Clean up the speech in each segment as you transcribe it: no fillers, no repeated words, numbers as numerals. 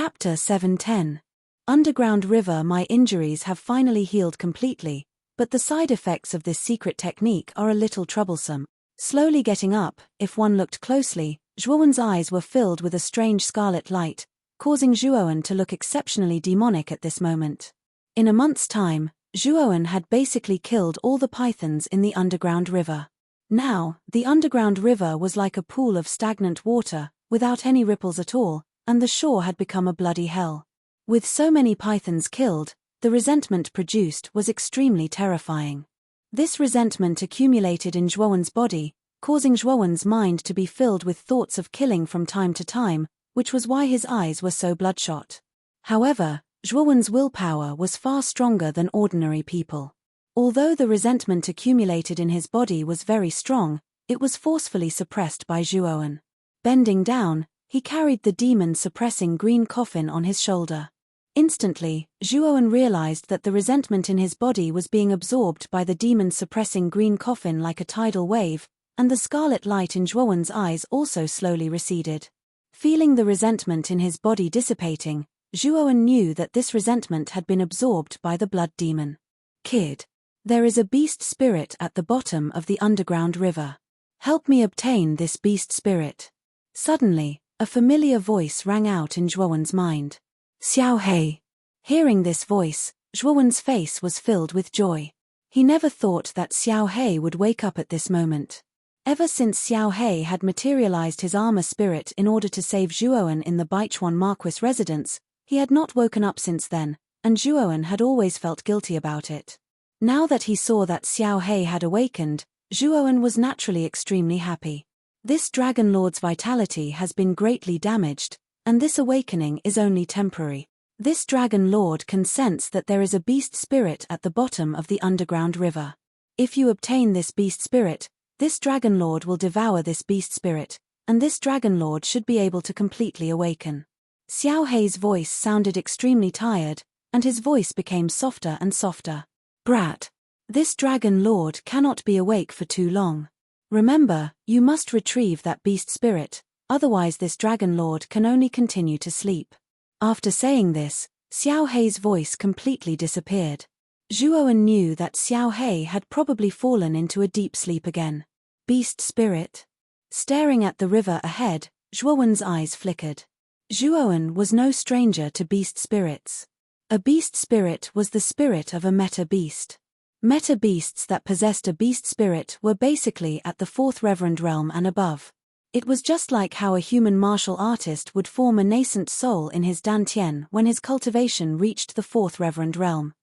Chapter 710. Underground River. My injuries have finally healed completely, but the side effects of this secret technique are a little troublesome. Slowly getting up, if one looked closely, Zhuowen's eyes were filled with a strange scarlet light, causing Zhuowen to look exceptionally demonic at this moment. In a month's time, Zhuowen had basically killed all the pythons in the underground river. Now, the underground river was like a pool of stagnant water, without any ripples at all, and the shore had become a bloody hell. With so many pythons killed, the resentment produced was extremely terrifying. This resentment accumulated in Zhuowen's body, causing Zhuowen's mind to be filled with thoughts of killing from time to time, which was why his eyes were so bloodshot. However, Zhuowen's willpower was far stronger than ordinary people. Although the resentment accumulated in his body was very strong, it was forcefully suppressed by Zhuowen. Bending down, he carried the demon-suppressing green coffin on his shoulder. Instantly, Zhuowen realized that the resentment in his body was being absorbed by the demon-suppressing green coffin like a tidal wave, and the scarlet light in Zhuowen's eyes also slowly receded. Feeling the resentment in his body dissipating, Zhuowen knew that this resentment had been absorbed by the blood demon. Kid. There is a beast spirit at the bottom of the underground river. Help me obtain this beast spirit. Suddenly, a familiar voice rang out in Zhuowen's mind. Xiao He. Hearing this voice, Zhuowen's face was filled with joy. He never thought that Xiao He would wake up at this moment. Ever since Xiao He had materialized his armor spirit in order to save Zhuowen in the Baichuan Marquis residence, he had not woken up since then, and Zhuowen had always felt guilty about it. Now that he saw that Xiao He had awakened, Zhuowen was naturally extremely happy. This Dragon Lord's vitality has been greatly damaged, and this awakening is only temporary. This Dragon Lord can sense that there is a beast spirit at the bottom of the underground river. If you obtain this beast spirit, this Dragon Lord will devour this beast spirit, and this Dragon Lord should be able to completely awaken. Xiao He's voice sounded extremely tired, and his voice became softer and softer. Brat. This Dragon Lord cannot be awake for too long. Remember, you must retrieve that beast spirit, otherwise this Dragon Lord can only continue to sleep. After saying this, Xiao He's voice completely disappeared. Zhuowen knew that Xiao He had probably fallen into a deep sleep again. Beast spirit. Staring at the river ahead, Zhuowen's eyes flickered. Zhuowen was no stranger to beast spirits. A beast spirit was the spirit of a meta beast. Meta beasts that possessed a beast spirit were basically at the fourth reverend realm and above. It was just like how a human martial artist would form a nascent soul in his dantian when his cultivation reached the fourth reverend realm.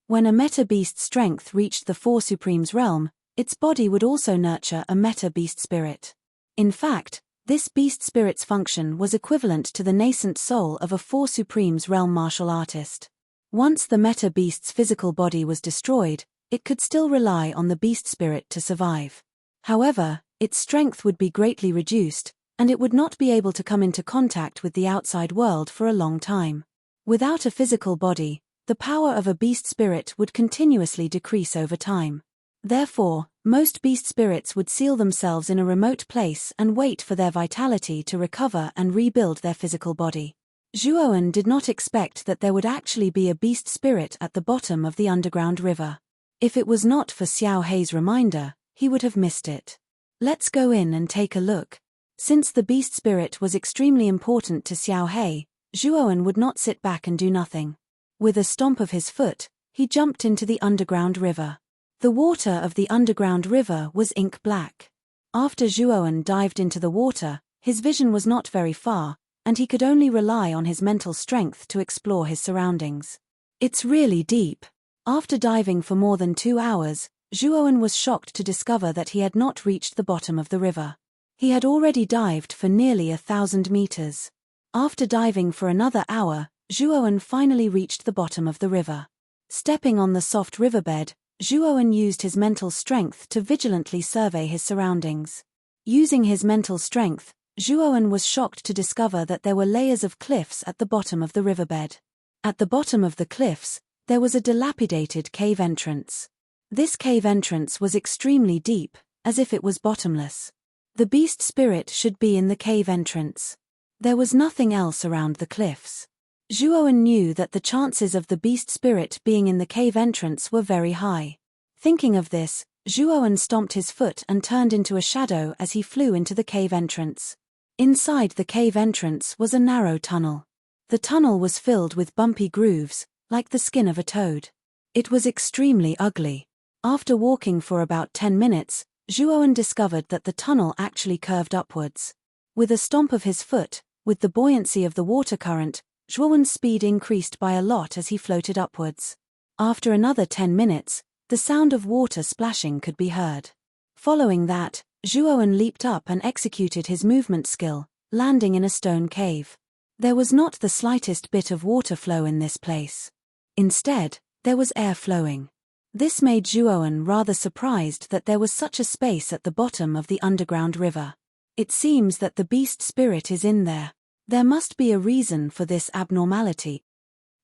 When a meta beast's strength reached the four supremes realm, its body would also nurture a meta beast spirit. In fact, this beast spirit's function was equivalent to the nascent soul of a four supremes realm martial artist. Once the meta beast's physical body was destroyed, it could still rely on the beast spirit to survive. However, its strength would be greatly reduced, and it would not be able to come into contact with the outside world for a long time. Without a physical body, the power of a beast spirit would continuously decrease over time. Therefore, most beast spirits would seal themselves in a remote place and wait for their vitality to recover and rebuild their physical body. Zhuowen did not expect that there would actually be a beast spirit at the bottom of the underground river. If it was not for Xiao He's reminder, he would have missed it. Let's go in and take a look. Since the beast spirit was extremely important to Xiao He, Zhuowen would not sit back and do nothing. With a stomp of his foot, he jumped into the underground river. The water of the underground river was ink black. After Zhuowen dived into the water, his vision was not very far, and he could only rely on his mental strength to explore his surroundings. It's really deep. After diving for more than 2 hours, Zhuowen was shocked to discover that he had not reached the bottom of the river. He had already dived for nearly 1,000 meters. After diving for another hour, Zhuowen finally reached the bottom of the river. Stepping on the soft riverbed, Zhuowen used his mental strength to vigilantly survey his surroundings. Using his mental strength, Zhuowen was shocked to discover that there were layers of cliffs at the bottom of the riverbed. At the bottom of the cliffs, there was a dilapidated cave entrance. This cave entrance was extremely deep, as if it was bottomless. The beast spirit should be in the cave entrance. There was nothing else around the cliffs. Zhuoan knew that the chances of the beast spirit being in the cave entrance were very high. Thinking of this, Zhuoan stomped his foot and turned into a shadow as he flew into the cave entrance. Inside the cave entrance was a narrow tunnel. The tunnel was filled with bumpy grooves, like the skin of a toad. It was extremely ugly. After walking for about 10 minutes, Zhuoan discovered that the tunnel actually curved upwards. With a stomp of his foot, with the buoyancy of the water current, Zhuoan's speed increased by a lot as he floated upwards. After another 10 minutes, the sound of water splashing could be heard. Following that, Zhuoan leaped up and executed his movement skill, landing in a stone cave. There was not the slightest bit of water flow in this place. Instead, there was air flowing. This made Zhuoan rather surprised that there was such a space at the bottom of the underground river. It seems that the beast spirit is in there. There must be a reason for this abnormality.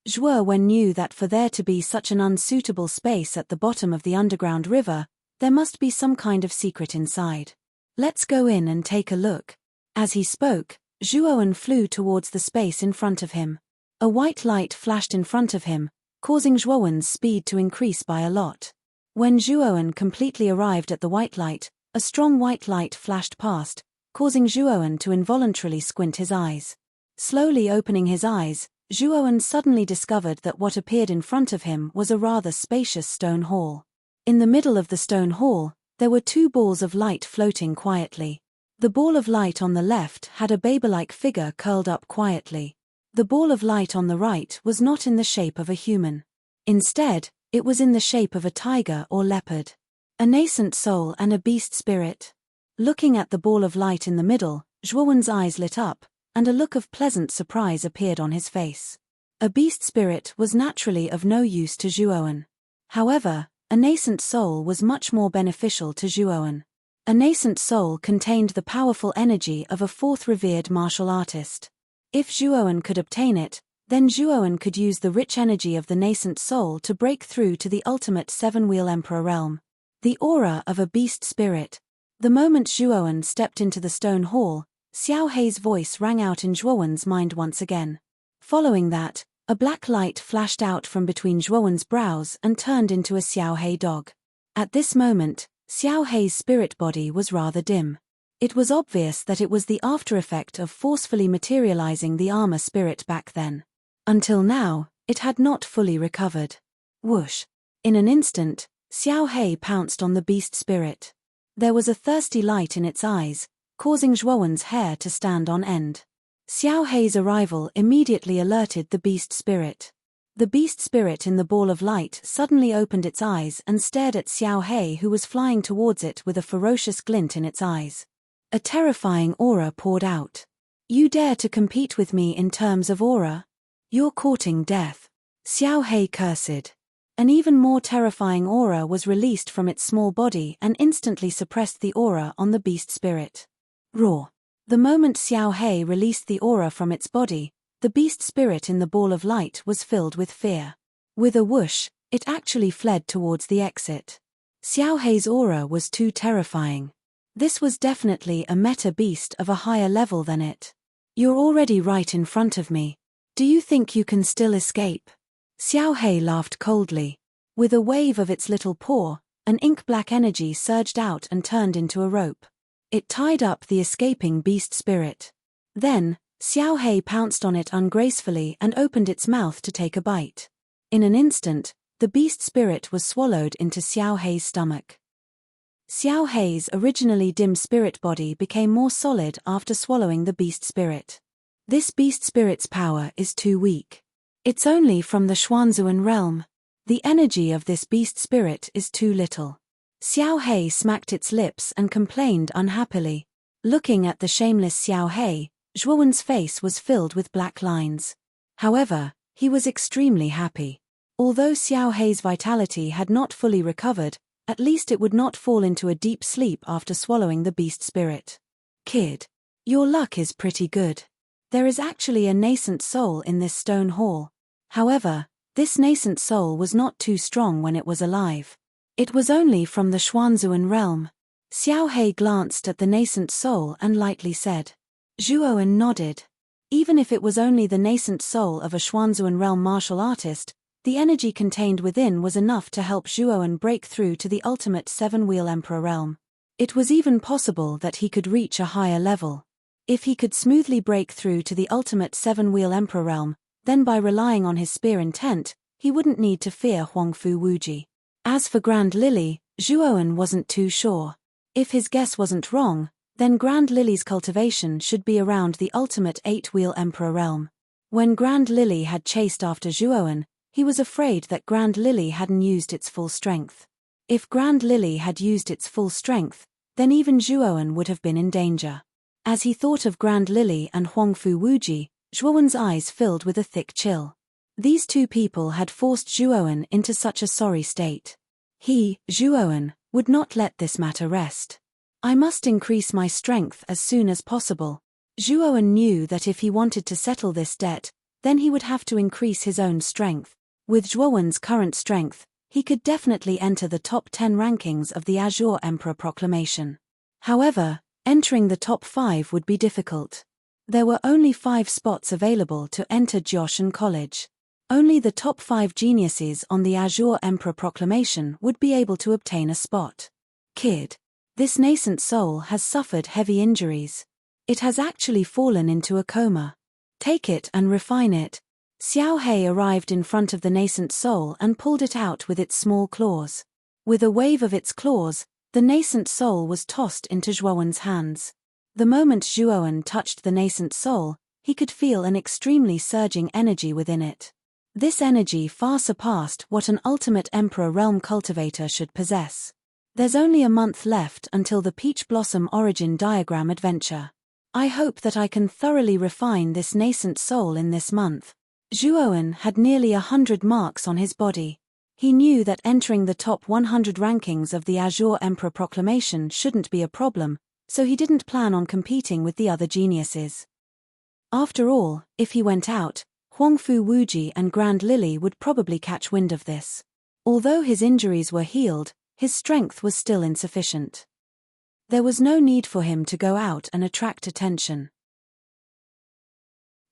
Zhuoan knew that for there to be such an unsuitable space at the bottom of the underground river, there must be some kind of secret inside. Let's go in and take a look. As he spoke, Zhuoan flew towards the space in front of him. A white light flashed in front of him, causing Zhuoan's speed to increase by a lot. When Zhuoan completely arrived at the white light, a strong white light flashed past, causing Zhuoan to involuntarily squint his eyes. Slowly opening his eyes, Zhuoan suddenly discovered that what appeared in front of him was a rather spacious stone hall. In the middle of the stone hall, there were 2 balls of light floating quietly. The ball of light on the left had a baby-like figure curled up quietly. The ball of light on the right was not in the shape of a human. Instead, it was in the shape of a tiger or leopard. A nascent soul and a beast spirit. Looking at the ball of light in the middle, Zhuoan's eyes lit up, and a look of pleasant surprise appeared on his face. A beast spirit was naturally of no use to Zhuoan. However, a nascent soul was much more beneficial to Zhuoan. A nascent soul contained the powerful energy of a 4th revered martial artist. If Zhuoan could obtain it, then Zhuoan could use the rich energy of the nascent soul to break through to the ultimate 7-wheel emperor realm. The aura of a beast spirit. The moment Zhuoan stepped into the stone hall, Xiao Hei's voice rang out in Zhuoan's mind once again. Following that, a black light flashed out from between Zhuoan's brows and turned into a Xiao Hei dog. At this moment, Xiao Hei's spirit body was rather dim. It was obvious that it was the after-effect of forcefully materializing the armor spirit back then. Until now, it had not fully recovered. Whoosh! In an instant, Xiao Hei pounced on the beast spirit. There was a thirsty light in its eyes, causing Zhuoan's hair to stand on end. Xiao Hei's arrival immediately alerted the beast spirit. The beast spirit in the ball of light suddenly opened its eyes and stared at Xiao Hei, who was flying towards it with a ferocious glint in its eyes. A terrifying aura poured out. You dare to compete with me in terms of aura? You're courting death. Xiao Hei cursed. An even more terrifying aura was released from its small body and instantly suppressed the aura on the beast spirit. Roar. The moment Xiao Hei released the aura from its body, the beast spirit in the ball of light was filled with fear. With a whoosh, it actually fled towards the exit. Xiao Hei's aura was too terrifying. This was definitely a meta beast of a higher level than it. You're already right in front of me. Do you think you can still escape? Xiao Hei laughed coldly. With a wave of its little paw, an ink-black energy surged out and turned into a rope. It tied up the escaping beast spirit. Then, Xiao Hei pounced on it ungracefully and opened its mouth to take a bite. In an instant, the beast spirit was swallowed into Xiao Hei's stomach. Xiao Hei's originally dim spirit body became more solid after swallowing the beast spirit. This beast spirit's power is too weak. It's only from the Xuanzuan realm. The energy of this beast spirit is too little. Xiao Hei smacked its lips and complained unhappily. Looking at the shameless Xiao Hei, Zhuoan's face was filled with black lines. However, he was extremely happy. Although Xiao Hei's vitality had not fully recovered, at least it would not fall into a deep sleep after swallowing the beast spirit. Kid, your luck is pretty good. There is actually a nascent soul in this stone hall. However, this nascent soul was not too strong when it was alive. It was only from the Xuanzuan realm. Xiao Hei glanced at the nascent soul and lightly said. Zhuoan nodded. Even if it was only the nascent soul of a Xuanzuan realm martial artist, the energy contained within was enough to help Zhuowen break through to the ultimate seven-wheel emperor realm. It was even possible that he could reach a higher level. If he could smoothly break through to the ultimate seven-wheel emperor realm, then by relying on his spear intent, he wouldn't need to fear Huangfu Wuji. As for Grand Lily, Zhuowen wasn't too sure. If his guess wasn't wrong, then Grand Lily's cultivation should be around the ultimate eight-wheel emperor realm. When Grand Lily had chased after Zhuowen, he was afraid that Grand Lily hadn't used its full strength. If Grand Lily had used its full strength, then even Zhuowen would have been in danger. As he thought of Grand Lily and Huangfu Wuji, Zhuowen's eyes filled with a thick chill. These two people had forced Zhuowen into such a sorry state. He, Zhuowen, would not let this matter rest. I must increase my strength as soon as possible. Zhuowen knew that if he wanted to settle this debt, then he would have to increase his own strength. With Zhuowen's current strength, he could definitely enter the top 10 rankings of the Azure Emperor Proclamation. However, entering the top 5 would be difficult. There were only 5 spots available to enter Jioshan College. Only the top 5 geniuses on the Azure Emperor Proclamation would be able to obtain a spot. Kid. This nascent soul has suffered heavy injuries. It has actually fallen into a coma. Take it and refine it. Xiao Hei arrived in front of the nascent soul and pulled it out with its small claws. With a wave of its claws, the nascent soul was tossed into Zhuowen's hands. The moment Zhuowen touched the nascent soul, he could feel an extremely surging energy within it. This energy far surpassed what an ultimate emperor realm cultivator should possess. There's only a month left until the Peach Blossom Origin Diagram adventure. I hope that I can thoroughly refine this nascent soul in this month. Zhuowen had nearly 100 marks on his body. He knew that entering the top 100 rankings of the Azure Emperor Proclamation shouldn't be a problem, so he didn't plan on competing with the other geniuses. After all, if he went out, Huangfu Wuji and Grand Lily would probably catch wind of this. Although his injuries were healed, his strength was still insufficient. There was no need for him to go out and attract attention.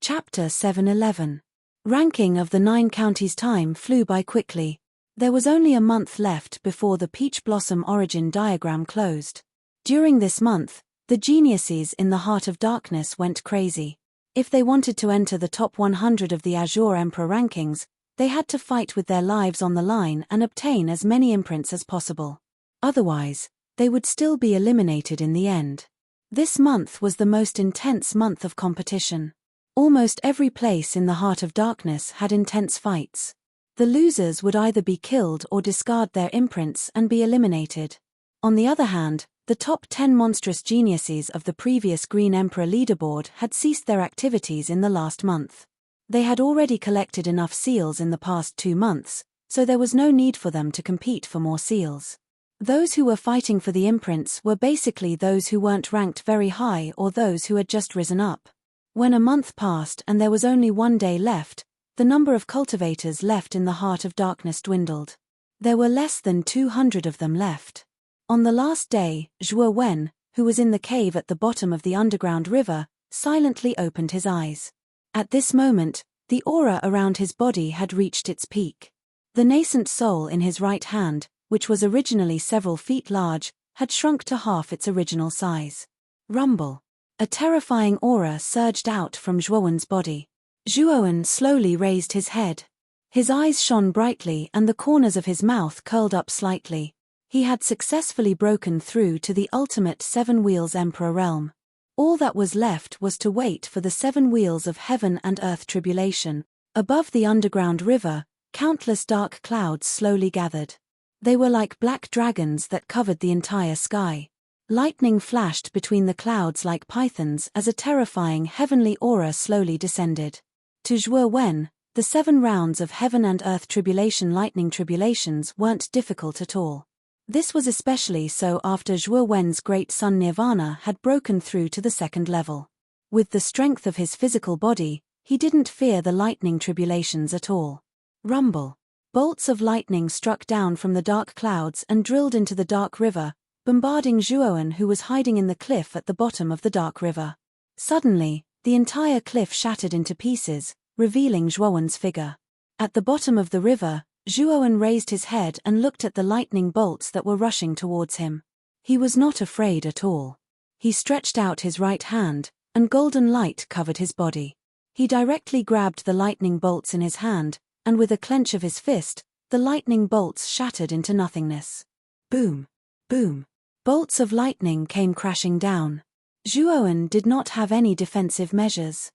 Chapter 7:11. Ranking of the 9 counties. Time flew by quickly. There was only a month left before the Peach Blossom Origin Diagram closed. During this month, the geniuses in the Heart of Darkness went crazy. If they wanted to enter the top 100 of the Azure Emperor rankings, they had to fight with their lives on the line and obtain as many imprints as possible. Otherwise, they would still be eliminated in the end. This month was the most intense month of competition. Almost every place in the Heart of Darkness had intense fights. The losers would either be killed or discard their imprints and be eliminated. On the other hand, the top 10 monstrous geniuses of the previous Green Emperor leaderboard had ceased their activities in the last month. They had already collected enough seals in the past 2 months, so there was no need for them to compete for more seals. Those who were fighting for the imprints were basically those who weren't ranked very high or those who had just risen up. When a month passed and there was only 1 day left, the number of cultivators left in the Heart of Darkness dwindled. There were less than 200 of them left. On the last day, Zhuowen, who was in the cave at the bottom of the underground river, silently opened his eyes. At this moment, the aura around his body had reached its peak. The nascent soul in his right hand, which was originally several feet large, had shrunk to half its original size. Rumble. A terrifying aura surged out from Zhuowen's body. Zhuowen slowly raised his head. His eyes shone brightly and the corners of his mouth curled up slightly. He had successfully broken through to the ultimate 7 wheels Emperor realm. All that was left was to wait for the 7 wheels of heaven and earth tribulation. Above the underground river, countless dark clouds slowly gathered. They were like black dragons that covered the entire sky. Lightning flashed between the clouds like pythons as a terrifying heavenly aura slowly descended. To Zhuowen, the 7 rounds of heaven and earth tribulation lightning tribulations weren't difficult at all. This was especially so after Zhuowen's great son Nirvana had broken through to the 2nd level. With the strength of his physical body, he didn't fear the lightning tribulations at all. Rumble. Bolts of lightning struck down from the dark clouds and drilled into the dark river, bombarding Zhuowen, who was hiding in the cliff at the bottom of the dark river. Suddenly, the entire cliff shattered into pieces, revealing Zhuowen's figure. At the bottom of the river, Zhuowen raised his head and looked at the lightning bolts that were rushing towards him. He was not afraid at all. He stretched out his right hand, and golden light covered his body. He directly grabbed the lightning bolts in his hand, and with a clench of his fist, the lightning bolts shattered into nothingness. Boom! Boom! Bolts of lightning came crashing down. Zhuowen did not have any defensive measures.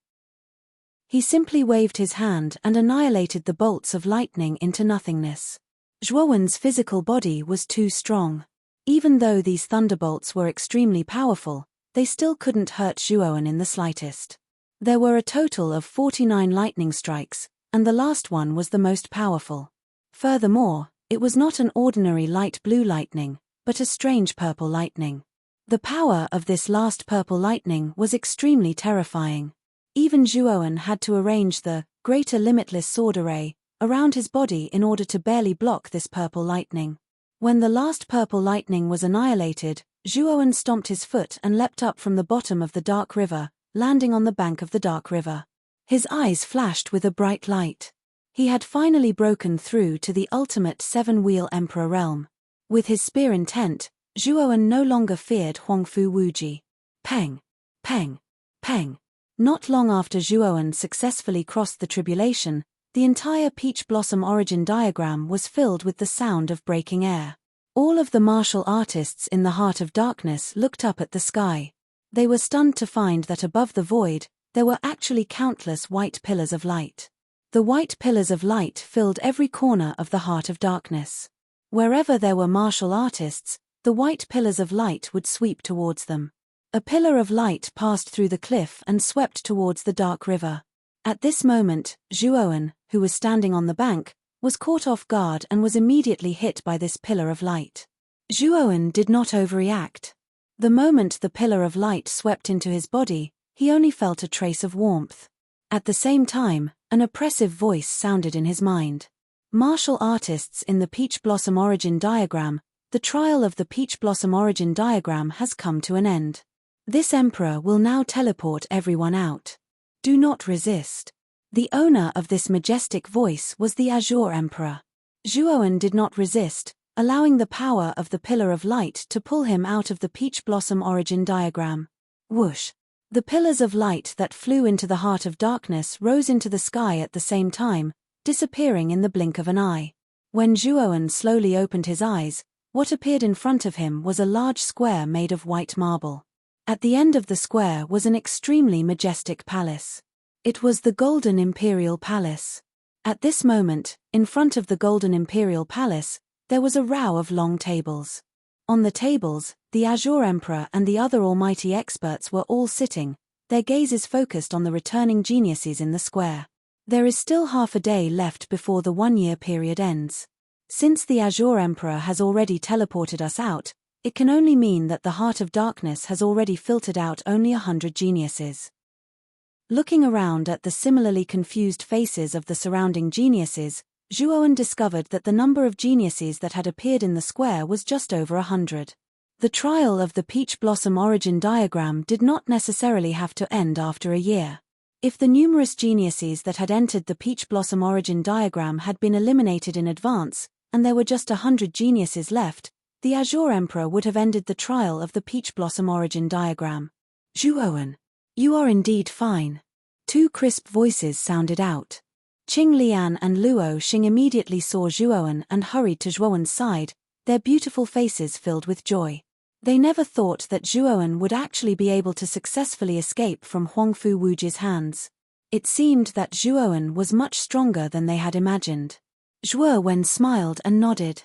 He simply waved his hand and annihilated the bolts of lightning into nothingness. Zhuowen's physical body was too strong. Even though these thunderbolts were extremely powerful, they still couldn't hurt Zhuowen in the slightest. There were a total of 49 lightning strikes, and the last one was the most powerful. Furthermore, it was not an ordinary light blue lightning, but a strange purple lightning. The power of this last purple lightning was extremely terrifying. Even Zhuowen had to arrange the greater limitless sword array around his body in order to barely block this purple lightning. When the last purple lightning was annihilated, Zhuowen stomped his foot and leapt up from the bottom of the dark river, landing on the bank of the dark river. His eyes flashed with a bright light. He had finally broken through to the ultimate seven-wheel emperor realm. With his spear intent, Zhuowen no longer feared Huangfu Wuji. Peng! Peng! Peng! Not long after Zhuowen successfully crossed the tribulation, the entire peach blossom origin diagram was filled with the sound of breaking air. All of the martial artists in the heart of darkness looked up at the sky. They were stunned to find that above the void, there were actually countless white pillars of light. The white pillars of light filled every corner of the heart of darkness. Wherever there were martial artists, the white pillars of light would sweep towards them. A pillar of light passed through the cliff and swept towards the dark river. At this moment, Zhuowen, who was standing on the bank, was caught off guard and was immediately hit by this pillar of light. Zhuowen did not overreact. The moment the pillar of light swept into his body, he only felt a trace of warmth. At the same time, an oppressive voice sounded in his mind. Martial artists in the Peach Blossom Origin Diagram, the trial of the Peach Blossom Origin Diagram has come to an end. This emperor will now teleport everyone out. Do not resist. The owner of this majestic voice was the Azure Emperor. Zhuowen did not resist, allowing the power of the Pillar of Light to pull him out of the Peach Blossom Origin Diagram. Whoosh! The pillars of light that flew into the heart of darkness rose into the sky at the same time, disappearing in the blink of an eye. When Zhuowen slowly opened his eyes, what appeared in front of him was a large square made of white marble. At the end of the square was an extremely majestic palace. It was the Golden Imperial Palace. At this moment, in front of the Golden Imperial Palace, there was a row of long tables. On the tables, the Azure Emperor and the other almighty experts were all sitting, their gazes focused on the returning geniuses in the square. There is still half a day left before the 1-year period ends. Since the Azure Emperor has already teleported us out, it can only mean that the Heart of Darkness has already filtered out only 100 geniuses. Looking around at the similarly confused faces of the surrounding geniuses, Zhuowen discovered that the number of geniuses that had appeared in the square was just over 100. The trial of the Peach Blossom Origin Diagram did not necessarily have to end after a year. If the numerous geniuses that had entered the Peach Blossom Origin Diagram had been eliminated in advance, and there were just 100 geniuses left, the Azure Emperor would have ended the trial of the Peach Blossom Origin Diagram. Zhuowen, you are indeed fine. 2 crisp voices sounded out. Qing Lian and Luo Xing immediately saw Zhuowen and hurried to Zhuowen's side, their beautiful faces filled with joy. They never thought that Zhuowen would actually be able to successfully escape from Huangfu Wuji's hands. It seemed that Zhuowen was much stronger than they had imagined. Zhuowen smiled and nodded.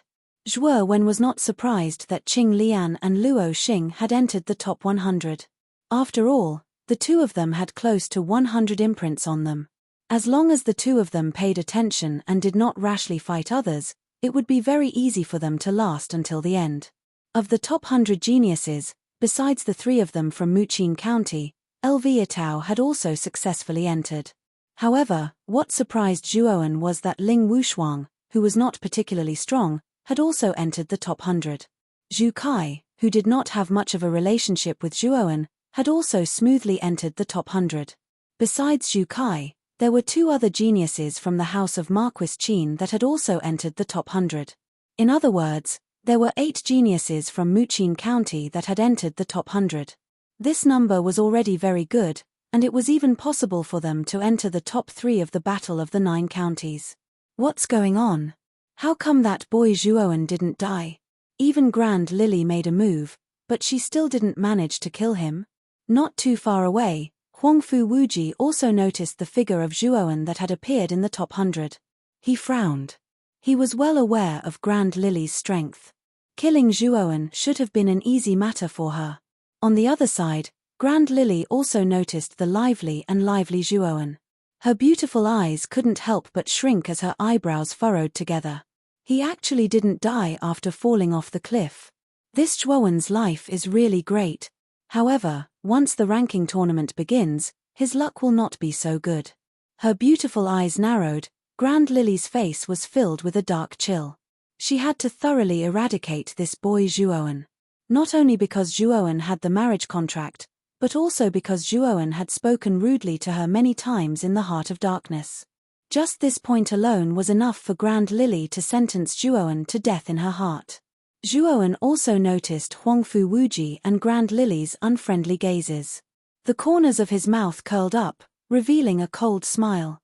Zhuowen was not surprised that Qing Lian and Luo Xing had entered the top 100. After all, the two of them had close to 100 imprints on them. As long as the two of them paid attention and did not rashly fight others, it would be very easy for them to last until the end. Of the top 100 geniuses, besides the 3 of them from Muqin County, Yitao had also successfully entered. However, what surprised Zhuowen was that Ling Wushuang, who was not particularly strong, had also entered the top 100. Zhu Kai, who did not have much of a relationship with Zhuowen, had also smoothly entered the top 100. Besides Zhu Kai, there were 2 other geniuses from the house of Marquis Qin that had also entered the top 100. In other words, there were 8 geniuses from Muqin County that had entered the top 100. This number was already very good, and it was even possible for them to enter the top 3 of the Battle of the 9 Counties. What's going on? How come that boy Zhuowen didn't die? Even Grand Lily made a move, but she still didn't manage to kill him. Not too far away, Huangfu Wuji also noticed the figure of Zhuowen that had appeared in the top 100. He frowned. He was well aware of Grand Lily's strength. Killing Zhuowen should have been an easy matter for her. On the other side, Grand Lily also noticed the lively Zhuowen. Her beautiful eyes couldn't help but shrink as her eyebrows furrowed together. He actually didn't die after falling off the cliff. This Zhuowen's life is really great. However, once the ranking tournament begins, his luck will not be so good. Her beautiful eyes narrowed. Grand Lily's face was filled with a dark chill. She had to thoroughly eradicate this boy Zhuowen. Not only because Zhuowen had the marriage contract, but also because Zhuowen had spoken rudely to her many times in the Heart of Darkness. Just this point alone was enough for Grand Lily to sentence Zhuowen to death in her heart. Zhuowen also noticed Huangfu Wuji and Grand Lily's unfriendly gazes. The corners of his mouth curled up, revealing a cold smile.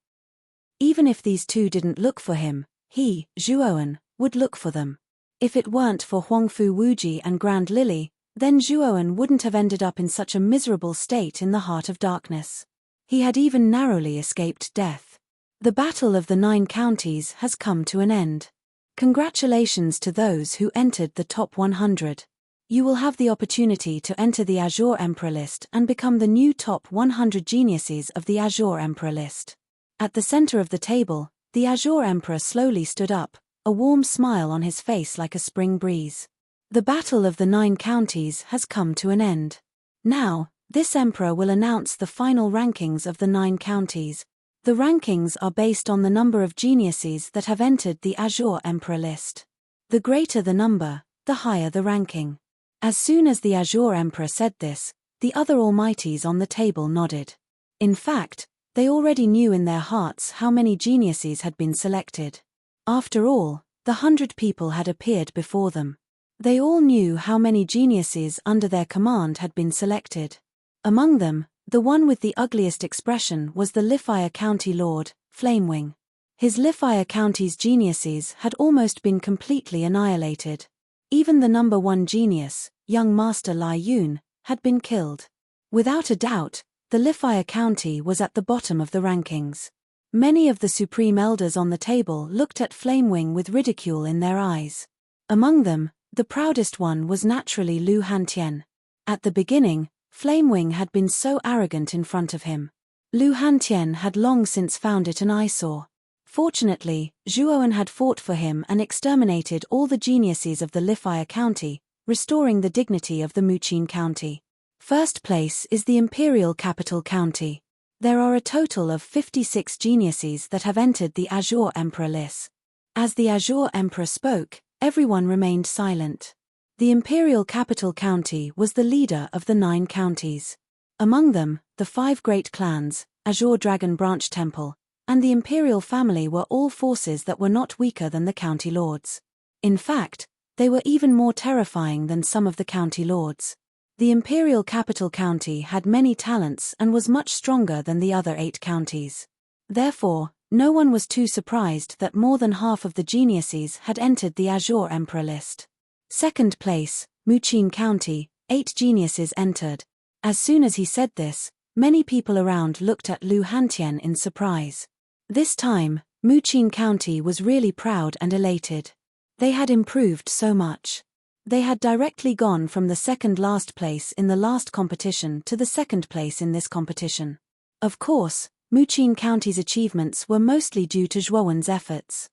Even if these 2 didn't look for him, he, Zhuowen, would look for them. If it weren't for Huangfu Wuji and Grand Lily, then Zhuowen wouldn't have ended up in such a miserable state in the Heart of Darkness. He had even narrowly escaped death. The Battle of the 9 Counties has come to an end. Congratulations to those who entered the top 100. You will have the opportunity to enter the Azure Emperor list and become the new top 100 geniuses of the Azure Emperor list. At the center of the table, the Azure Emperor slowly stood up, a warm smile on his face like a spring breeze. The Battle of the 9 Counties has come to an end. Now, this Emperor will announce the final rankings of the 9 counties. The rankings are based on the number of geniuses that have entered the Azure Emperor list. The greater the number, the higher the ranking. As soon as the Azure Emperor said this, the other almighties on the table nodded. In fact, they already knew in their hearts how many geniuses had been selected. After all, the 100 people had appeared before them. They all knew how many geniuses under their command had been selected. Among them, the one with the ugliest expression was the Lifire County Lord, Flamewing. His Lifire County's geniuses had almost been completely annihilated. Even the number 1 genius, young Master Lai Yun, had been killed. Without a doubt, the Lifire County was at the bottom of the rankings. Many of the supreme elders on the table looked at Flamewing with ridicule in their eyes. Among them, the proudest one was naturally Lu Hantian. At the beginning, Flamewing had been so arrogant in front of him. Lu Hantian had long since found it an eyesore. Fortunately, Zhuowen had fought for him and exterminated all the geniuses of the Lifire County, restoring the dignity of the Muqin County. First place is the Imperial Capital County. There are a total of 56 geniuses that have entered the Azure Emperor list. As the Azure Emperor spoke, everyone remained silent. The Imperial Capital County was the leader of the 9 counties. Among them, the 5 great clans, Azure Dragon Branch Temple, and the Imperial family were all forces that were not weaker than the county lords. In fact, they were even more terrifying than some of the county lords. The Imperial Capital County had many talents and was much stronger than the other 8 counties. Therefore, no one was too surprised that more than half of the geniuses had entered the Azure Emperor list. Second place, Muqin County, 8 geniuses entered. As soon as he said this, many people around looked at Lu Hantian in surprise. This time, Muqin County was really proud and elated. They had improved so much. They had directly gone from the second last place in the last competition to the second place in this competition. Of course, Muqin County's achievements were mostly due to Zhuowen's efforts.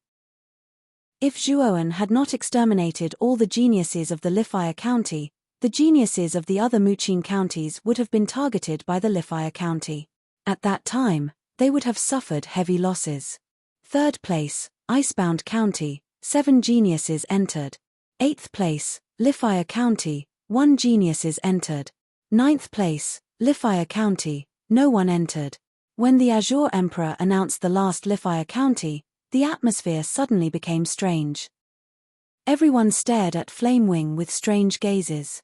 If Zhuowen had not exterminated all the geniuses of the Lifire County, the geniuses of the other Muqin counties would have been targeted by the Lifire County. At that time, they would have suffered heavy losses. Third place, Icebound County, 7 geniuses entered. 8th place, Lifire County, 1 geniuses entered. 9th place, Lifire County, no one entered. When the Azure Emperor announced the last Lifire county, the atmosphere suddenly became strange. Everyone stared at Flamewing with strange gazes.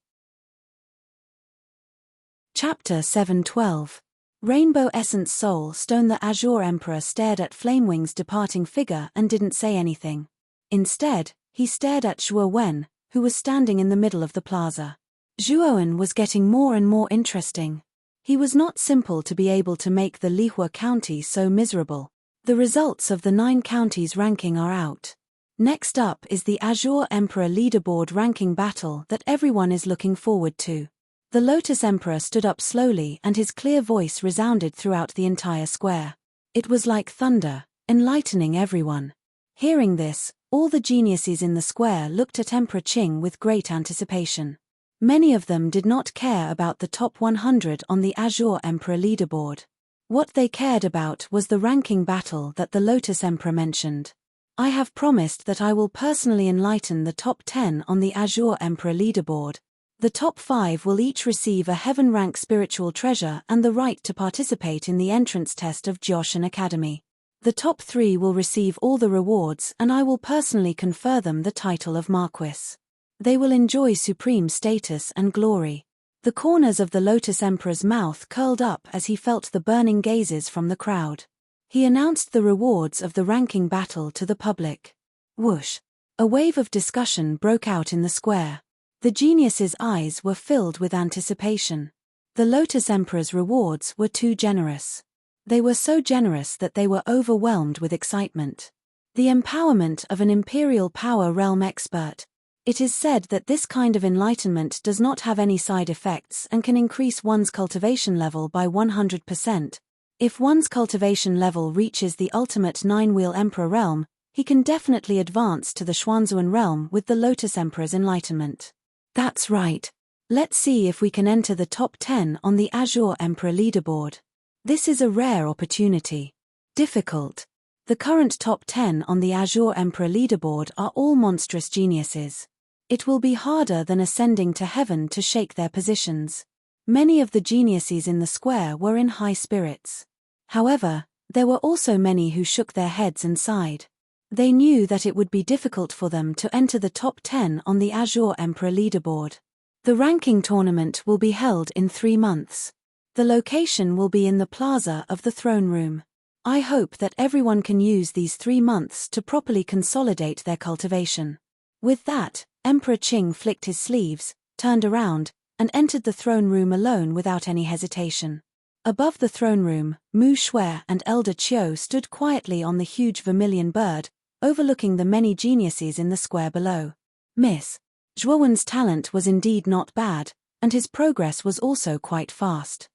Chapter 7:12. Rainbow Essence Soul Stone. The Azure Emperor stared at Flamewing's departing figure and didn't say anything. Instead, he stared at Zhuo Wen, who was standing in the middle of the plaza. Zhuo Wen was getting more and more interesting. He was not simple to be able to make the Lihua County so miserable. The results of the 9 counties ranking are out. Next up is the Azure Emperor leaderboard ranking battle that everyone is looking forward to. The Lotus Emperor stood up slowly and his clear voice resounded throughout the entire square. It was like thunder, enlightening everyone. Hearing this, all the geniuses in the square looked at Emperor Qing with great anticipation. Many of them did not care about the top 100 on the Azure Emperor leaderboard. What they cared about was the ranking battle that the Lotus Emperor mentioned. I have promised that I will personally enlighten the top 10 on the Azure Emperor leaderboard. The top 5 will each receive a heaven-rank spiritual treasure and the right to participate in the entrance test of Joshan Academy. The top 3 will receive all the rewards and I will personally confer them the title of Marquis. They will enjoy supreme status and glory. The corners of the Lotus Emperor's mouth curled up as he felt the burning gazes from the crowd. He announced the rewards of the ranking battle to the public. Whoosh! A wave of discussion broke out in the square. The geniuses' eyes were filled with anticipation. The Lotus Emperor's rewards were too generous. They were so generous that they were overwhelmed with excitement. The empowerment of an Imperial Power Realm expert. It is said that this kind of enlightenment does not have any side effects and can increase one's cultivation level by 100%. If one's cultivation level reaches the ultimate 9-wheel Emperor realm, he can definitely advance to the Xuanzuan realm with the Lotus Emperor's enlightenment. That's right. Let's see if we can enter the top 10 on the Azure Emperor leaderboard. This is a rare opportunity. Difficult. The current top 10 on the Azure Emperor leaderboard are all monstrous geniuses. It will be harder than ascending to heaven to shake their positions. Many of the geniuses in the square were in high spirits. However, there were also many who shook their heads and sighed. They knew that it would be difficult for them to enter the top 10 on the Azure Emperor leaderboard. The ranking tournament will be held in 3 months. The location will be in the plaza of the throne room. I hope that everyone can use these 3 months to properly consolidate their cultivation. With that, Emperor Qing flicked his sleeves, turned around, and entered the throne room alone without any hesitation. Above the throne room, Mu Shui and Elder Qiu stood quietly on the huge vermilion bird, overlooking the many geniuses in the square below. Miss Zhuowen's talent was indeed not bad, and his progress was also quite fast.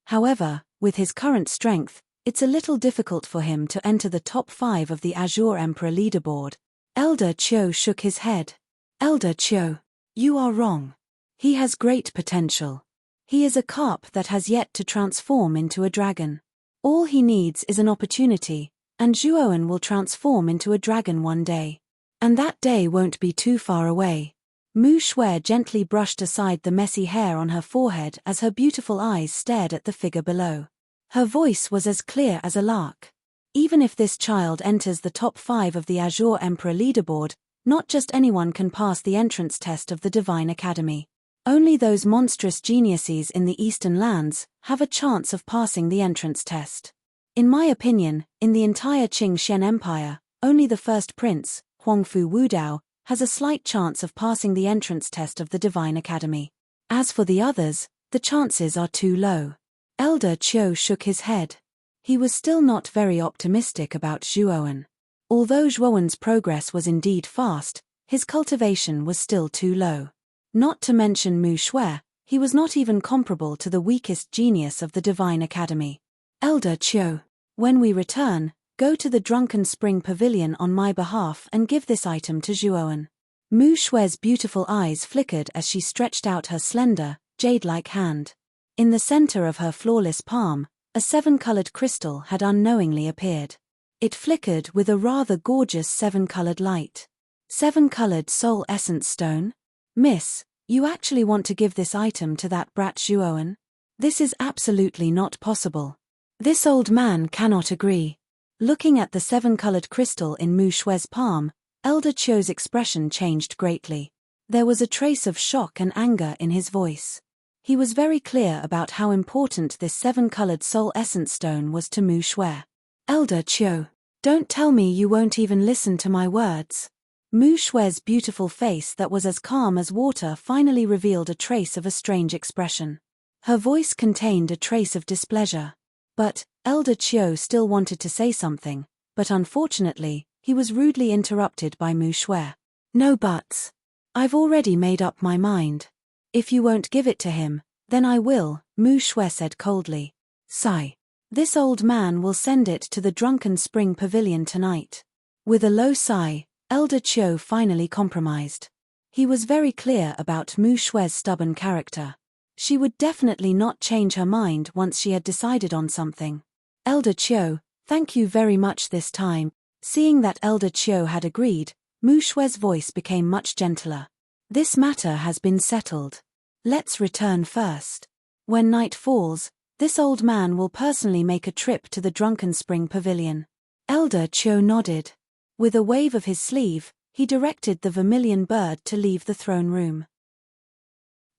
However, with his current strength, it's a little difficult for him to enter the top 5 of the Azure Emperor leaderboard. Elder Qiu shook his head. Elder Qiu, you are wrong. He has great potential. He is a carp that has yet to transform into a dragon. All he needs is an opportunity, and Zhuowen will transform into a dragon one day. And that day won't be too far away. Mu Shui gently brushed aside the messy hair on her forehead as her beautiful eyes stared at the figure below. Her voice was as clear as a lark. Even if this child enters the top 5 of the Azure Emperor leaderboard, not just anyone can pass the entrance test of the Divine Academy. Only those monstrous geniuses in the Eastern lands have a chance of passing the entrance test. In my opinion, in the entire Qing Shen Empire, only the first prince, Huangfu Wudao, has a slight chance of passing the entrance test of the Divine Academy. As for the others, the chances are too low. Elder Qiu shook his head. He was still not very optimistic about Zhuowen. Although Zhuowen's progress was indeed fast, his cultivation was still too low. Not to mention Mu Shui, he was not even comparable to the weakest genius of the Divine Academy. Elder Qiu, when we return, go to the Drunken Spring Pavilion on my behalf and give this item to Zhuowen. Mu Shui's beautiful eyes flickered as she stretched out her slender, jade-like hand. In the center of her flawless palm, a 7-colored crystal had unknowingly appeared. It flickered with a rather gorgeous 7-colored light. 7-colored soul essence stone? Miss, you actually want to give this item to that brat Zhuowen? This is absolutely not possible. This old man cannot agree. Looking at the seven-colored crystal in Mu Shue's palm, Elder Qiu's expression changed greatly. There was a trace of shock and anger in his voice. He was very clear about how important this seven-colored soul essence stone was to Mu Shui. Elder Qiu, don't tell me you won't even listen to my words. Mu Shue's beautiful face that was as calm as water finally revealed a trace of a strange expression. Her voice contained a trace of displeasure. But Elder Qiu still wanted to say something, but unfortunately, he was rudely interrupted by Mu Shui. No buts. I've already made up my mind. If you won't give it to him, then I will, Mu Shui said coldly. Sigh. This old man will send it to the Drunken Spring Pavilion tonight. With a low sigh, Elder Qiu finally compromised. He was very clear about Mu Shui's stubborn character. She would definitely not change her mind once she had decided on something. Elder Qiu, thank you very much this time. Seeing that Elder Qiu had agreed, Mu Shui's voice became much gentler. This matter has been settled. Let's return first. When night falls, this old man will personally make a trip to the Drunken Spring Pavilion. Elder Qiu nodded. With a wave of his sleeve, he directed the vermilion bird to leave the throne room.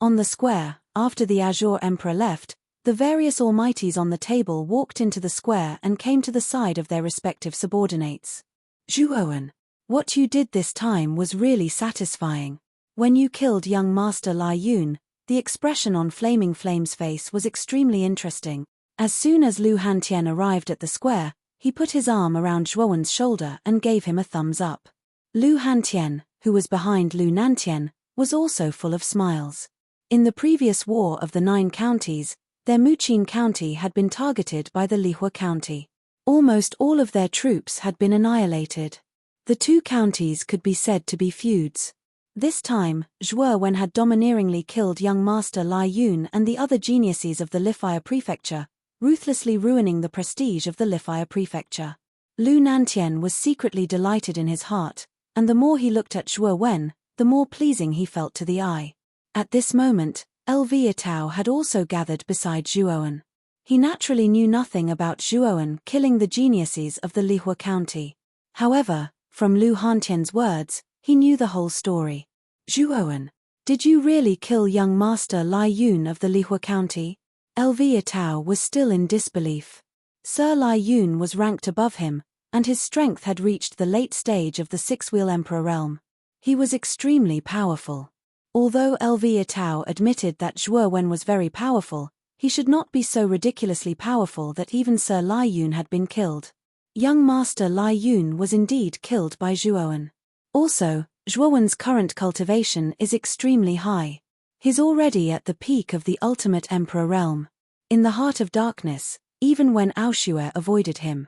On the square, after the Azure Emperor left, the various almighties on the table walked into the square and came to the side of their respective subordinates. Zhuowen, what you did this time was really satisfying. When you killed young Master Lai Yun, the expression on Flaming Flame's face was extremely interesting. As soon as Lu Hantian arrived at the square, he put his arm around Zhuowen's shoulder and gave him a thumbs up. Lu Hantian, who was behind Lu Nantian, was also full of smiles. In the previous war of the 9 counties, their Muqin county had been targeted by the Lihua county. Almost all of their troops had been annihilated. The 2 counties could be said to be feuds. This time, Zhuowen had domineeringly killed young Master Lai Yun and the other geniuses of the Lifaya prefecture, ruthlessly ruining the prestige of the Lifaya prefecture. Lu Nantian was secretly delighted in his heart, and the more he looked at Zhuowen, the more pleasing he felt to the eye. At this moment, Elviatao had also gathered beside Zhuowen. He naturally knew nothing about Zhuowen killing the geniuses of the Lihua county. However, from Lu Hantian's words, he knew the whole story. Zhuowen, did you really kill young Master Lai Yun of the Lihua county? Elviatao was still in disbelief. Sir Lai Yun was ranked above him, and his strength had reached the late stage of the 6-wheel emperor realm. He was extremely powerful. Although Elviatao admitted that Zhuowen was very powerful, he should not be so ridiculously powerful that even Sir Lai Yun had been killed. Young Master Lai Yun was indeed killed by Zhuowen. Also, Zhuowen's current cultivation is extremely high. He's already at the peak of the ultimate emperor realm. In the heart of darkness, even when Aoshue avoided him.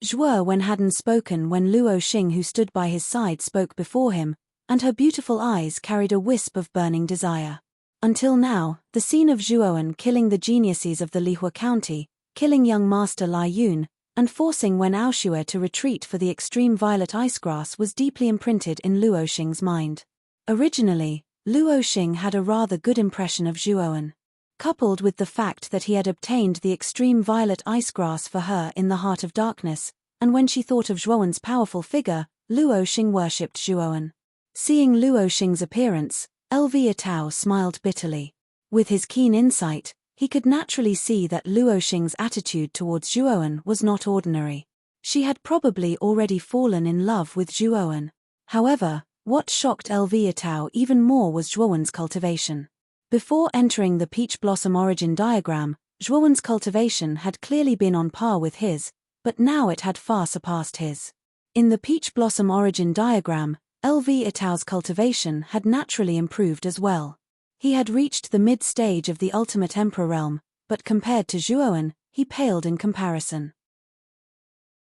Zhuowen hadn't spoken when Luo Xing, who stood by his side, spoke before him, and her beautiful eyes carried a wisp of burning desire. Until now, the scene of Zhuowen killing the geniuses of the Lihua county, killing young Master Lai Yun, and forcing Wen Aoshue to retreat for the extreme violet icegrass was deeply imprinted in Luo Xing's mind. Originally, Luo Xing had a rather good impression of Zhuowen. Coupled with the fact that he had obtained the extreme violet icegrass for her in the heart of darkness, and when she thought of Zhuowen's powerful figure, Luo Xing worshipped Zhuowen. Seeing Luo Xing's appearance, Elviatao smiled bitterly. With his keen insight, he could naturally see that Luo Xing's attitude towards Zhuowen was not ordinary. She had probably already fallen in love with Zhuowen. However, what shocked Elviatao even more was Zhuowen's cultivation. Before entering the peach blossom origin diagram, Zhuowen's cultivation had clearly been on par with his, but now it had far surpassed his. In the peach blossom origin diagram, Elviatao's cultivation had naturally improved as well. He had reached the mid-stage of the ultimate emperor realm, but compared to Zhuowen, he paled in comparison.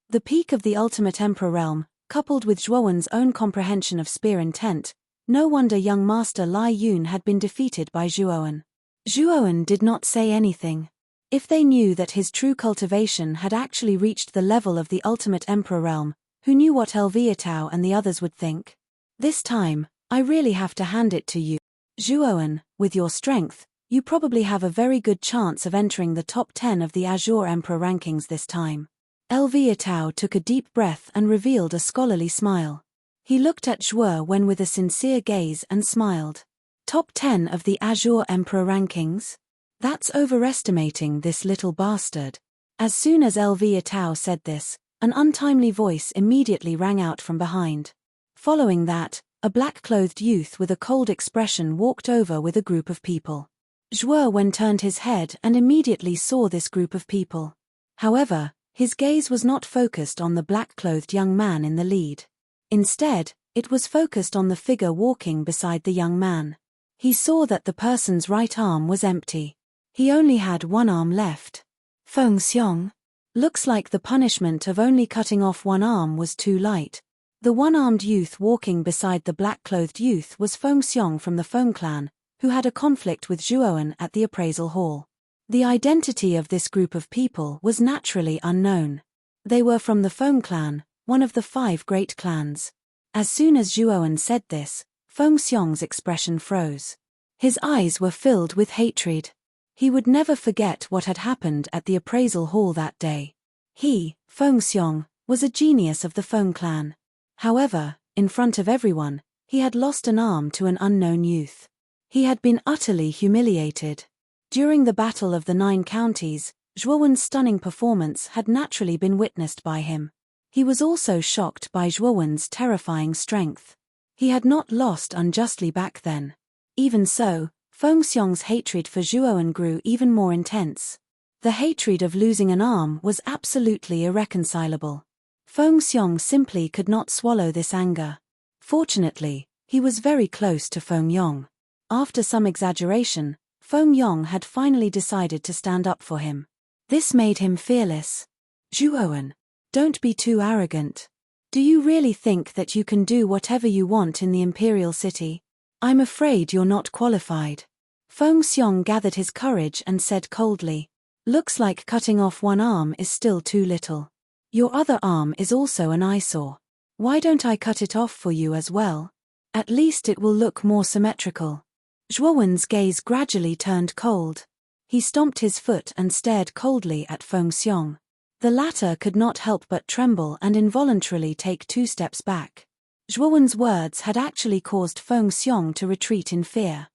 The peak of the ultimate emperor realm, coupled with Zhuowen's own comprehension of spear intent, no wonder young Master Lai Yun had been defeated by Zhuowen. Zhuowen did not say anything. If they knew that his true cultivation had actually reached the level of the ultimate emperor realm, who knew what Elviatao and the others would think? This time, I really have to hand it to you. Zhuowen, with your strength, You probably have a very good chance of entering the top 10 of the Azure Emperor rankings this time. Tao took a deep breath and revealed a scholarly smile. He looked at Zhuo Wen with a sincere gaze and smiled. Top 10 of the Azure Emperor rankings? That's overestimating this little bastard. As soon as Tao said this, an untimely voice immediately rang out from behind. Following that, a black-clothed youth with a cold expression walked over with a group of people. Zhuo Wen turned his head and immediately saw this group of people. However, his gaze was not focused on the black-clothed young man in the lead. Instead, it was focused on the figure walking beside the young man. He saw that the person's right arm was empty. He only had one arm left. Feng Xiong. Looks like the punishment of only cutting off one arm was too light. The one-armed youth walking beside the black-clothed youth was Feng Xiong from the Feng clan, who had a conflict with Zhuo Wen at the appraisal hall. The identity of this group of people was naturally unknown. They were from the Feng clan, one of the 5 great clans. As soon as Zhuo Wen said this, Feng Xiong's expression froze. His eyes were filled with hatred. He would never forget what had happened at the appraisal hall that day. He, Feng Xiong, was a genius of the Feng clan. However, in front of everyone, he had lost an arm to an unknown youth. He had been utterly humiliated. During the Battle of the 9 Counties, Zhuo Wen's stunning performance had naturally been witnessed by him. He was also shocked by Zhuo Wen's terrifying strength. He had not lost unjustly back then. Even so, Feng Xiong's hatred for Zhuo Wen grew even more intense. The hatred of losing an arm was absolutely irreconcilable. Feng Xiong simply could not swallow this anger. Fortunately, he was very close to Feng Yong. After some exaggeration, Feng Yong had finally decided to stand up for him. This made him fearless. Zhuo Wen, don't be too arrogant. Do you really think that you can do whatever you want in the Imperial City? I'm afraid you're not qualified. Feng Xiong gathered his courage and said coldly. Looks like cutting off one arm is still too little. Your other arm is also an eyesore. Why don't I cut it off for you as well? At least it will look more symmetrical. Zhuo Wen's gaze gradually turned cold. He stomped his foot and stared coldly at Feng Xiong. The latter could not help but tremble and involuntarily take 2 steps back. Zhuo Wen's words had actually caused Feng Xiong to retreat in fear.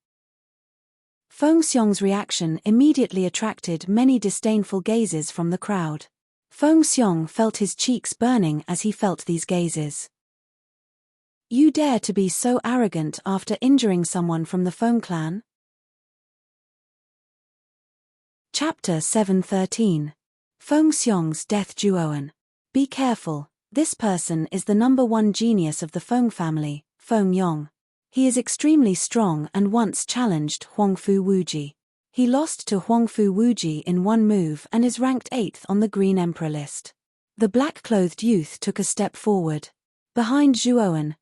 Feng Xiong's reaction immediately attracted many disdainful gazes from the crowd. Feng Xiong felt his cheeks burning as he felt these gazes. You dare to be so arrogant after injuring someone from the Feng clan? Chapter 713. Feng Xiong's Death. Zhuo Wen. Be careful, this person is the number 1 genius of the Feng family, Feng Yong. He is extremely strong and once challenged Huangfu Wuji. He lost to Huangfu Wuji in one move and is ranked 8th on the Green Emperor list. The black-clothed youth took a step forward. Behind Zhuo Wen,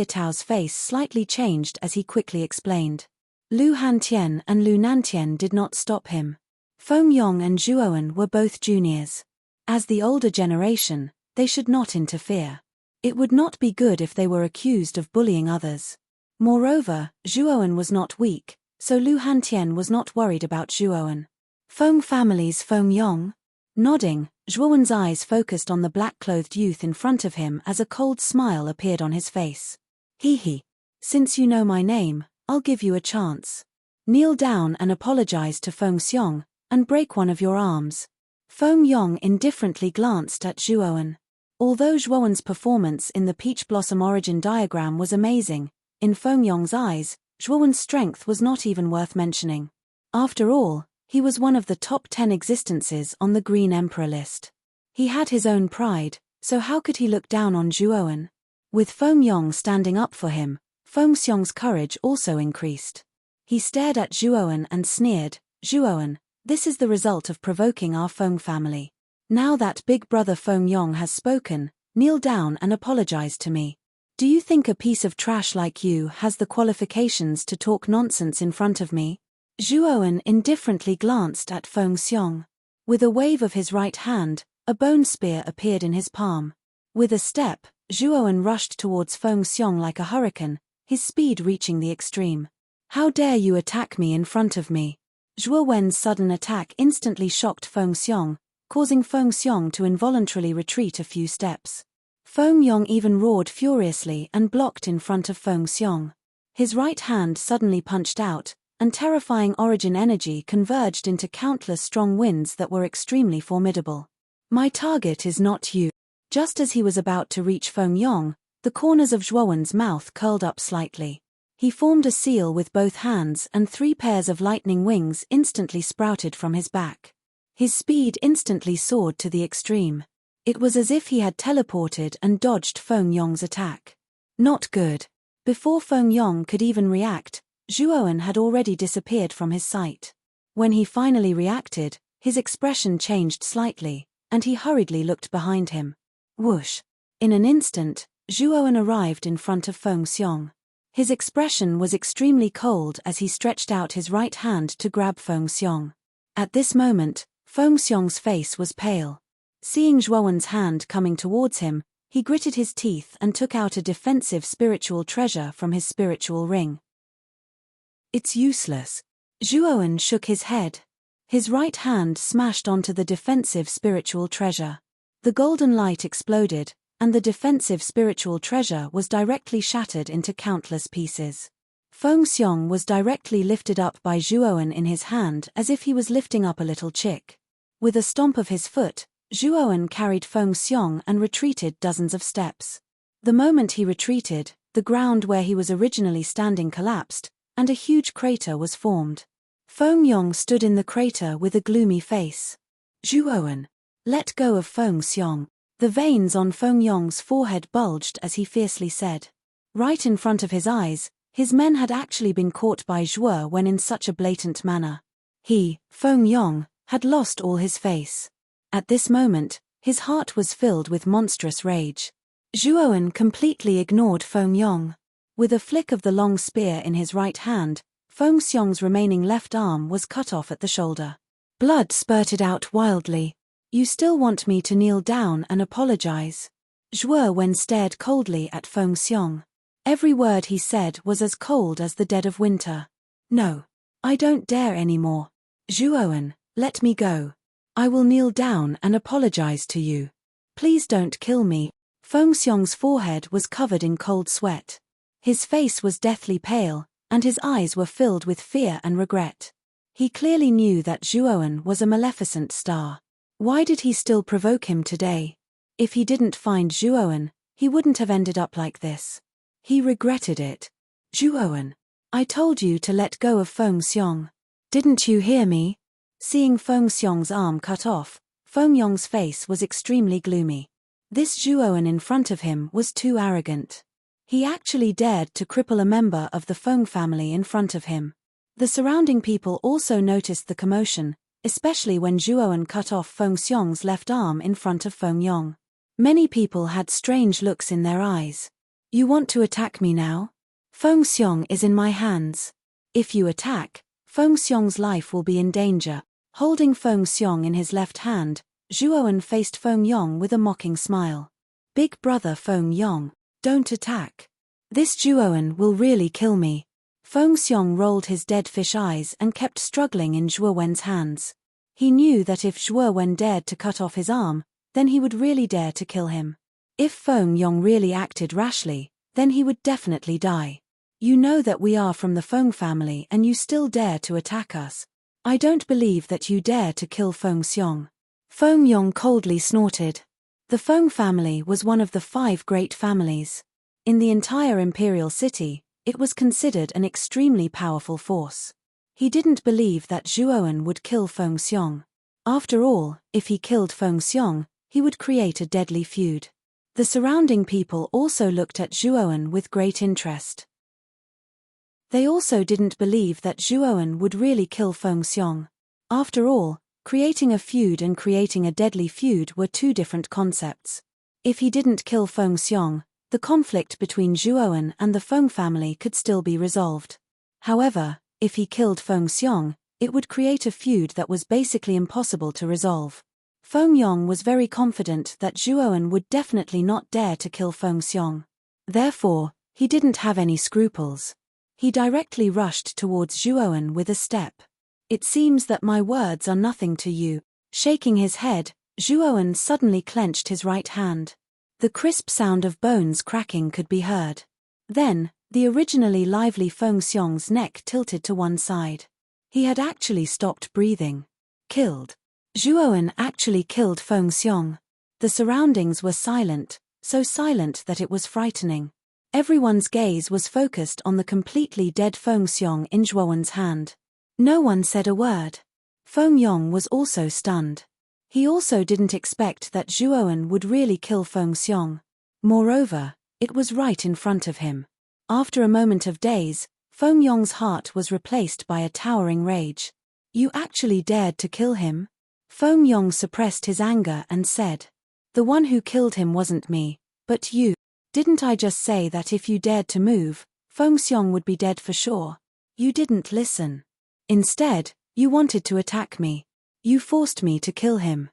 Tao's face slightly changed as he quickly explained. Lu Hantian and Lu Nantian did not stop him. Feng Yong and Zhuo Wen were both juniors. As the older generation, they should not interfere. It would not be good if they were accused of bullying others. Moreover, Zhuo Wen was not weak, so Lu Hantian was not worried about Zhuo Wen. Feng family's Feng Yong? Nodding, Zhuo Wen's eyes focused on the black-clothed youth in front of him as a cold smile appeared on his face. Hee. Since you know my name, I'll give you a chance. Kneel down and apologize to Feng Xiong, and break one of your arms. Feng Yong indifferently glanced at Zhuo Wen. Although Zhuo Wen's performance in the Peach Blossom origin diagram was amazing, in Feng Yong's eyes, Zhuo Wen's strength was not even worth mentioning. After all, he was one of the top 10 existences on the Green Emperor list. He had his own pride, so how could he look down on Zhuo Wen? With Feng Yong standing up for him, Feng Xiong's courage also increased. He stared at Zhuo Wen and sneered, Zhuo Wen, this is the result of provoking our Feng family. Now that big brother Feng Yong has spoken, kneel down and apologize to me. Do you think a piece of trash like you has the qualifications to talk nonsense in front of me? Zhuo Wen indifferently glanced at Feng Xiong. With a wave of his right hand, a bone spear appeared in his palm. With a step, Zhuo Wen rushed towards Feng Xiong like a hurricane, his speed reaching the extreme. How dare you attack me in front of me? Zhuo Wen's sudden attack instantly shocked Feng Xiong, causing Feng Xiong to involuntarily retreat a few steps. Feng Yong even roared furiously and blocked in front of Feng Xiong. His right hand suddenly punched out, and terrifying origin energy converged into countless strong winds that were extremely formidable. My target is not you. Just as he was about to reach Feng Yong, the corners of Zhuo Wen's mouth curled up slightly. He formed a seal with both hands and 3 pairs of lightning wings instantly sprouted from his back. His speed instantly soared to the extreme. It was as if he had teleported and dodged Feng Yong's attack. Not good. Before Feng Yong could even react, Zhuo Wen had already disappeared from his sight. When he finally reacted, his expression changed slightly, and he hurriedly looked behind him. Whoosh! In an instant, Zhuo Wen arrived in front of Feng Xiong. His expression was extremely cold as he stretched out his right hand to grab Feng Xiong. At this moment, Feng Xiong's face was pale. Seeing Zhuo Wen's hand coming towards him, he gritted his teeth and took out a defensive spiritual treasure from his spiritual ring. It's useless. Zhuo Wen shook his head. His right hand smashed onto the defensive spiritual treasure. The golden light exploded, and the defensive spiritual treasure was directly shattered into countless pieces. Feng Xiong was directly lifted up by Zhuo Wen in his hand as if he was lifting up a little chick. With a stomp of his foot, Zhuo Wen carried Feng Xiong and retreated dozens of steps. The moment he retreated, the ground where he was originally standing collapsed, and a huge crater was formed. Feng Yong stood in the crater with a gloomy face. Zhuo Wen, let go of Feng Xiong. The veins on Feng Yong's forehead bulged as he fiercely said. Right in front of his eyes, his men had actually been caught by Zhuo Wen in such a blatant manner. He, Feng Yong, had lost all his face. At this moment, his heart was filled with monstrous rage. Zhuo Wen completely ignored Feng Yong. With a flick of the long spear in his right hand, Feng Xiong's remaining left arm was cut off at the shoulder. Blood spurted out wildly. You still want me to kneel down and apologize? Zhuo Wen stared coldly at Feng Xiong. Every word he said was as cold as the dead of winter. No. I don't dare anymore. Zhuo Wen, let me go. I will kneel down and apologize to you. Please don't kill me. Feng Xiong's forehead was covered in cold sweat. His face was deathly pale, and his eyes were filled with fear and regret. He clearly knew that Zhuo Wen was a maleficent star. Why did he still provoke him today? If he didn't find Zhuo Wen, he wouldn't have ended up like this. He regretted it. Zhuo Wen, I told you to let go of Feng Xiong. Didn't you hear me? Seeing Feng Xiong's arm cut off, Feng Yong's face was extremely gloomy. This Zhuo Wen in front of him was too arrogant. He actually dared to cripple a member of the Feng family in front of him. The surrounding people also noticed the commotion, especially when Zhuo Wen cut off Feng Xiong's left arm in front of Feng Yong. Many people had strange looks in their eyes. You want to attack me now? Feng Xiong is in my hands. If you attack, Feng Xiong's life will be in danger. Holding Feng Xiong in his left hand, Zhuo Wen faced Feng Yong with a mocking smile. Big brother Feng Yong, don't attack. This Zhuo Wen will really kill me. Feng Xiong rolled his dead fish eyes and kept struggling in Zhuo Wen's hands. He knew that if Zhuo Wen dared to cut off his arm, then he would really dare to kill him. If Feng Yong really acted rashly, then he would definitely die. You know that we are from the Feng family and you still dare to attack us. I don't believe that you dare to kill Feng Xiong. Feng Yong coldly snorted. The Feng family was one of the 5 great families. In the entire imperial city, it was considered an extremely powerful force. He didn't believe that Zhuo Wen would kill Feng Xiong. After all, if he killed Feng Xiong, he would create a deadly feud. The surrounding people also looked at Zhuo Wen with great interest. They also didn't believe that Zhuo Wen would really kill Feng Xiong. After all, creating a feud and creating a deadly feud were 2 different concepts. If he didn't kill Feng Xiong, the conflict between Zhuo Wen and the Feng family could still be resolved. However, if he killed Feng Xiong, it would create a feud that was basically impossible to resolve. Feng Yong was very confident that Zhuo Wen would definitely not dare to kill Feng Xiong. Therefore, he didn't have any scruples. He directly rushed towards Zhuo Wen with a step. It seems that my words are nothing to you. Shaking his head, Zhuowen suddenly clenched his right hand. The crisp sound of bones cracking could be heard. Then, the originally lively Feng Xiong's neck tilted to one side. He had actually stopped breathing. Killed. Zhuowen actually killed Feng Xiong. The surroundings were silent, so silent that it was frightening. Everyone's gaze was focused on the completely dead Feng Xiong in Zhuowen's hand. No one said a word. Feng Yong was also stunned. He also didn't expect that Zhuowen would really kill Feng Xiong. Moreover, it was right in front of him. After a moment of daze, Feng Yong's heart was replaced by a towering rage. You actually dared to kill him? Feng Yong suppressed his anger and said. The one who killed him wasn't me, but you. Didn't I just say that if you dared to move, Feng Xiong would be dead for sure? You didn't listen. Instead, you wanted to attack me. You forced me to kill him.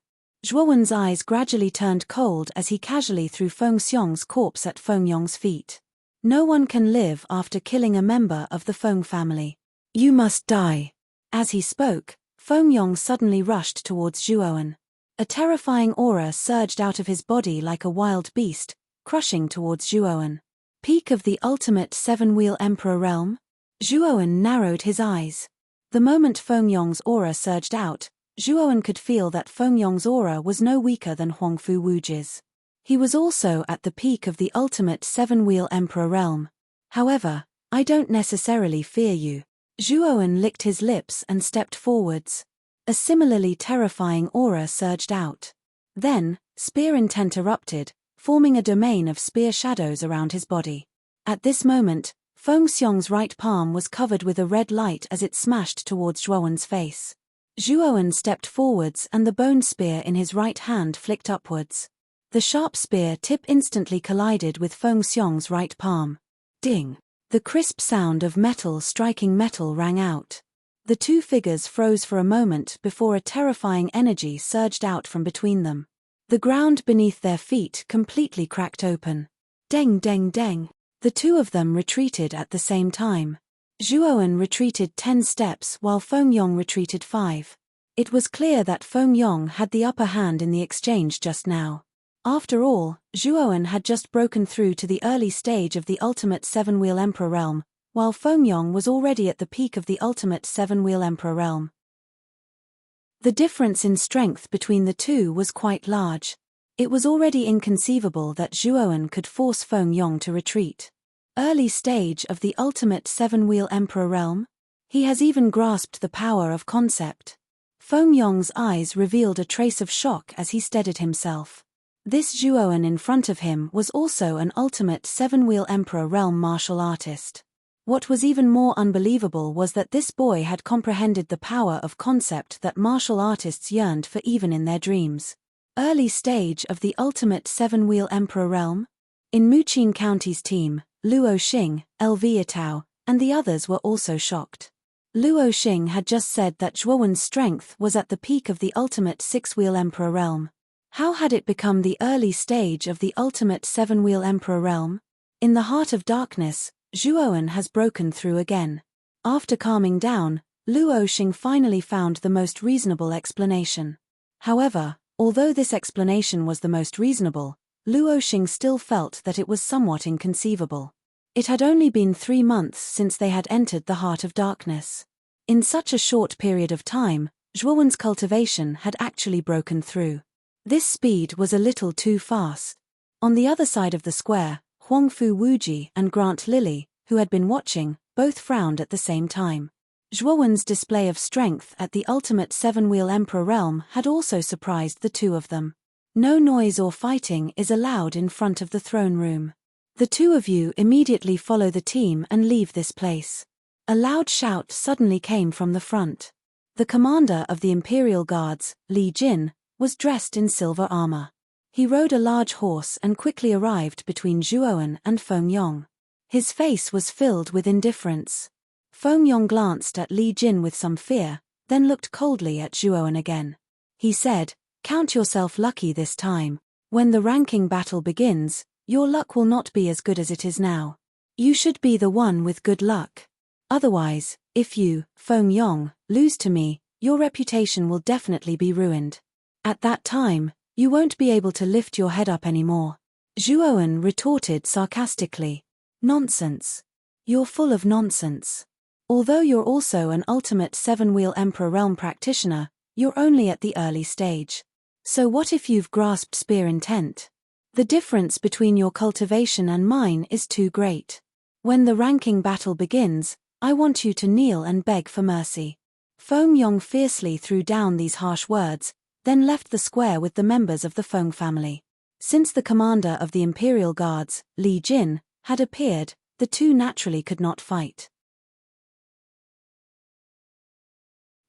Zhuowen's eyes gradually turned cold as he casually threw Feng Xiong's corpse at Feng Yong's feet. No one can live after killing a member of the Feng family. You must die. As he spoke, Feng Yong suddenly rushed towards Zhuowen. A terrifying aura surged out of his body like a wild beast, crushing towards Zhuowen. Peak of the ultimate seven-wheel emperor realm? Zhuowen narrowed his eyes. The moment Feng Yong's aura surged out, Zhuowen could feel that Feng Yong's aura was no weaker than Huangfu Wuji's. He was also at the peak of the ultimate seven-wheel emperor realm. However, I don't necessarily fear you. Zhuowen licked his lips and stepped forwards. A similarly terrifying aura surged out. Then, spear intent erupted, forming a domain of spear shadows around his body. At this moment, Feng Xiong's right palm was covered with a red light as it smashed towards Zhuowen's face. Zhuowen stepped forwards and the bone spear in his right hand flicked upwards. The sharp spear tip instantly collided with Feng Xiong's right palm. Ding! The crisp sound of metal striking metal rang out. The two figures froze for a moment before a terrifying energy surged out from between them. The ground beneath their feet completely cracked open. Deng deng deng! The two of them retreated at the same time. Zhuowen retreated 10 steps while Feng Yong retreated 5. It was clear that Feng Yong had the upper hand in the exchange just now. After all, Zhuowen had just broken through to the early stage of the ultimate seven-wheel emperor realm, while Feng Yong was already at the peak of the ultimate seven-wheel emperor realm. The difference in strength between the two was quite large. It was already inconceivable that Zhuowen could force Feng Yong to retreat. Early stage of the ultimate seven-wheel emperor realm? He has even grasped the power of concept. Feng Yong's eyes revealed a trace of shock as he steadied himself. This Zhuowen in front of him was also an ultimate seven-wheel emperor realm martial artist. What was even more unbelievable was that this boy had comprehended the power of concept that martial artists yearned for even in their dreams. Early stage of the ultimate seven-wheel emperor realm? In Muqing County's team, Luo Xing, Lv Yatao, and the others were also shocked. Luo Xing had just said that Zhuowen's strength was at the peak of the ultimate six-wheel emperor realm. How had it become the early stage of the ultimate seven-wheel emperor realm? In the heart of darkness, Zhuowen has broken through again. After calming down, Luo Xing finally found the most reasonable explanation. However, although this explanation was the most reasonable, Luo Xing still felt that it was somewhat inconceivable. It had only been 3 months since they had entered the heart of darkness. In such a short period of time, Zhuowen's cultivation had actually broken through. This speed was a little too fast. On the other side of the square, Huangfu Wuji and Grant Lily, who had been watching, both frowned at the same time. Zhuowen's display of strength at the ultimate seven-wheel emperor realm had also surprised the two of them. No noise or fighting is allowed in front of the throne room. The two of you immediately follow the team and leave this place. A loud shout suddenly came from the front. The commander of the Imperial Guards, Li Jin, was dressed in silver armor. He rode a large horse and quickly arrived between Zhuowen and Feng Yong. His face was filled with indifference. Feng Yong glanced at Li Jin with some fear, then looked coldly at Zhuowen again. He said, "Count yourself lucky this time. When the ranking battle begins, your luck will not be as good as it is now. You should be the one with good luck. Otherwise, if you, Feng Yong, lose to me, your reputation will definitely be ruined. At that time, you won't be able to lift your head up anymore. Zhuowen retorted sarcastically. Nonsense. You're full of nonsense. Although you're also an ultimate seven-wheel Emperor Realm practitioner, you're only at the early stage. So what if you've grasped spear intent? The difference between your cultivation and mine is too great. When the ranking battle begins, I want you to kneel and beg for mercy. Feng Yong fiercely threw down these harsh words, then left the square with the members of the Feng family. Since the commander of the Imperial Guards, Li Jin, had appeared, the two naturally could not fight.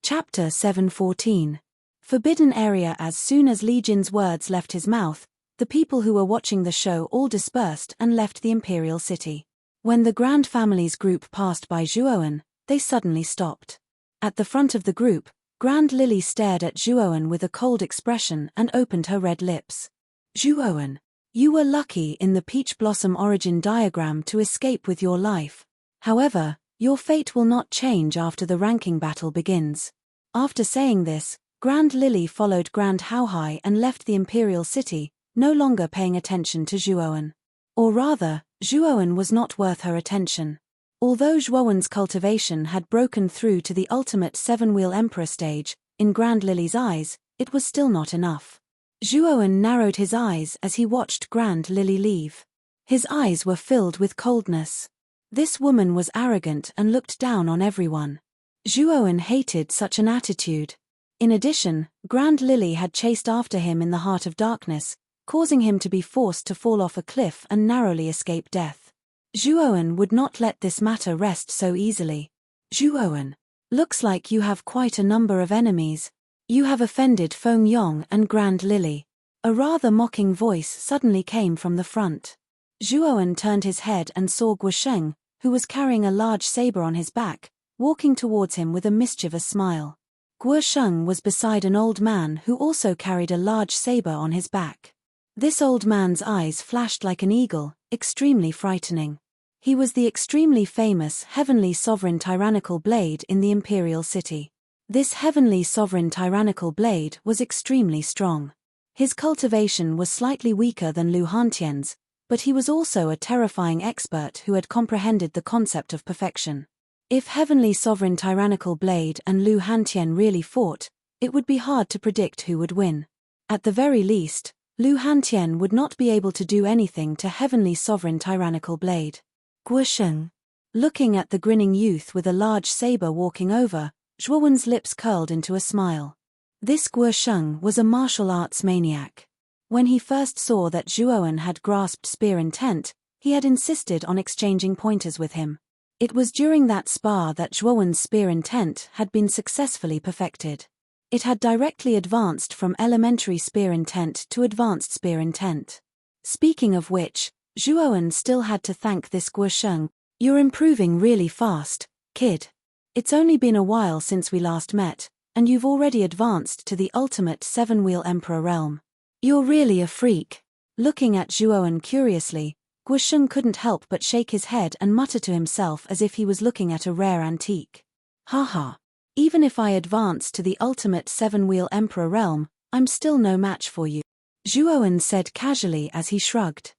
Chapter 7:14. Forbidden Area. As soon as Li Jin's words left his mouth, the people who were watching the show all dispersed and left the Imperial City. When the Grand Family's group passed by Zhuowen, they suddenly stopped. At the front of the group, Grand Lily stared at Zhuowen with a cold expression and opened her red lips. Zhuowen, you were lucky in the Peach Blossom origin diagram to escape with your life. However, your fate will not change after the ranking battle begins. After saying this, Grand Lily followed Grand Haohai and left the Imperial City, no longer paying attention to Zhuowen. Or rather, Zhuowen was not worth her attention. Although Zhuowen's cultivation had broken through to the ultimate seven-wheel Emperor stage, in Grand Lily's eyes, it was still not enough. Zhuowen narrowed his eyes as he watched Grand Lily leave. His eyes were filled with coldness. This woman was arrogant and looked down on everyone. Zhuowen hated such an attitude. In addition, Grand Lily had chased after him in the heart of darkness, causing him to be forced to fall off a cliff and narrowly escape death. Zhuowen would not let this matter rest so easily. Zhuowen, looks like you have quite a number of enemies. You have offended Feng Yong and Grand Lily. A rather mocking voice suddenly came from the front. Zhuowen turned his head and saw Guosheng, who was carrying a large saber on his back, walking towards him with a mischievous smile. Guosheng was beside an old man who also carried a large saber on his back. This old man's eyes flashed like an eagle, extremely frightening. He was the extremely famous Heavenly Sovereign Tyrannical Blade in the Imperial City. This Heavenly Sovereign Tyrannical Blade was extremely strong. His cultivation was slightly weaker than Lu Hantian's, but he was also a terrifying expert who had comprehended the concept of perfection. If Heavenly Sovereign Tyrannical Blade and Lu Hantian really fought, it would be hard to predict who would win. At the very least, Lu Hantian would not be able to do anything to Heavenly Sovereign Tyrannical Blade. Guosheng. Looking at the grinning youth with a large saber walking over, Zhuowen's lips curled into a smile. This Guosheng was a martial arts maniac. When he first saw that Zhuowen had grasped spear intent, he had insisted on exchanging pointers with him. It was during that spar that Zhuowen's spear intent had been successfully perfected. It had directly advanced from elementary spear intent to advanced spear intent. Speaking of which, Zhuowen still had to thank this Guosheng. You're improving really fast, kid. It's only been a while since we last met, and you've already advanced to the ultimate seven-wheel Emperor realm. You're really a freak. Looking at Zhuowen curiously, Guosheng couldn't help but shake his head and mutter to himself as if he was looking at a rare antique. Haha. Even if I advance to the ultimate seven-wheel Emperor realm, I'm still no match for you, Zhuowen said casually as he shrugged.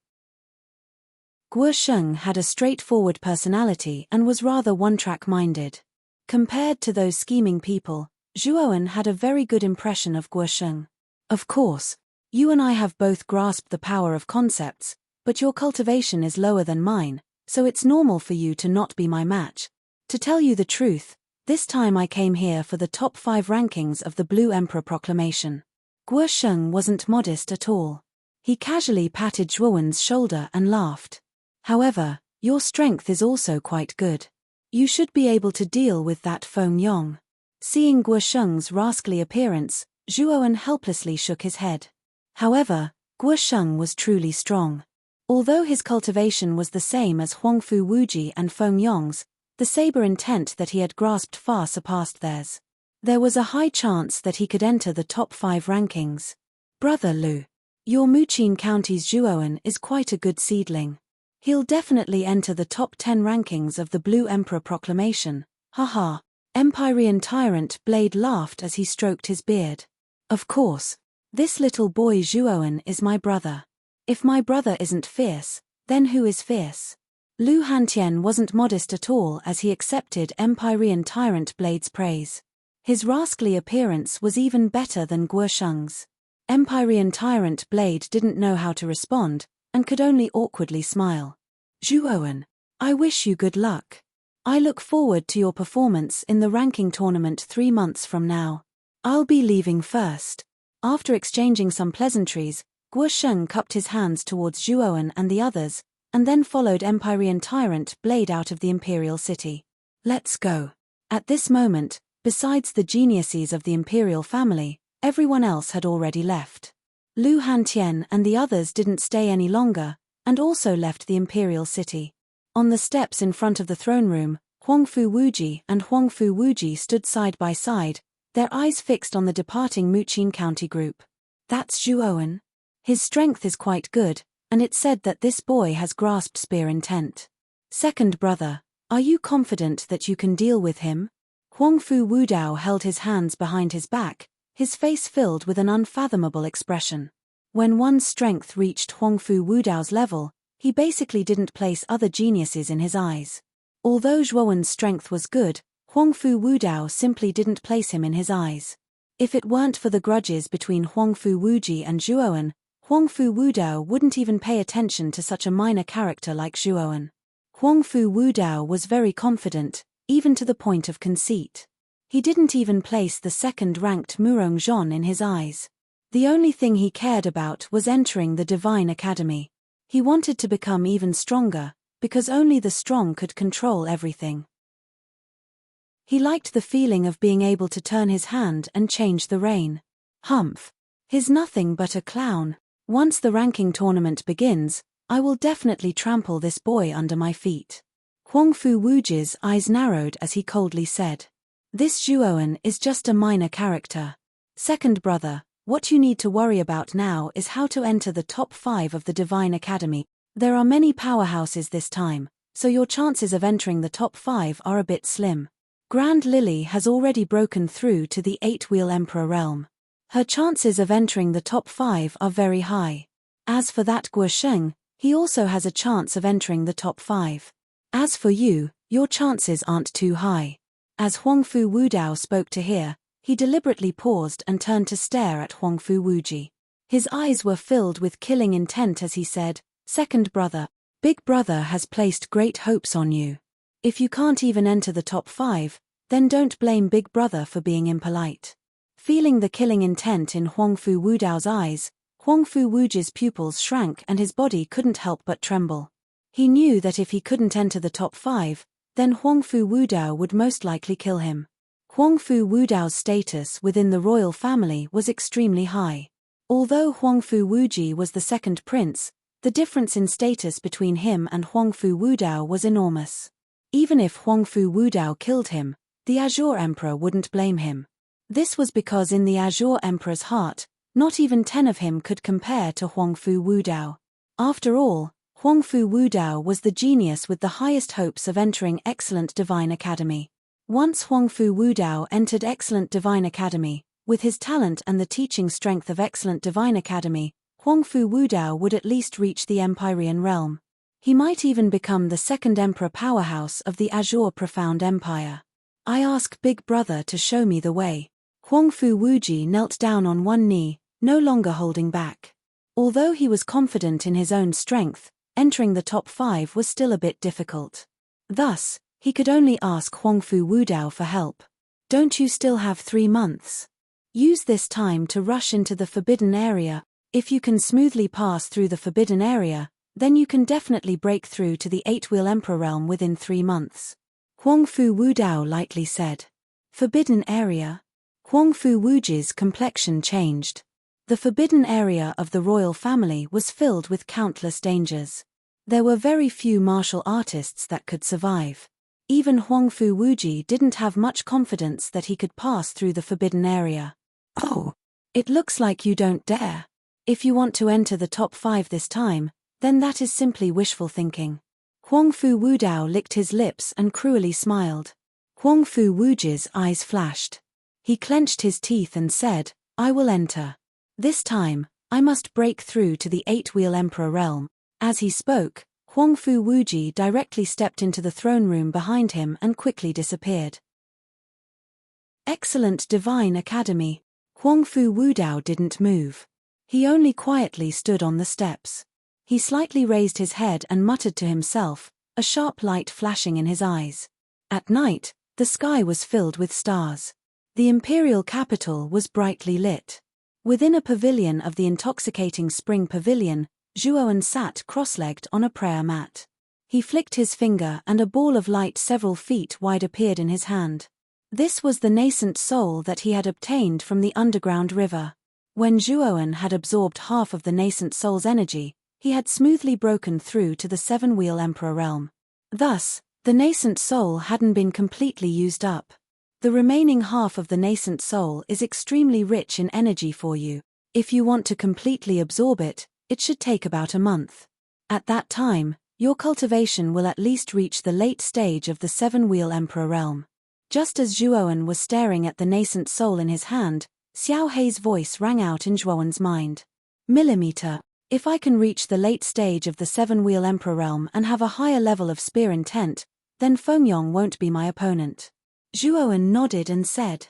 Guosheng had a straightforward personality and was rather one-track minded. Compared to those scheming people, Zhuowen had a very good impression of Guosheng. Of course, you and I have both grasped the power of concepts, but your cultivation is lower than mine, so it's normal for you to not be my match. To tell you the truth, this time I came here for the top 5 rankings of the Blue Emperor Proclamation. Guosheng wasn't modest at all. He casually patted Zhuowen's shoulder and laughed. However, your strength is also quite good. You should be able to deal with that Feng Yong. Seeing Guosheng's rascally appearance, Zhuowen helplessly shook his head. However, Guosheng was truly strong. Although his cultivation was the same as Huangfu Wuji and Feng Yong's, the saber intent that he had grasped far surpassed theirs. There was a high chance that he could enter the top 5 rankings. Brother Lu, your Muqin County's Zhuowen is quite a good seedling. He'll definitely enter the top 10 rankings of the Blue Emperor proclamation. Haha. Empyrean tyrant Blade laughed as he stroked his beard. Of course. This little boy Zhuoan is my brother. If my brother isn't fierce, then who is fierce? Lu Hantian wasn't modest at all as he accepted Empyrean tyrant Blade's praise. His rascally appearance was even better than Guo Sheng's. Empyrean tyrant Blade didn't know how to respond, and could only awkwardly smile. Zhuoan, I wish you good luck. I look forward to your performance in the ranking tournament 3 months from now. I'll be leaving first. After exchanging some pleasantries, Guo Sheng cupped his hands towards Zhuoan and the others, and then followed Empyrean tyrant Blade out of the imperial city. Let's go. At this moment, besides the geniuses of the imperial family, everyone else had already left. Lu Hantian and the others didn't stay any longer, and also left the imperial city. On the steps in front of the throne room, Huangfu Wuji and Huangfu Wuji stood side by side, their eyes fixed on the departing Muqin County group. That's Zhuoan. His strength is quite good, and it's said that this boy has grasped spear intent. Second brother, are you confident that you can deal with him? Huangfu Wudao held his hands behind his back, his face filled with an unfathomable expression. When one's strength reached Huangfu Wudao's level, he basically didn't place other geniuses in his eyes. Although Zhuoan's strength was good, Huangfu Wudao simply didn't place him in his eyes. If it weren't for the grudges between Huangfu Wuji and Zhuoan, Huangfu Wudao wouldn't even pay attention to such a minor character like Zhuoan. Huangfu Wudao was very confident, even to the point of conceit. He didn't even place the second-ranked Murong Zhon in his eyes. The only thing he cared about was entering the Divine Academy. He wanted to become even stronger, because only the strong could control everything. He liked the feeling of being able to turn his hand and change the rain. Humph. He's nothing but a clown. Once the ranking tournament begins, I will definitely trample this boy under my feet. Huangfu Wuji's eyes narrowed as he coldly said. This Zhuoan is just a minor character. Second brother, what you need to worry about now is how to enter the top 5 of the Divine Academy. There are many powerhouses this time, so your chances of entering the top 5 are a bit slim. Grand Lily has already broken through to the 8-wheel Emperor realm. Her chances of entering the top 5 are very high. As for that Guo Sheng, he also has a chance of entering the top 5. As for you, your chances aren't too high. As Huangfu Wudao spoke to hear, he deliberately paused and turned to stare at Huangfu Wuji. His eyes were filled with killing intent as he said, Second brother, Big brother has placed great hopes on you. If you can't even enter the top 5, then don't blame Big brother for being impolite. Feeling the killing intent in Huangfu Wudao's eyes, Huangfu Wuji's pupils shrank and his body couldn't help but tremble. He knew that if he couldn't enter the top 5, then Huangfu Wudao would most likely kill him. Huangfu Wudao's status within the royal family was extremely high. Although Huangfu Wuji was the second prince, the difference in status between him and Huangfu Wudao was enormous. Even if Huangfu Wudao killed him, the Azure Emperor wouldn't blame him. This was because in the Azure Emperor's heart, not even 10 of him could compare to Huangfu Wudao. After all, Huangfu Wudao was the genius with the highest hopes of entering Excellent Divine Academy. Once Huangfu Wudao entered Excellent Divine Academy, with his talent and the teaching strength of Excellent Divine Academy, Huangfu Wudao would at least reach the Empyrean realm. He might even become the second emperor powerhouse of the Azure Profound Empire. I ask Big brother to show me the way. Huangfu Wuji knelt down on one knee, no longer holding back. Although he was confident in his own strength, entering the top 5 was still a bit difficult. Thus, he could only ask Huangfu Wudao for help. Don't you still have 3 months? Use this time to rush into the forbidden area. If you can smoothly pass through the forbidden area, then you can definitely break through to the 8-wheel emperor realm within 3 months. Huangfu Wudao lightly said. Forbidden area? Huangfu Wuji's complexion changed. The forbidden area of the royal family was filled with countless dangers. There were very few martial artists that could survive. Even Huangfu Wuji didn't have much confidence that he could pass through the forbidden area. Oh, it looks like you don't dare. If you want to enter the top 5 this time, Then that is simply wishful thinking. Huang Fu Wudao licked his lips and cruelly smiled. Huang Fu Wuji's eyes flashed. He clenched his teeth and said, I will enter. This time, I must break through to the 8-wheel emperor realm. As he spoke, Huang Fu Wuji directly stepped into the throne room behind him and quickly disappeared. Excellent Divine Academy. Huang Fu Wudao didn't move. He only quietly stood on the steps. He slightly raised his head and muttered to himself, a sharp light flashing in his eyes. At night, the sky was filled with stars. The imperial capital was brightly lit. Within a pavilion of the intoxicating spring pavilion, Zhuowen sat cross-legged on a prayer mat. He flicked his finger and a ball of light several feet wide appeared in his hand. This was the nascent soul that he had obtained from the underground river. When Zhuowen had absorbed half of the nascent soul's energy, he had smoothly broken through to the 7-wheel emperor realm. Thus, the nascent soul hadn't been completely used up. The remaining half of the nascent soul is extremely rich in energy for you. If you want to completely absorb it, it should take about a month. At that time, your cultivation will at least reach the late stage of the 7-wheel emperor realm. Just as Zhuowen was staring at the nascent soul in his hand, Xiao Hei's voice rang out in Zhuowen's mind. Millimeter. If I can reach the late stage of the 7-wheel emperor realm and have a higher level of spear intent, then Fengyong won't be my opponent. Zhuowen nodded and said,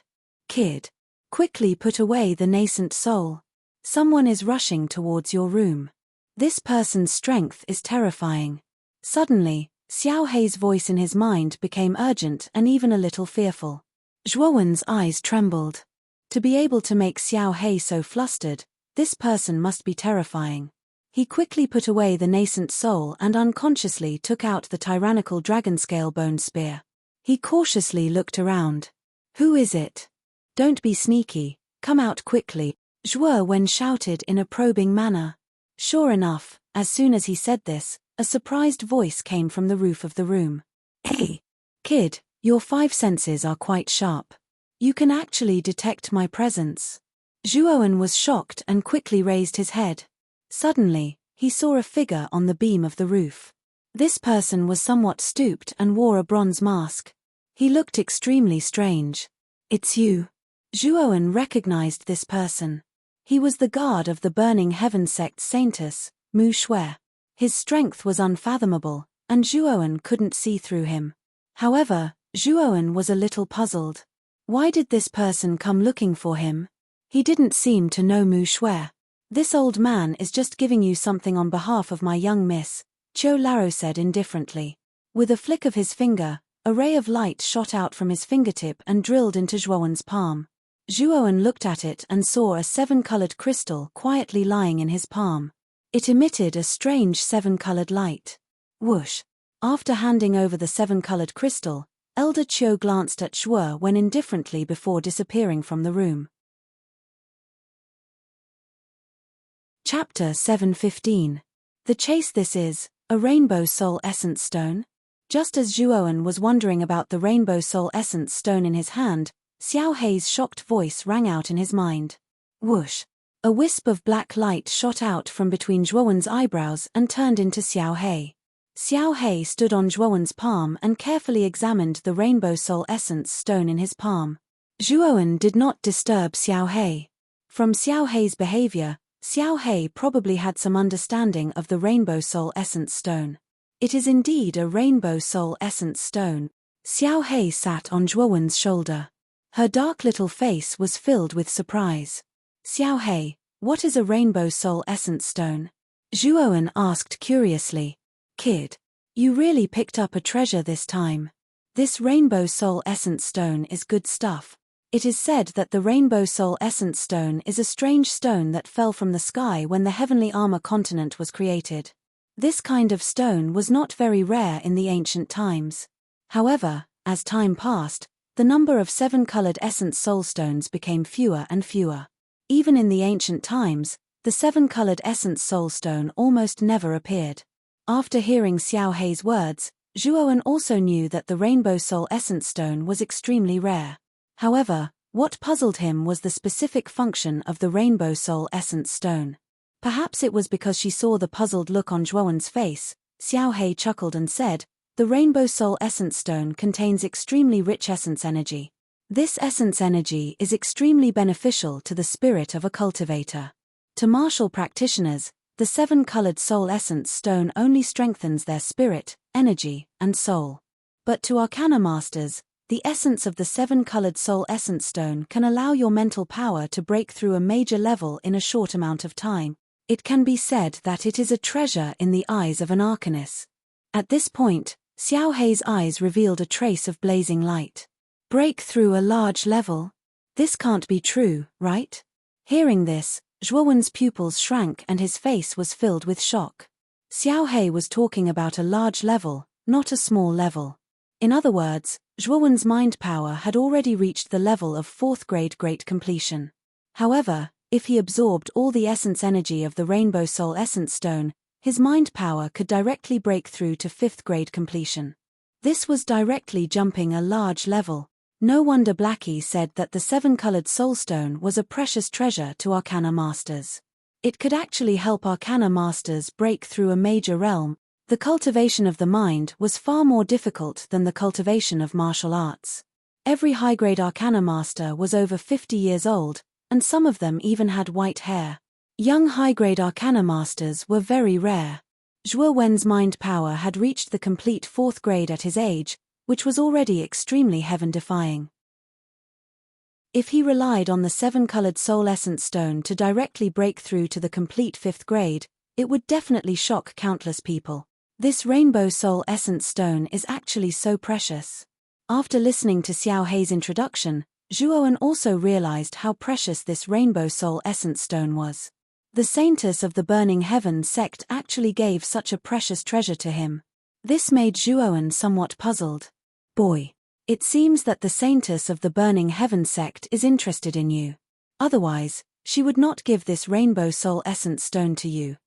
Kid. Quickly put away the nascent soul. Someone is rushing towards your room. This person's strength is terrifying. Suddenly, Xiao Hei's voice in his mind became urgent and even a little fearful. Zhuowen's eyes trembled. To be able to make Xiao Hei so flustered, this person must be terrifying. He quickly put away the nascent soul and unconsciously took out the tyrannical dragon-scale bone spear. He cautiously looked around. Who is it? Don't be sneaky, come out quickly, Zhuowen shouted in a probing manner. Sure enough, as soon as he said this, a surprised voice came from the roof of the room. Hey, kid, your 5 senses are quite sharp. You can actually detect my presence. Zhuowen was shocked and quickly raised his head. Suddenly, he saw a figure on the beam of the roof. This person was somewhat stooped and wore a bronze mask. He looked extremely strange. It's you. Zhuowen recognized this person. He was the guard of the Burning Heaven sect Saintus, Mu Shui. His strength was unfathomable, and Zhuowen couldn't see through him. However, Zhuowen was a little puzzled. Why did this person come looking for him? He didn't seem to know Mu Shui. This old man is just giving you something on behalf of my young miss, Qiu Laro said indifferently. With a flick of his finger, a ray of light shot out from his fingertip and drilled into Zhuowen's palm. Zhuowen looked at it and saw a 7-colored crystal quietly lying in his palm. It emitted a strange 7-colored light. Whoosh! After handing over the 7-colored crystal, Elder Qiu glanced at Zhuowen indifferently before disappearing from the room. Chapter 7:15. The chase. This is a rainbow soul essence stone. Just as Zhuowen was wondering about the rainbow soul essence stone in his hand, Xiao Hei's shocked voice rang out in his mind. Whoosh! A wisp of black light shot out from between Zhuowen's eyebrows and turned into Xiao Hei. Xiao Hei stood on Zhuowen's palm and carefully examined the rainbow soul essence stone in his palm. Zhuowen did not disturb Xiao Hei. From Xiao Hei's behavior, Xiao Hei probably had some understanding of the rainbow soul essence stone. It is indeed a rainbow soul essence stone. Xiao Hei sat on Zhuowen's shoulder. Her dark little face was filled with surprise. Xiao Hei, what is a rainbow soul essence stone? Zhuowen asked curiously. Kid, you really picked up a treasure this time. This rainbow soul essence stone is good stuff. It is said that the rainbow soul essence stone is a strange stone that fell from the sky when the heavenly armor continent was created. This kind of stone was not very rare in the ancient times. However, as time passed, the number of 7-colored essence soul stones became fewer and fewer. Even in the ancient times, the 7-colored essence soul stone almost never appeared. After hearing Xiao Hei's words, Zhuowen also knew that the rainbow soul essence stone was extremely rare. However, what puzzled him was the specific function of the rainbow soul essence stone. Perhaps it was because she saw the puzzled look on Zhuowen's face. Xiao Hei chuckled and said, "The Rainbow Soul Essence Stone contains extremely rich essence energy. This essence energy is extremely beneficial to the spirit of a cultivator. To martial practitioners, the 7-colored Soul Essence Stone only strengthens their spirit, energy, and soul. But to Arcana Masters, the essence of the 7-colored Soul Essence Stone can allow your mental power to break through a major level in a short amount of time. It can be said that it is a treasure in the eyes of an Arcanist." At this point, Xiao Hei's eyes revealed a trace of blazing light. "Break through a large level? This can't be true, right?" Hearing this, Zhuowen's pupils shrank and his face was filled with shock. Xiao Hei was talking about a large level, not a small level. In other words, Zhuowen's mind power had already reached the level of 4th grade great completion. However, if he absorbed all the essence energy of the Rainbow Soul Essence Stone, his mind power could directly break through to 5th grade completion. This was directly jumping a large level. No wonder Blackie said that the 7-colored Soul Stone was a precious treasure to Arcana Masters. It could actually help Arcana Masters break through a major realm. The cultivation of the mind was far more difficult than the cultivation of martial arts. Every high-grade Arcana Master was over 50 years old, and some of them even had white hair. Young high-grade Arcana Masters were very rare. Zhuowen's mind power had reached the complete 4th grade at his age, which was already extremely heaven-defying. If he relied on the 7-colored Soul Essence Stone to directly break through to the complete 5th grade, it would definitely shock countless people. This Rainbow Soul Essence Stone is actually so precious. After listening to Xiao Hei's introduction, Zhuowen also realized how precious this Rainbow Soul Essence Stone was. The Saintess of the Burning Heaven sect actually gave such a precious treasure to him. This made Zhuowen somewhat puzzled. "Boy, it seems that the Saintess of the Burning Heaven sect is interested in you. Otherwise, she would not give this Rainbow Soul Essence Stone to you."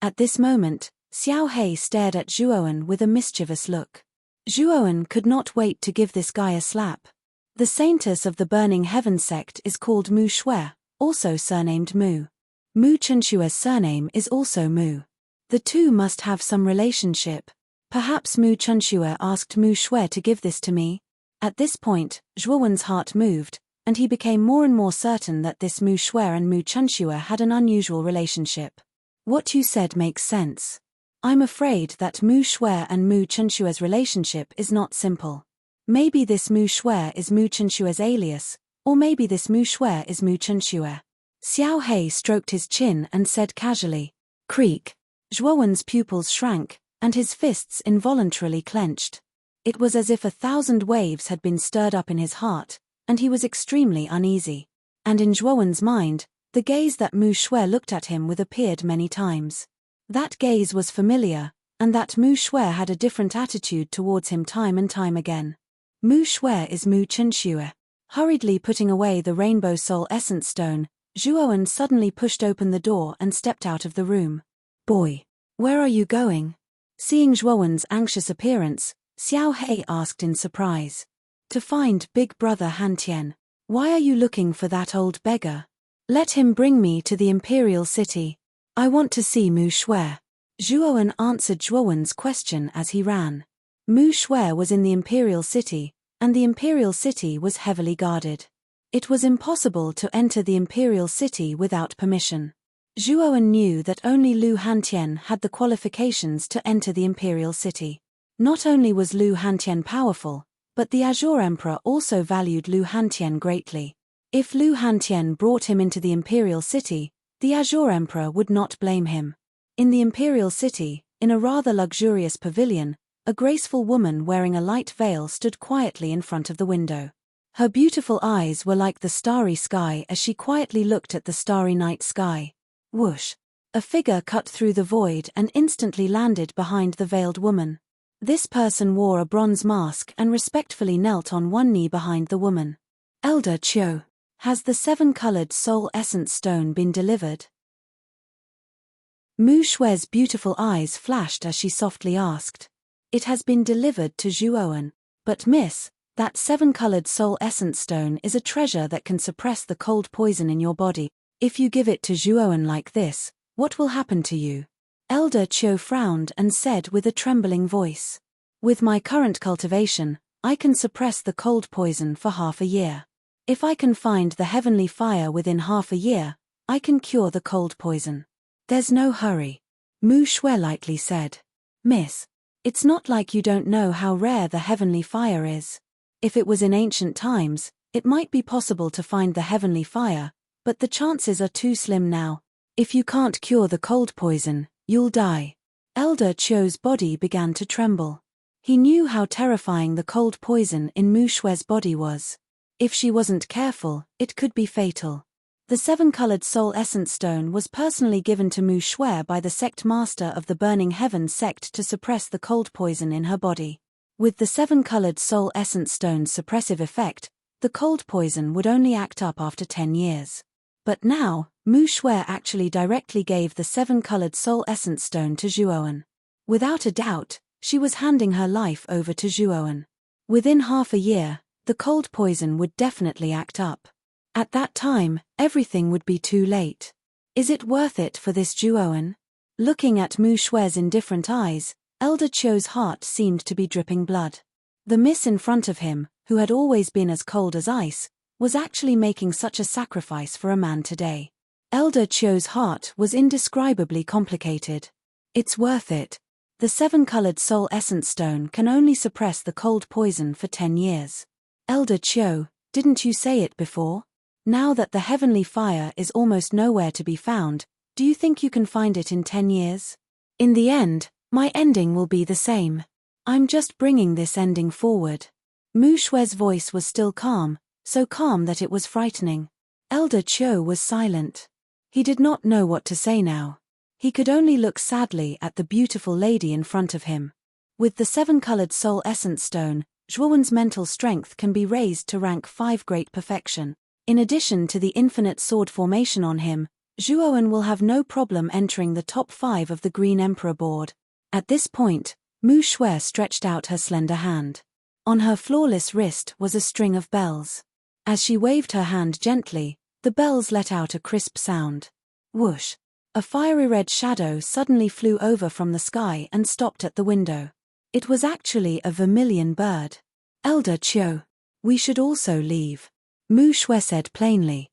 At this moment, Xiao Hei stared at Zhuowen with a mischievous look. Zhuowen could not wait to give this guy a slap. The Saintess of the Burning Heaven sect is called Mu Shui, also surnamed Mu. Mu Chenshua's surname is also Mu. The two must have some relationship. Perhaps Mu Chunshua asked Mu Shui to give this to me. At this point, Zhuowen's heart moved, and he became more and more certain that this Mu Shui and Mu Chunshua had an unusual relationship. "What you said makes sense. I'm afraid that Mu Shui and Mu Chunshua's relationship is not simple. Maybe this Mu Shui is Mu Chunshua's alias, or maybe this Mu Shui is Mu Chunshua." Xiao Hei stroked his chin and said casually, "Creak." Zhuowen's pupils shrank, and his fists involuntarily clenched. It was as if 1,000 waves had been stirred up in his heart, and he was extremely uneasy. And in Zhuowen's mind, the gaze that Mu Shui looked at him with appeared many times. That gaze was familiar, and that Mu Shui had a different attitude towards him time and time again. Mu Shui is Mu Chunshua. Hurriedly putting away the Rainbow Soul Essence Stone, Zhuowen suddenly pushed open the door and stepped out of the room. "Boy, where are you going?" Seeing Zhuowen's anxious appearance, Xiao Hei asked in surprise. "To find Big Brother Han Tian. Why are you looking for that old beggar? Let him bring me to the Imperial City. I want to see Mu Shui." Zhuowen answered Zhuowen's question as he ran. Mu Shui was in the Imperial City, and the Imperial City was heavily guarded. It was impossible to enter the Imperial City without permission. Zhuowen knew that only Lu Hantian had the qualifications to enter the Imperial City. Not only was Lu Hantian powerful, but the Azure Emperor also valued Lu Hantian greatly. If Lu Hantian brought him into the Imperial City, the Azure Emperor would not blame him. In the Imperial City, in a rather luxurious pavilion, a graceful woman wearing a light veil stood quietly in front of the window. Her beautiful eyes were like the starry sky as she quietly looked at the starry night sky. Whoosh! A figure cut through the void and instantly landed behind the veiled woman. This person wore a bronze mask and respectfully knelt on one knee behind the woman. "Elder Qiu, has the 7-colored Soul Essence Stone been delivered?" Mu Shui's beautiful eyes flashed as she softly asked. "It has been delivered to Zhuowen. But miss, that 7-colored Soul Essence Stone is a treasure that can suppress the cold poison in your body. If you give it to Zhuowen like this, What will happen to you? Elder Chiu frowned and said with a trembling voice. With my current cultivation, I can suppress the cold poison for half a year. If I can find the heavenly fire within half a year, I can cure the cold poison. There's no hurry. Mu Shui lightly said. Miss, it's not like you don't know how rare the heavenly fire is. If it was in ancient times, it might be possible to find the heavenly fire, but the chances are too slim now. If you can't cure the cold poison, you'll die. Elder Chiu's body began to tremble. He knew how terrifying the cold poison in Mu Shui's body was. If she wasn't careful, it could be fatal. The seven-colored soul essence stone was personally given to Mu Shui by the sect master of the Burning Heaven sect to suppress the cold poison in her body. With the seven-colored soul essence stone's suppressive effect, the cold poison would only act up after 10 years. But now, Mu Shui actually directly gave the seven-colored soul essence stone to Zhuowen. Without a doubt, she was handing her life over to Zhuowen. Within half a year, the cold poison would definitely act up. At that time, everything would be too late. Is it worth it for this Zhuowen? Looking at Mu Shui's indifferent eyes, Elder Chiu's heart seemed to be dripping blood. The miss in front of him, who had always been as cold as ice, was actually making such a sacrifice for a man today. Elder Chiu's heart was indescribably complicated. It's worth it. The seven-colored soul essence stone can only suppress the cold poison for 10 years. Elder Chiu, didn't you say it before? Now that the heavenly fire is almost nowhere to be found, do you think you can find it in 10 years? In the end, my ending will be the same. I'm just bringing this ending forward. Mu Shui's voice was still calm, so calm that it was frightening. Elder Chiu was silent. He did not know what to say now. He could only look sadly at the beautiful lady in front of him. With the seven-colored soul essence stone, Zhuowen's mental strength can be raised to rank 5 great perfection. In addition to the infinite sword formation on him, Zhuowen will have no problem entering the top 5 of the Green Emperor board. At this point, Mu Shui stretched out her slender hand. On her flawless wrist was a string of bells. As she waved her hand gently, the bells let out a crisp sound. Whoosh! A fiery red shadow suddenly flew over from the sky and stopped at the window. It was actually a vermilion bird. Elder Chiu, we should also leave. Mu Shui said plainly.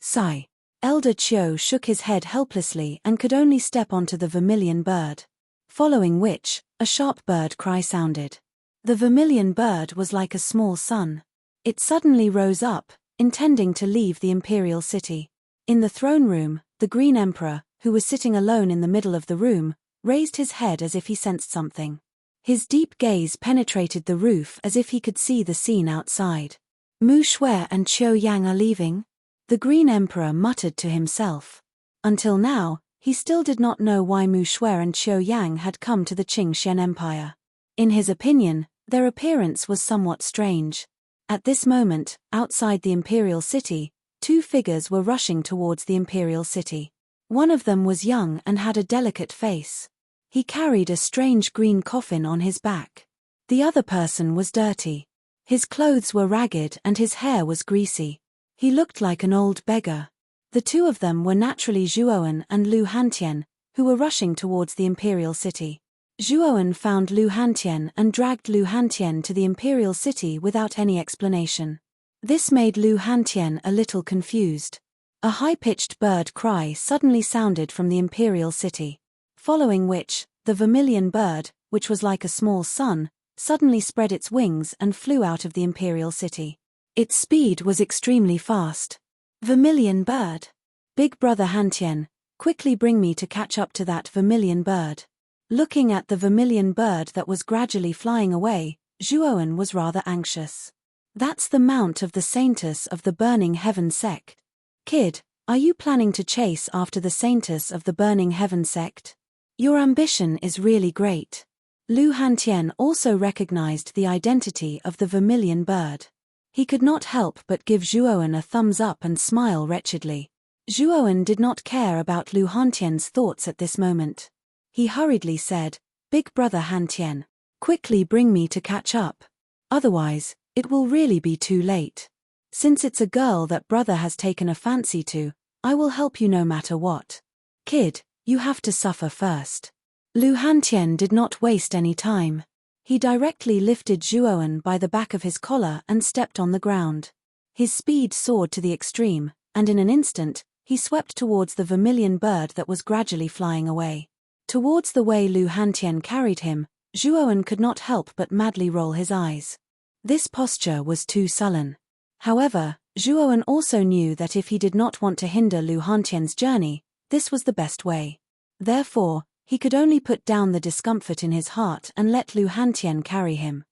Sigh. Elder Chiu shook his head helplessly and could only step onto the vermilion bird. Following which, a sharp bird cry sounded. The vermilion bird was like a small sun. It suddenly rose up, intending to leave the imperial city. In the throne room, the Green Emperor, who was sitting alone in the middle of the room, raised his head as if he sensed something. His deep gaze penetrated the roof as if he could see the scene outside. Mu Shui and Qiu Yang are leaving? The Green Emperor muttered to himself. Until now, he still did not know why Mu Shui and Qiu Yang had come to the Qingxian Empire. In his opinion, their appearance was somewhat strange. At this moment, outside the imperial city, 2 figures were rushing towards the imperial city. One of them was young and had a delicate face. He carried a strange green coffin on his back. The other person was dirty. His clothes were ragged and his hair was greasy. He looked like an old beggar. The 2 of them were naturally Zhuowen and Lu Hantian, who were rushing towards the imperial city. Zhuowen found Lu Hantian and dragged Lu Hantian to the imperial city without any explanation. This made Lu Hantian a little confused. A high-pitched bird cry suddenly sounded from the imperial city. Following which, the vermilion bird, which was like a small sun, suddenly spread its wings and flew out of the imperial city. Its speed was extremely fast. Vermilion bird. Big brother Hantian, quickly bring me to catch up to that vermilion bird. Looking at the vermilion bird that was gradually flying away, Zhuowen was rather anxious. That's the mount of the Saintess of the Burning Heaven sect. Kid, are you planning to chase after the Saintess of the Burning Heaven sect? Your ambition is really great. Lu Hantian also recognized the identity of the vermilion bird. He could not help but give Zhuowen a thumbs up and smile wretchedly. Zhuowen did not care about Lu Hantian's thoughts at this moment. He hurriedly said, Big brother Hantian, quickly bring me to catch up. Otherwise, it will really be too late. Since it's a girl that brother has taken a fancy to, I will help you no matter what. Kid, you have to suffer first. Lu Hantian did not waste any time. He directly lifted Zhuowen by the back of his collar and stepped on the ground. His speed soared to the extreme, and in an instant, he swept towards the vermilion bird that was gradually flying away. Towards the way Lu Hantian carried him, Zhuowen could not help but madly roll his eyes. This posture was too sullen. However, Zhuowen also knew that if he did not want to hinder Lu Hantian's journey, this was the best way. Therefore, he could only put down the discomfort in his heart and let Lu Hantian carry him.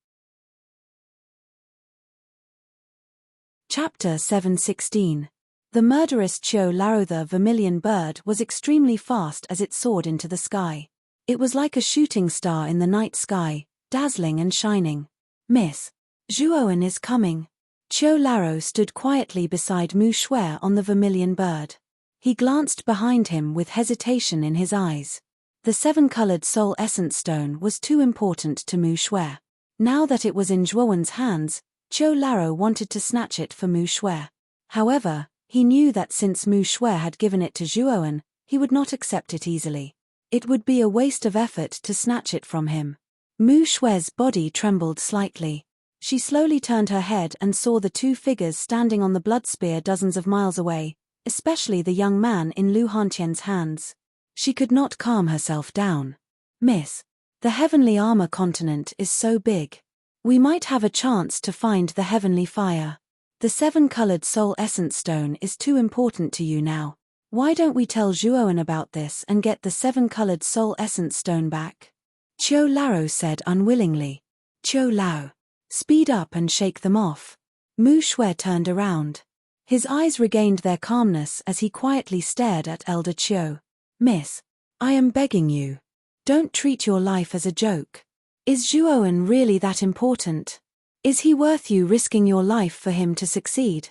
Chapter 7:16. The murderous Qiu Lao. The vermilion bird was extremely fast as it soared into the sky. It was like a shooting star in the night sky, dazzling and shining. Miss, Zhuowen is coming. Qiu Lao stood quietly beside Mu Shui on the vermilion bird. He glanced behind him with hesitation in his eyes. The seven-colored soul essence stone was too important to Mu Shui. Now that it was in Zhuowen's hands, Qiu Lao wanted to snatch it for Mu Shui. However, he knew that since Mu Shui had given it to Zhuowen, he would not accept it easily. It would be a waste of effort to snatch it from him. Mu Shui's body trembled slightly. She slowly turned her head and saw the two figures standing on the blood spear dozens of miles away, especially the young man in Lu Hantian's hands. She could not calm herself down. Miss, the heavenly armor continent is so big. We might have a chance to find the heavenly fire. The seven-colored soul essence stone is too important to you now. Why don't we tell Zhuowen about this and get the seven-colored soul essence stone back? Qiu Lao said unwillingly. Qiu Lao, speed up and shake them off. Mu Shui turned around. His eyes regained their calmness as he quietly stared at Elder Qiu. Miss, I am begging you. Don't treat your life as a joke. Is Zhuowen really that important? Is he worth you risking your life for him to succeed?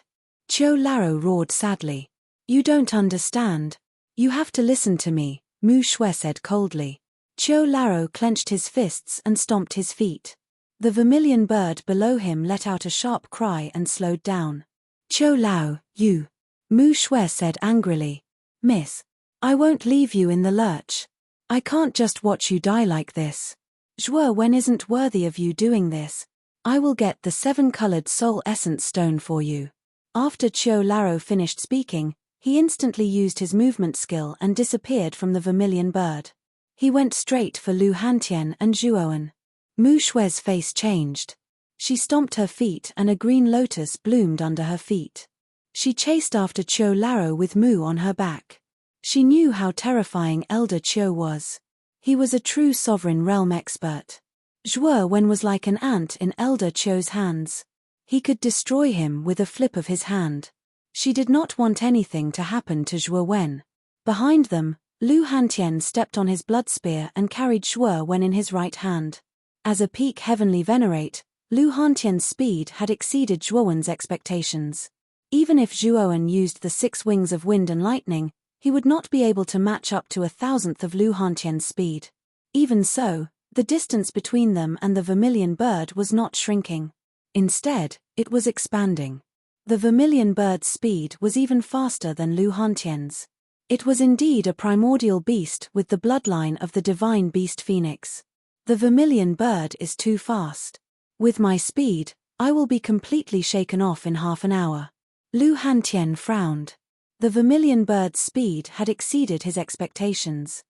Qiu Lao roared sadly. You don't understand. You have to listen to me, Mu Shui said coldly. Qiu Lao clenched his fists and stomped his feet. The vermilion bird below him let out a sharp cry and slowed down. Qiu Lao, you. Mu Shui said angrily. Miss, I won't leave you in the lurch. I can't just watch you die like this. Zhuowen isn't worthy of you doing this. I will get the seven-colored soul essence stone for you. After Qiu Lao finished speaking, he instantly used his movement skill and disappeared from the vermilion bird. He went straight for Lu Hantian and Zhuowen. Mu Shui's face changed. She stomped her feet and a green lotus bloomed under her feet. She chased after Qiu Lao with Mu on her back. She knew how terrifying Elder Qiu was. He was a true sovereign realm expert. Zhuowen was like an ant in Elder Qiu's hands. He could destroy him with a flip of his hand. She did not want anything to happen to Zhuowen. Behind them, Lu Hantian stepped on his blood spear and carried Zhuowen in his right hand. As a peak heavenly venerate, Lu Hantian's speed had exceeded Zhuowen's expectations. Even if Zhuowen used the 6 wings of wind and lightning, he would not be able to match up to 1,000th of Lu Hantian's speed. Even so, the distance between them and the vermilion bird was not shrinking. Instead, it was expanding. The vermilion bird's speed was even faster than Lu Hantian's. It was indeed a primordial beast with the bloodline of the divine beast phoenix. The vermilion bird is too fast. With my speed, I will be completely shaken off in half an hour. Lu Hantian frowned. The vermilion bird's speed had exceeded his expectations.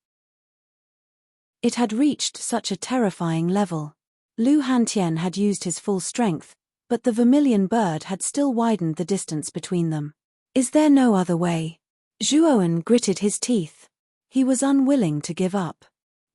It had reached such a terrifying level. Lu Hantian had used his full strength, but the vermilion bird had still widened the distance between them. Is there no other way? Zhuowen gritted his teeth. He was unwilling to give up.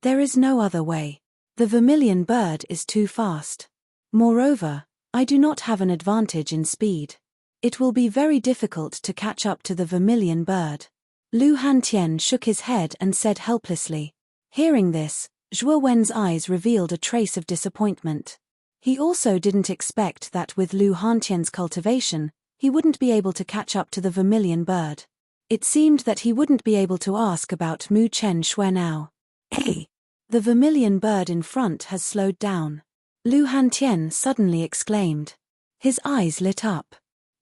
There is no other way. The vermilion bird is too fast. Moreover, I do not have an advantage in speed. It will be very difficult to catch up to the vermilion bird. Lu Hantian shook his head and said helplessly. Hearing this, Zhuowen's eyes revealed a trace of disappointment. He also didn't expect that with Lu Hantian's cultivation, he wouldn't be able to catch up to the vermilion bird. It seemed that he wouldn't be able to ask about Mu Chen Shui now. Hey! The vermilion bird in front has slowed down. Lu Hantian suddenly exclaimed. His eyes lit up.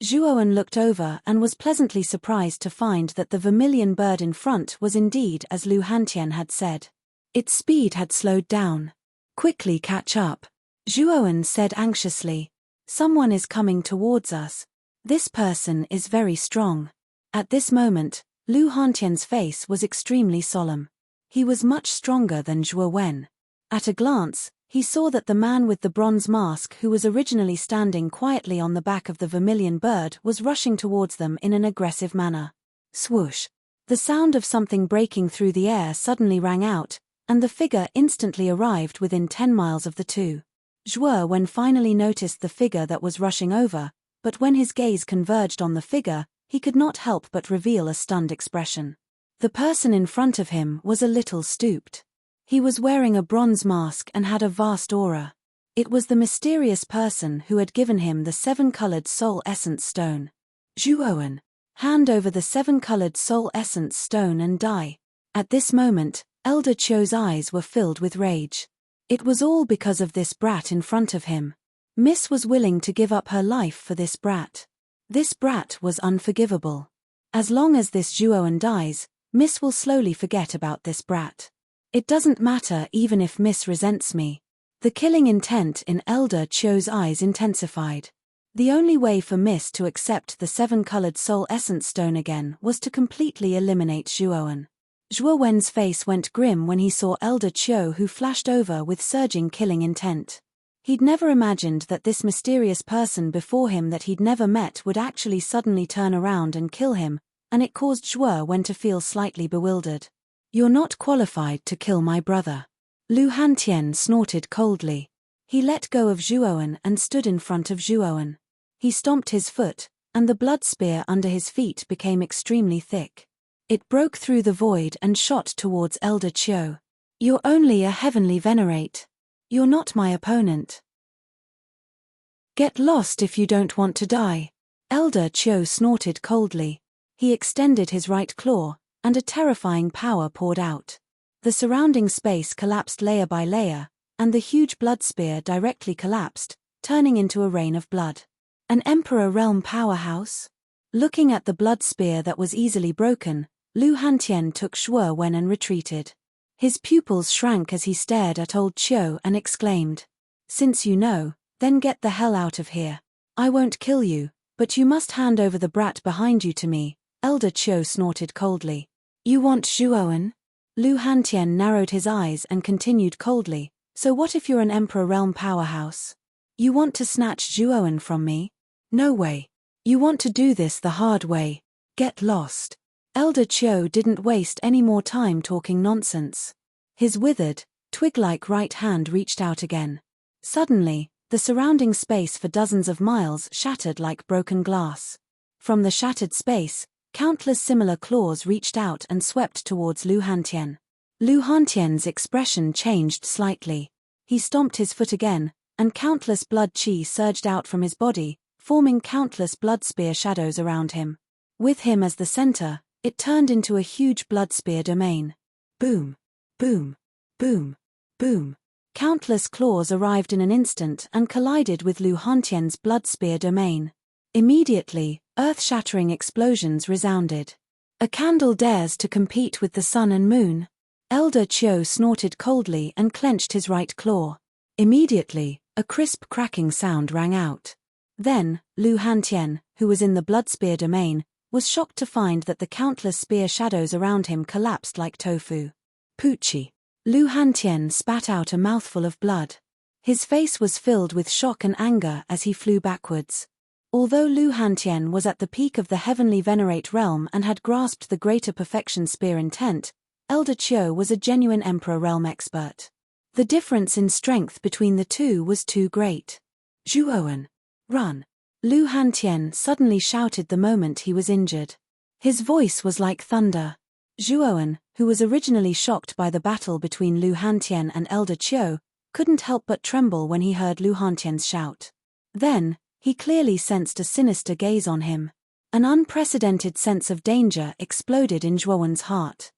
Zhuowen looked over and was pleasantly surprised to find that the vermilion bird in front was indeed as Lu Hantian had said. Its speed had slowed down. Quickly catch up, Zhuowen said anxiously. Someone is coming towards us. This person is very strong. At this moment, Lu Hantian's face was extremely solemn. He was much stronger than Zhuowen. At a glance, he saw that the man with the bronze mask who was originally standing quietly on the back of the vermilion bird was rushing towards them in an aggressive manner. Swoosh! The sound of something breaking through the air suddenly rang out, and the figure instantly arrived within 10 miles of the two. Zhuowen finally noticed the figure that was rushing over, but when his gaze converged on the figure, he could not help but reveal a stunned expression. The person in front of him was a little stooped. He was wearing a bronze mask and had a vast aura. It was the mysterious person who had given him the 7-colored soul essence stone. Zhuowen, hand over the 7-colored soul essence stone and die. At this moment, Elder Qiu's eyes were filled with rage. It was all because of this brat in front of him. Miss was willing to give up her life for this brat. This brat was unforgivable. As long as this Zhuowen dies, Miss will slowly forget about this brat. It doesn't matter even if Miss resents me. The killing intent in Elder Qiu's eyes intensified. The only way for Miss to accept the 7-colored soul essence stone again was to completely eliminate Zhuowen. Zhuowen's face went grim when he saw Elder Qiu, who flashed over with surging killing intent. He'd never imagined that this mysterious person before him that he'd never met would actually suddenly turn around and kill him, and it caused Zhuowen to feel slightly bewildered. You're not qualified to kill my brother. Lu Hantian snorted coldly. He let go of Zhuowen and stood in front of Zhuowen. He stomped his foot, and the blood spear under his feet became extremely thick. It broke through the void and shot towards Elder Qiu. You're only a heavenly venerate. You're not my opponent. Get lost if you don't want to die. Elder Qiu snorted coldly. He extended his right claw, and a terrifying power poured out. The surrounding space collapsed layer by layer, and the huge blood spear directly collapsed, turning into a rain of blood. An Emperor Realm powerhouse? Looking at the blood spear that was easily broken, Lu Hantian took Zhuowen and retreated. His pupils shrank as he stared at old Qiu and exclaimed, "Since you know, then get the hell out of here. I won't kill you, but you must hand over the brat behind you to me." Elder Qiu snorted coldly. You want Zhuowen? Lu Hantian narrowed his eyes and continued coldly, so what if you're an Emperor Realm powerhouse? You want to snatch Zhuowen from me? No way. You want to do this the hard way. Get lost. Elder Qiu didn't waste any more time talking nonsense. His withered, twig-like right hand reached out again. Suddenly, the surrounding space for dozens of miles shattered like broken glass. From the shattered space, countless similar claws reached out and swept towards Lu Hantian. Lu Hantian's expression changed slightly. He stomped his foot again, and countless blood qi surged out from his body, forming countless blood spear shadows around him. With him as the center, it turned into a huge blood spear domain. Boom, boom, boom, boom. Countless claws arrived in an instant and collided with Lu Hantian's blood spear domain. Immediately, earth-shattering explosions resounded. A candle dares to compete with the sun and moon? Elder Qiu snorted coldly and clenched his right claw. Immediately, a crisp cracking sound rang out. Then, Lu Hantian, who was in the blood spear domain, was shocked to find that the countless spear shadows around him collapsed like tofu. Poochie. Lu Hantian spat out a mouthful of blood. His face was filled with shock and anger as he flew backwards. Although Lu Hantian was at the peak of the heavenly venerate realm and had grasped the greater perfection spear intent, Elder Qiu was a genuine Emperor Realm expert. The difference in strength between the two was too great. Zhuowen, run! Lu Hantian suddenly shouted the moment he was injured. His voice was like thunder. Zhuowen, who was originally shocked by the battle between Lu Hantian and Elder Qiu, couldn't help but tremble when he heard Lu Hantian's shout. Then, he clearly sensed a sinister gaze on him. An unprecedented sense of danger exploded in Zhuowen's heart.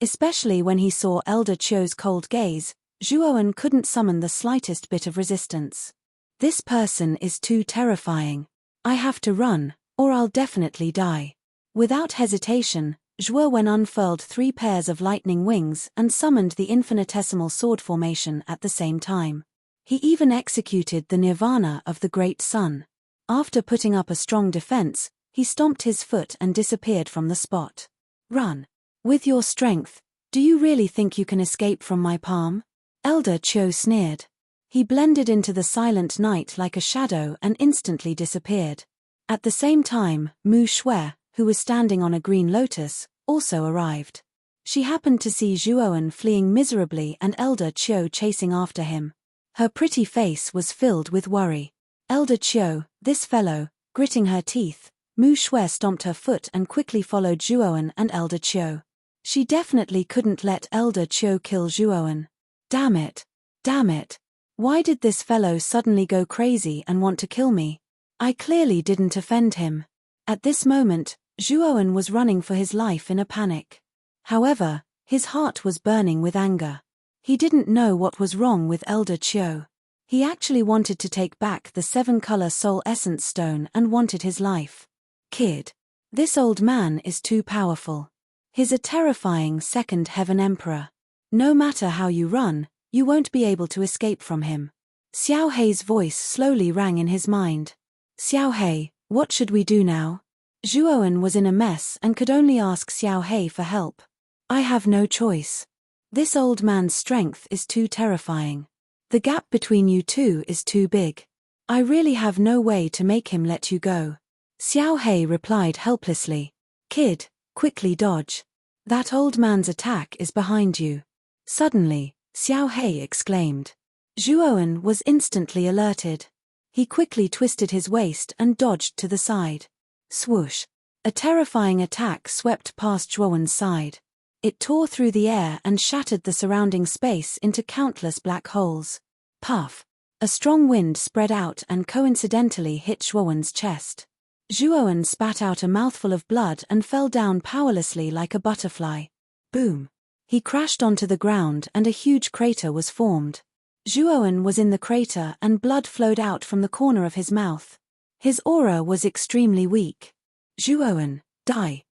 Especially when he saw Elder Qiu's cold gaze, Zhuowen couldn't summon the slightest bit of resistance. This person is too terrifying. I have to run, or I'll definitely die. Without hesitation, Zhuowen unfurled 3 pairs of lightning wings and summoned the infinitesimal sword formation at the same time. He even executed the nirvana of the great sun. After putting up a strong defense, he stomped his foot and disappeared from the spot. Run. With your strength, do you really think you can escape from my palm? Elder Qiu sneered. He blended into the silent night like a shadow and instantly disappeared. At the same time, Mu Shui, who was standing on a green lotus, also arrived. She happened to see Zhuowen fleeing miserably and Elder Qiu chasing after him. Her pretty face was filled with worry. Elder Qiu, this fellow, gritting her teeth, Mu Shui stomped her foot and quickly followed Zhuowen and Elder Qiu. She definitely couldn't let Elder Qiu kill Zhuowen. Damn it. Damn it. Why did this fellow suddenly go crazy and want to kill me? I clearly didn't offend him. At this moment, Zhuowen was running for his life in a panic. However, his heart was burning with anger. He didn't know what was wrong with Elder Qiu. He actually wanted to take back the 7-color soul essence stone and wanted his life. Kid. This old man is too powerful. He's a terrifying second heaven emperor. No matter how you run, you won't be able to escape from him. Xiao Hei's voice slowly rang in his mind. Xiao Hei, what should we do now? Zhuowen was in a mess and could only ask Xiao Hei for help. I have no choice. This old man's strength is too terrifying. The gap between you two is too big. I really have no way to make him let you go. Xiao Hei replied helplessly. Kid, quickly dodge. That old man's attack is behind you. Suddenly, Xiao Hei exclaimed. Zhuowen was instantly alerted. He quickly twisted his waist and dodged to the side. Swoosh. A terrifying attack swept past Zhuowen's side. It tore through the air and shattered the surrounding space into countless black holes. Puff. A strong wind spread out and coincidentally hit Zhuowen's chest. Zhuowen spat out a mouthful of blood and fell down powerlessly like a butterfly. Boom. He crashed onto the ground and a huge crater was formed. Zhuowen was in the crater and blood flowed out from the corner of his mouth. His aura was extremely weak. Zhuowen, die.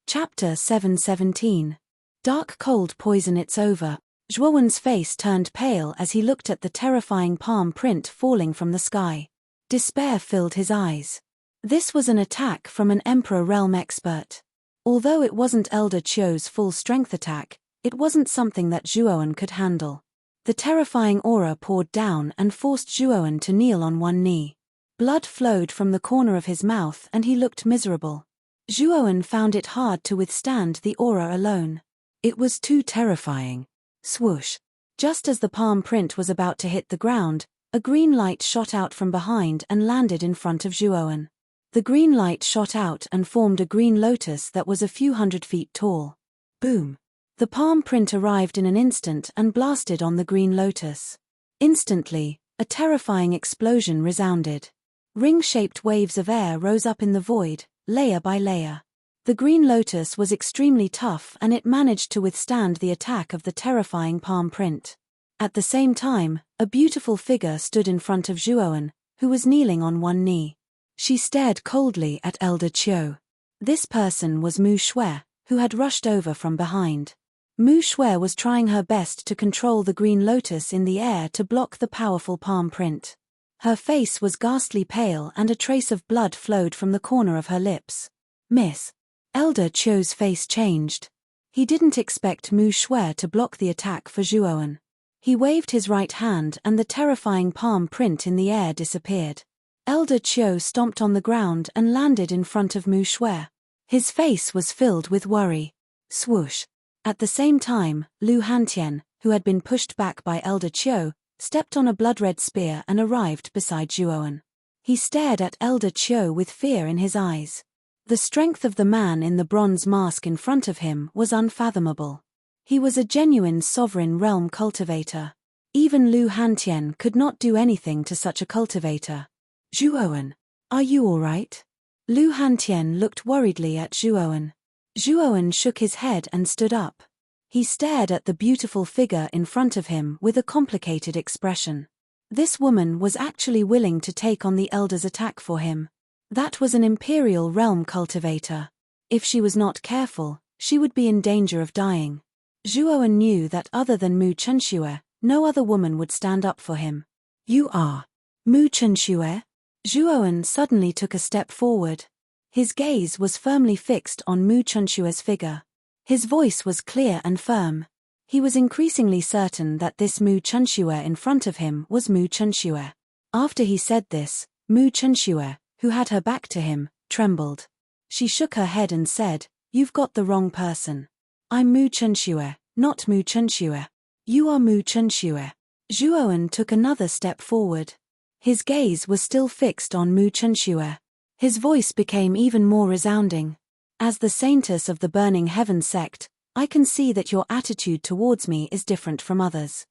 Chapter 717. Dark cold poison. It's over. Zhuowen's face turned pale as he looked at the terrifying palm print falling from the sky. Despair filled his eyes. This was an attack from an Emperor Realm expert. Although it wasn't Elder Qiu's full strength attack, it wasn't something that Zhuowen could handle. The terrifying aura poured down and forced Zhuowen to kneel on one knee. Blood flowed from the corner of his mouth and he looked miserable. Zhuowen found it hard to withstand the aura alone. It was too terrifying. Swoosh. Just as the palm print was about to hit the ground, a green light shot out from behind and landed in front of Zhuowen. The green light shot out and formed a green lotus that was a few hundred feet tall. Boom. The palm print arrived in an instant and blasted on the green lotus. Instantly, a terrifying explosion resounded. Ring-shaped waves of air rose up in the void, layer by layer. The green lotus was extremely tough and it managed to withstand the attack of the terrifying palm print. At the same time, a beautiful figure stood in front of Zhuowen, who was kneeling on one knee. She stared coldly at Elder Qiu. This person was Mu Shui, who had rushed over from behind. Mu Shui was trying her best to control the green lotus in the air to block the powerful palm print. Her face was ghastly pale and a trace of blood flowed from the corner of her lips. Miss. Elder Qiu's face changed. He didn't expect Mu Shui to block the attack for Zhuowen. He waved his right hand and the terrifying palm print in the air disappeared. Elder Qiu stomped on the ground and landed in front of Mu Shui. His face was filled with worry. Swoosh. At the same time, Lu Hantian, who had been pushed back by Elder Qiu, stepped on a blood-red spear and arrived beside Zhuowen. He stared at Elder Qiu with fear in his eyes. The strength of the man in the bronze mask in front of him was unfathomable. He was a genuine sovereign realm cultivator. Even Lu Hantian could not do anything to such a cultivator. Zhuowen, are you all right? Lu Hantian looked worriedly at Zhuowen. Zhuowen shook his head and stood up. He stared at the beautiful figure in front of him with a complicated expression. This woman was actually willing to take on the elder's attack for him. That was an imperial realm cultivator. If she was not careful, she would be in danger of dying. Zhuowen knew that other than Mu Chunxue, no other woman would stand up for him. You are Mu Chunxue? Zhuowen suddenly took a step forward. His gaze was firmly fixed on Mu Chunxue's figure. His voice was clear and firm. He was increasingly certain that this Mu Chunxue in front of him was Mu Chunxue. After he said this, Mu Chunxue, who had her back to him, trembled. She shook her head and said, "You've got the wrong person. I'm Mu Chunxue, not Mu Chunxue. You are Mu Chunxue." Zhuowen took another step forward. His gaze was still fixed on Mu Chunxue. His voice became even more resounding. "As the saintess of the Burning Heaven sect, I can see that your attitude towards me is different from others.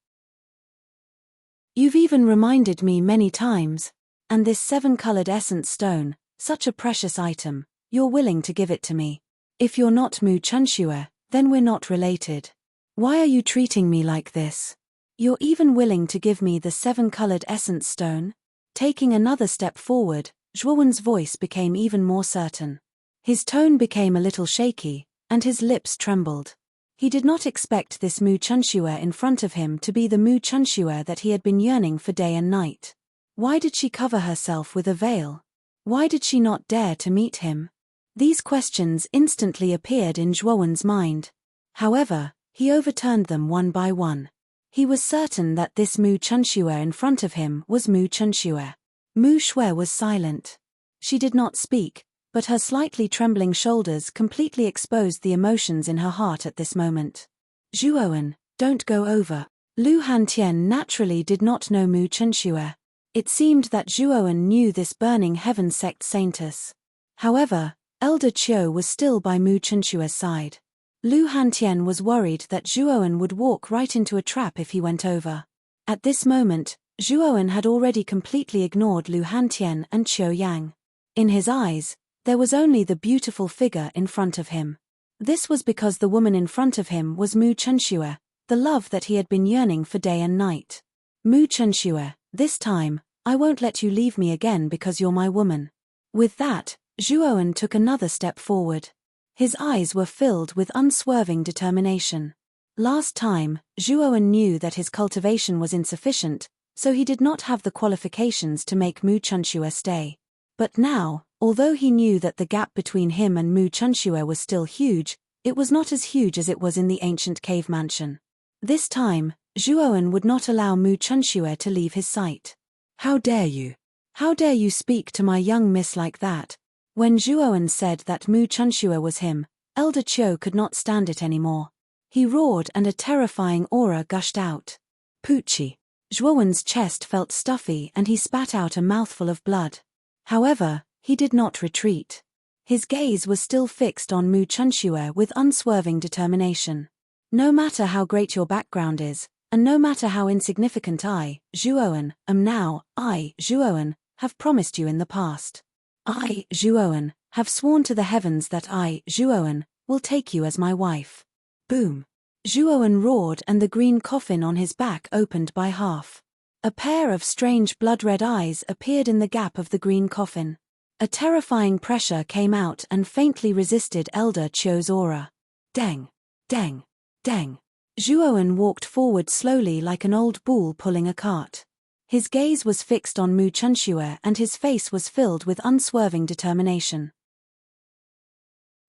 You've even reminded me many times. And this 7-colored essence stone, such a precious item, you're willing to give it to me. If you're not Mu Chunxue, then we're not related. Why are you treating me like this? You're even willing to give me the 7-colored essence stone?" Taking another step forward, Zhuowen's voice became even more certain. His tone became a little shaky, and his lips trembled. He did not expect this Mu Chunxue in front of him to be the Mu Chunxue that he had been yearning for day and night. Why did she cover herself with a veil? Why did she not dare to meet him? These questions instantly appeared in Zhuowen's mind. However, he overturned them one by one. He was certain that this Mu Chunxue in front of him was Mu Chunxue. Mu Shui was silent. She did not speak, but her slightly trembling shoulders completely exposed the emotions in her heart at this moment. "Zhuowen, don't go over." Lu Hantian naturally did not know Mu Chunxue. It seemed that Zhuowen knew this Burning Heaven sect saintess. However, Elder Qiu was still by Mu Chunxue's side. Lu Hantian was worried that Zhuowen would walk right into a trap if he went over. At this moment, Zhuowen had already completely ignored Lu Hantian and Qiu Yang. In his eyes, there was only the beautiful figure in front of him. This was because the woman in front of him was Mu Chunxue, the love that he had been yearning for day and night. "Mu Chunxue, this time, I won't let you leave me again because you're my woman." With that, Zhuowen took another step forward. His eyes were filled with unswerving determination. Last time, Zhuowen knew that his cultivation was insufficient, so he did not have the qualifications to make Mu Chunxue stay. But now, although he knew that the gap between him and Mu Chunxue was still huge, it was not as huge as it was in the ancient cave mansion. This time, Zhuowen would not allow Mu Chunxue to leave his sight. "How dare you? How dare you speak to my young miss like that?" When Zhuowen said that Mu Chunxue was him, Elder Qiu could not stand it anymore. He roared and a terrifying aura gushed out. "Poochie." Zhuowen's chest felt stuffy and he spat out a mouthful of blood. However, he did not retreat. His gaze was still fixed on Mu Chunxue with unswerving determination. "No matter how great your background is, and no matter how insignificant I, Zhuowen, am now, I, Zhuowen, have promised you in the past. I, Zhuowen, have sworn to the heavens that I, Zhuowen, will take you as my wife." Boom. Zhuowen roared and the green coffin on his back opened by half. A pair of strange blood-red eyes appeared in the gap of the green coffin. A terrifying pressure came out and faintly resisted Elder Qiu's aura. Deng! Deng! Deng! Zhuowen walked forward slowly like an old bull pulling a cart. His gaze was fixed on Mu Chunxue and his face was filled with unswerving determination.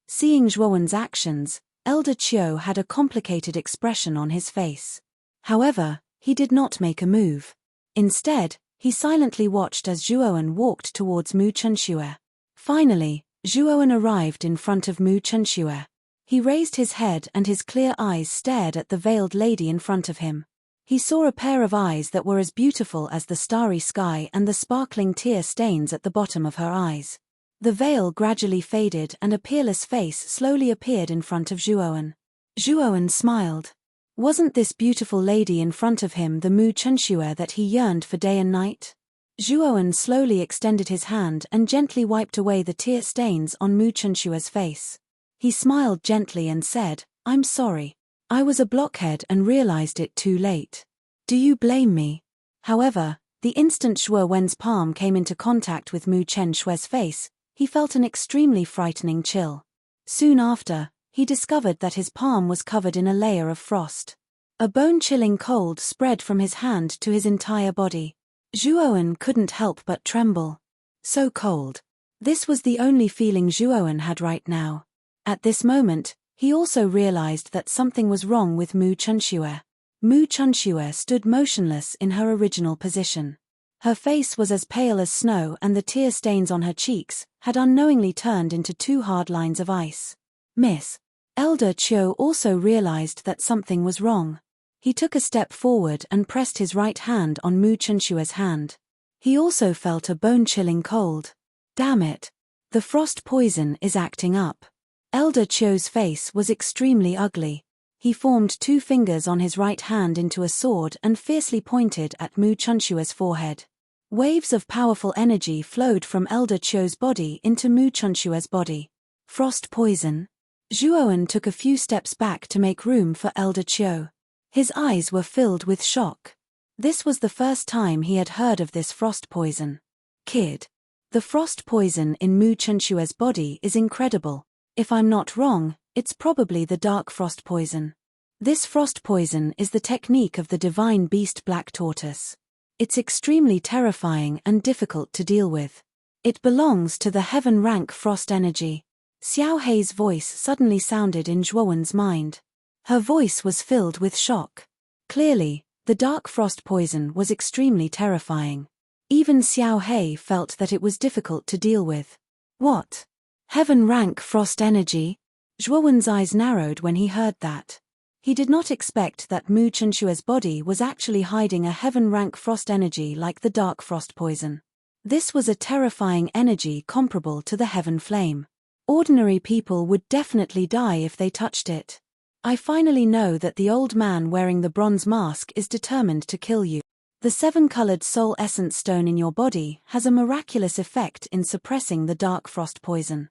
Seeing Zhuowen's actions, Elder Qiu had a complicated expression on his face. However, he did not make a move. Instead, he silently watched as Zhuowen walked towards Mu Chunxue. Finally, Zhuowen arrived in front of Mu Chunxue. He raised his head and his clear eyes stared at the veiled lady in front of him. He saw a pair of eyes that were as beautiful as the starry sky and the sparkling tear stains at the bottom of her eyes. The veil gradually faded and a peerless face slowly appeared in front of Zhuowen. Zhuowen smiled. Wasn't this beautiful lady in front of him the Mu Chunxue that he yearned for day and night? Zhuowen slowly extended his hand and gently wiped away the tear stains on Mu Chunxue's face. He smiled gently and said, "I'm sorry. I was a blockhead and realized it too late. Do you blame me?" However, The instant Zhuo Wen's palm came into contact with Mu Chen Shue's face, he felt an extremely frightening chill. Soon after, he discovered that his palm was covered in a layer of frost. A bone-chilling cold spread from his hand to his entire body. Zhuowen couldn't help but tremble. So cold. This was the only feeling Zhuowen had right now. At this moment, he also realized that something was wrong with Mu Chunxue. Mu Chunxue stood motionless in her original position. Her face was as pale as snow, and the tear stains on her cheeks had unknowingly turned into 2 hard lines of ice. Miss. Elder Chiu also realized that something was wrong. He took a step forward and pressed his right hand on Mu Chunxue's hand. He also felt a bone-chilling cold. Damn it. The frost poison is acting up. Elder Chiu's face was extremely ugly. He formed 2 fingers on his right hand into a sword and fiercely pointed at Mu Chunxue's forehead. Waves of powerful energy flowed from Elder Chiu's body into Mu Chunxue's body. Frost poison? Zhuowen took a few steps back to make room for Elder Chiu. His eyes were filled with shock. This was the first time he had heard of this frost poison. Kid. The frost poison in Mu Chunxue's body is incredible. If I'm not wrong, it's probably the dark frost poison. This frost poison is the technique of the divine beast Black Tortoise. It's extremely terrifying and difficult to deal with. It belongs to the heaven rank frost energy. Xiao Hei's voice suddenly sounded in Zhuowen's mind. Her voice was filled with shock. Clearly, the dark frost poison was extremely terrifying. Even Xiao Hei felt that it was difficult to deal with. What? Heaven rank frost energy? Zhuowen's eyes narrowed when he heard that. He did not expect that Mu Chunxue's body was actually hiding a heaven rank frost energy like the dark frost poison. This was a terrifying energy comparable to the heaven flame. Ordinary people would definitely die if they touched it. I finally know that the old man wearing the bronze mask is determined to kill you. The 7-colored soul essence stone in your body has a miraculous effect in suppressing the dark frost poison.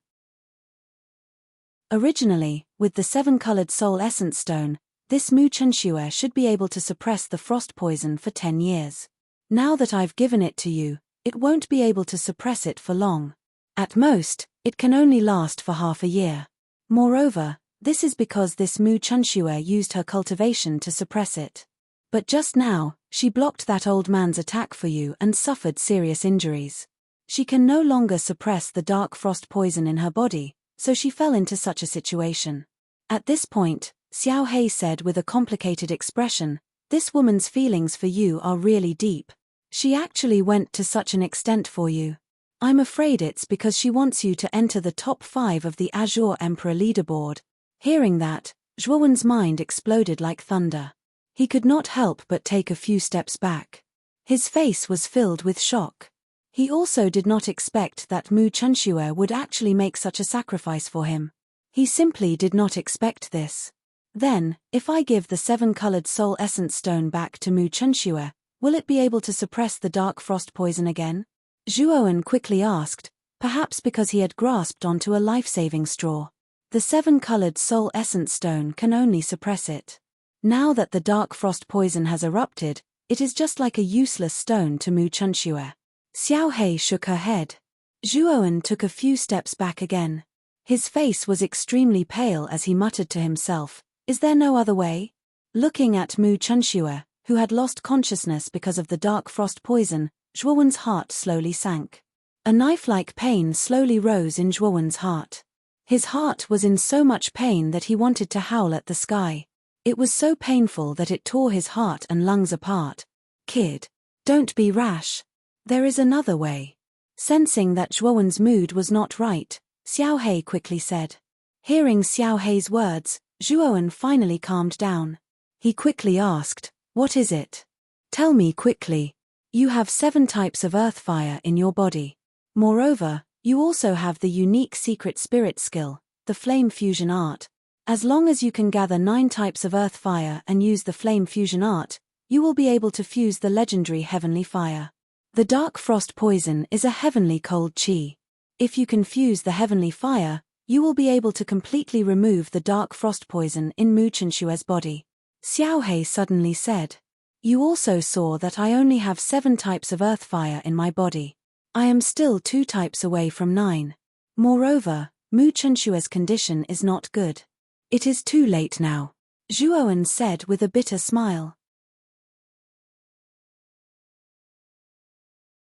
Originally, with the 7-colored soul essence stone, this Mu Chunxue should be able to suppress the frost poison for 10 years. Now that I've given it to you, it won't be able to suppress it for long. At most, it can only last for half a year. Moreover, this is because this Mu Chunxue used her cultivation to suppress it. But just now, she blocked that old man's attack for you and suffered serious injuries. She can no longer suppress the dark frost poison in her body, so she fell into such a situation. At this point, Xiao Hei said with a complicated expression, "This woman's feelings for you are really deep. She actually went to such an extent for you. I'm afraid it's because she wants you to enter the top 5 of the Azure Emperor leaderboard." Hearing that, Zhuowen's mind exploded like thunder. He could not help but take a few steps back. His face was filled with shock. He also did not expect that Mu Chunxue would actually make such a sacrifice for him. He simply did not expect this. Then, if I give the 7-colored soul essence stone back to Mu Chunxue, will it be able to suppress the dark frost poison again? Zhuowen quickly asked, perhaps because he had grasped onto a life-saving straw. The 7-colored soul essence stone can only suppress it. Now that the dark frost poison has erupted, it is just like a useless stone to Mu Chunxue. Xiao Hei shook her head. Zhuowen took a few steps back again. His face was extremely pale as he muttered to himself, "Is there no other way?" Looking at Mu Chunxue, who had lost consciousness because of the dark frost poison, Zhuowen's heart slowly sank. A knife-like pain slowly rose in Zhuowen's heart. His heart was in so much pain that he wanted to howl at the sky. It was so painful that it tore his heart and lungs apart. "Kid, don't be rash. There is another way." Sensing that Zhuowen's mood was not right, Xiao Hei quickly said. Hearing Xiao Hei's words, Zhuowen finally calmed down. He quickly asked, "What is it? Tell me quickly. You have 7 types of earth fire in your body. Moreover, you also have the unique secret spirit skill, the flame fusion art. As long as you can gather 9 types of earth fire and use the flame fusion art, you will be able to fuse the legendary heavenly fire. The dark frost poison is a heavenly cold chi. If you can fuse the heavenly fire, you will be able to completely remove the dark frost poison in Mu Chunxue's body." Xiao Hei suddenly said. You also saw that I only have 7 types of earth fire in my body. I am still 2 types away from 9. Moreover, Mu Chunshua's condition is not good. It is too late now, Zhuowen said with a bitter smile.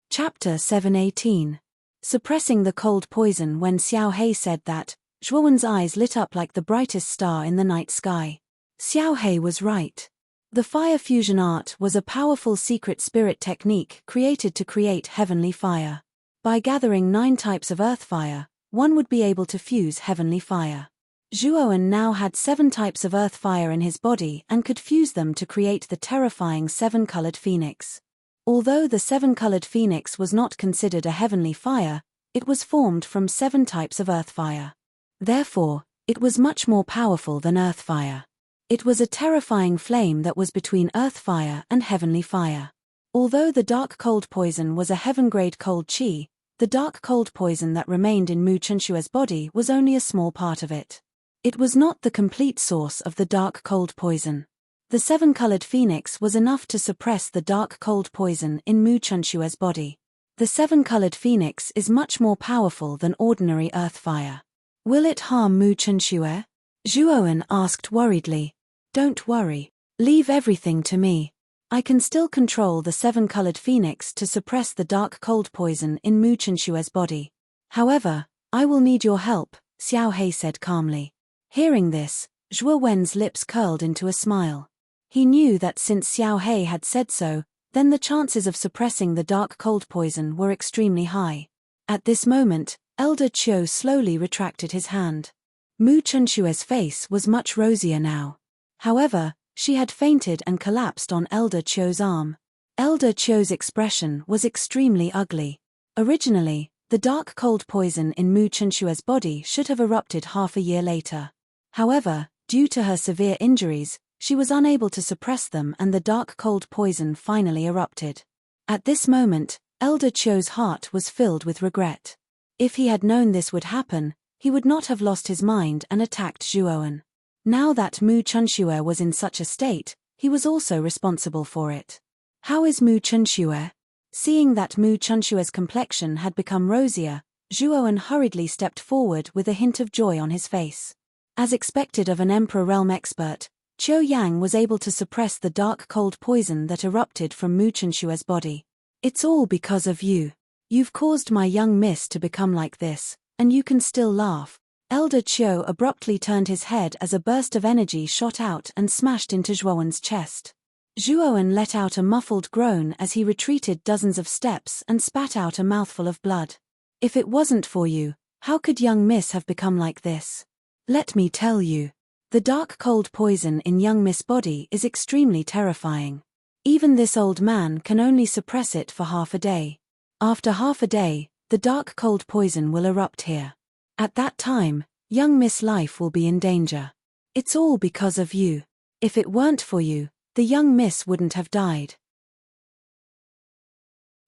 Chapter 7:18. Suppressing the cold poison. When Xiao He said that, Zhuowen's eyes lit up like the brightest star in the night sky. Xiao He was right. The fire fusion art was a powerful secret spirit technique created to create heavenly fire. By gathering 9 types of earth fire, one would be able to fuse heavenly fire. Zhuowen now had 7 types of earth fire in his body and could fuse them to create the terrifying 7-colored phoenix. Although the 7-colored phoenix was not considered a heavenly fire, it was formed from 7 types of earth fire. Therefore, it was much more powerful than earth fire. It was a terrifying flame that was between earth fire and heavenly fire. Although the dark cold poison was a heaven-grade cold chi, the dark cold poison that remained in Mu Chunshua's body was only a small part of it. It was not the complete source of the dark cold poison. The 7-colored phoenix was enough to suppress the dark cold poison in Mu Chunshua's body. The 7-colored phoenix is much more powerful than ordinary earth fire. Will it harm Mu Chunshua? Zhuowen asked worriedly. Don't worry. Leave everything to me. I can still control the 7-colored phoenix to suppress the dark cold poison in Mu Chunshua's body. However, I will need your help, Xiao He said calmly. Hearing this, Zhuowen's lips curled into a smile. He knew that since Xiao He had said so, then the chances of suppressing the dark cold poison were extremely high. At this moment, Elder Qiu slowly retracted his hand. Mu Chunshua's face was much rosier now. However, she had fainted and collapsed on Elder Qiu's arm. Elder Qiu's expression was extremely ugly. Originally, the dark cold poison in Mu Chunshua's body should have erupted half a year later. However, due to her severe injuries, she was unable to suppress them and the dark cold poison finally erupted. At this moment, Elder Qiu's heart was filled with regret. If he had known this would happen, he would not have lost his mind and attacked Zhuowen. Now that Mu Chunshua was in such a state, he was also responsible for it. How is Mu Chunshua? Seeing that Mu Chunshua's complexion had become rosier, Zhuowen hurriedly stepped forward with a hint of joy on his face. As expected of an Emperor Realm expert, Qiu Yang was able to suppress the dark cold poison that erupted from Mu Chunshua's body. It's all because of you. You've caused my young miss to become like this, and you can still laugh. Elder Qiu abruptly turned his head as a burst of energy shot out and smashed into Zhuowen's chest. Zhuowen let out a muffled groan as he retreated dozens of steps and spat out a mouthful of blood. If it wasn't for you, how could young miss have become like this? Let me tell you. The dark cold poison in young miss' body is extremely terrifying. Even this old man can only suppress it for half a day. After half a day, the dark cold poison will erupt here. At that time, young miss' life will be in danger. It's all because of you. If it weren't for you, the young miss wouldn't have died.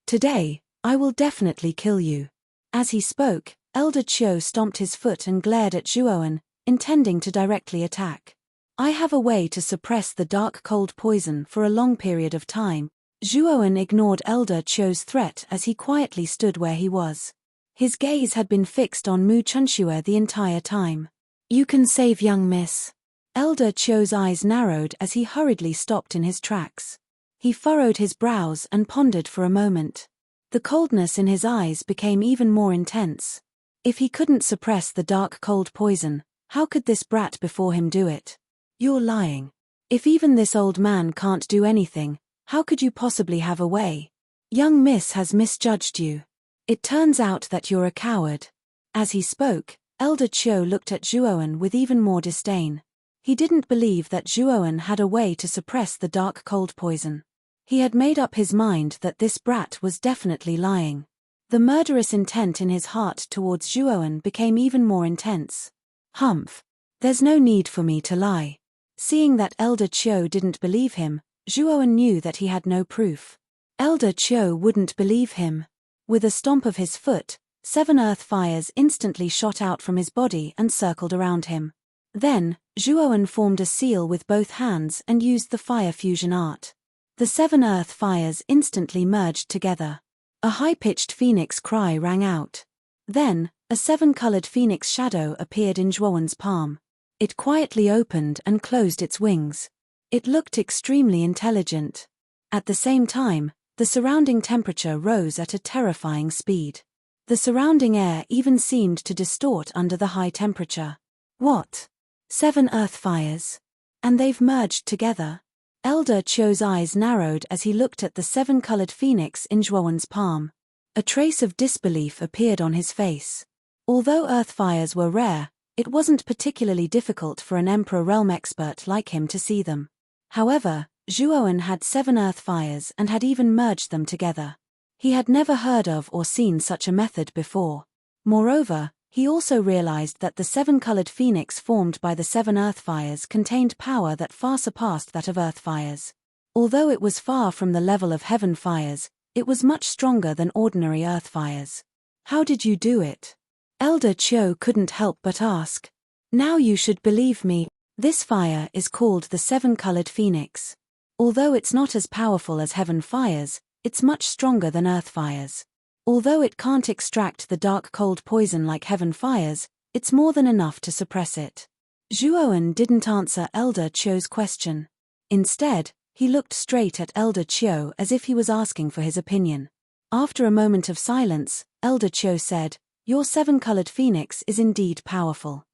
Today, I will definitely kill you. As he spoke, Elder Qiu stomped his foot and glared at Zhuowen, intending to directly attack. I have a way to suppress the dark cold poison for a long period of time. Zhuowen ignored Elder Qiu's threat as he quietly stood where he was. His gaze had been fixed on Mu Chunshua the entire time. You can save young miss. Elder Qiu's eyes narrowed as he hurriedly stopped in his tracks. He furrowed his brows and pondered for a moment. The coldness in his eyes became even more intense. If he couldn't suppress the dark cold poison, how could this brat before him do it? You're lying. If even this old man can't do anything, how could you possibly have a way? Young miss has misjudged you. It turns out that you're a coward. As he spoke, Elder Qiu looked at Zhuowen with even more disdain. He didn't believe that Zhuowen had a way to suppress the dark cold poison. He had made up his mind that this brat was definitely lying. The murderous intent in his heart towards Zhuowen became even more intense. Humph. There's no need for me to lie. Seeing that Elder Qiu didn't believe him, Zhuowen knew that he had no proof. Elder Qiu wouldn't believe him. With a stomp of his foot, 7 earth fires instantly shot out from his body and circled around him. Then, Zhuowen formed a seal with both hands and used the fire fusion art. The 7 earth fires instantly merged together. A high-pitched phoenix cry rang out. Then, a 7-colored phoenix shadow appeared in Zhuowen's palm. It quietly opened and closed its wings. It looked extremely intelligent. At the same time, the surrounding temperature rose at a terrifying speed. The surrounding air even seemed to distort under the high temperature. What? 7 earth fires? And they've merged together? Elder Chio's eyes narrowed as he looked at the 7-colored phoenix in Zhuowen's palm. A trace of disbelief appeared on his face. Although earth fires were rare, it wasn't particularly difficult for an Emperor Realm expert like him to see them. However, Zhuowen had 7 earth fires and had even merged them together. He had never heard of or seen such a method before. Moreover, he also realized that the 7-colored phoenix formed by the 7 earth fires contained power that far surpassed that of earth fires. Although it was far from the level of heaven fires, it was much stronger than ordinary earth fires. How did you do it? Elder Chio couldn't help but ask. Now you should believe me, this fire is called the 7-colored phoenix. Although it's not as powerful as heaven fires, it's much stronger than earth fires. Although it can't extract the dark cold poison like heaven fires, it's more than enough to suppress it. Zhuowen didn't answer Elder Chio's question. Instead, he looked straight at Elder Chio as if he was asking for his opinion. After a moment of silence, Elder Chio said, "Your 7-colored phoenix is indeed powerful.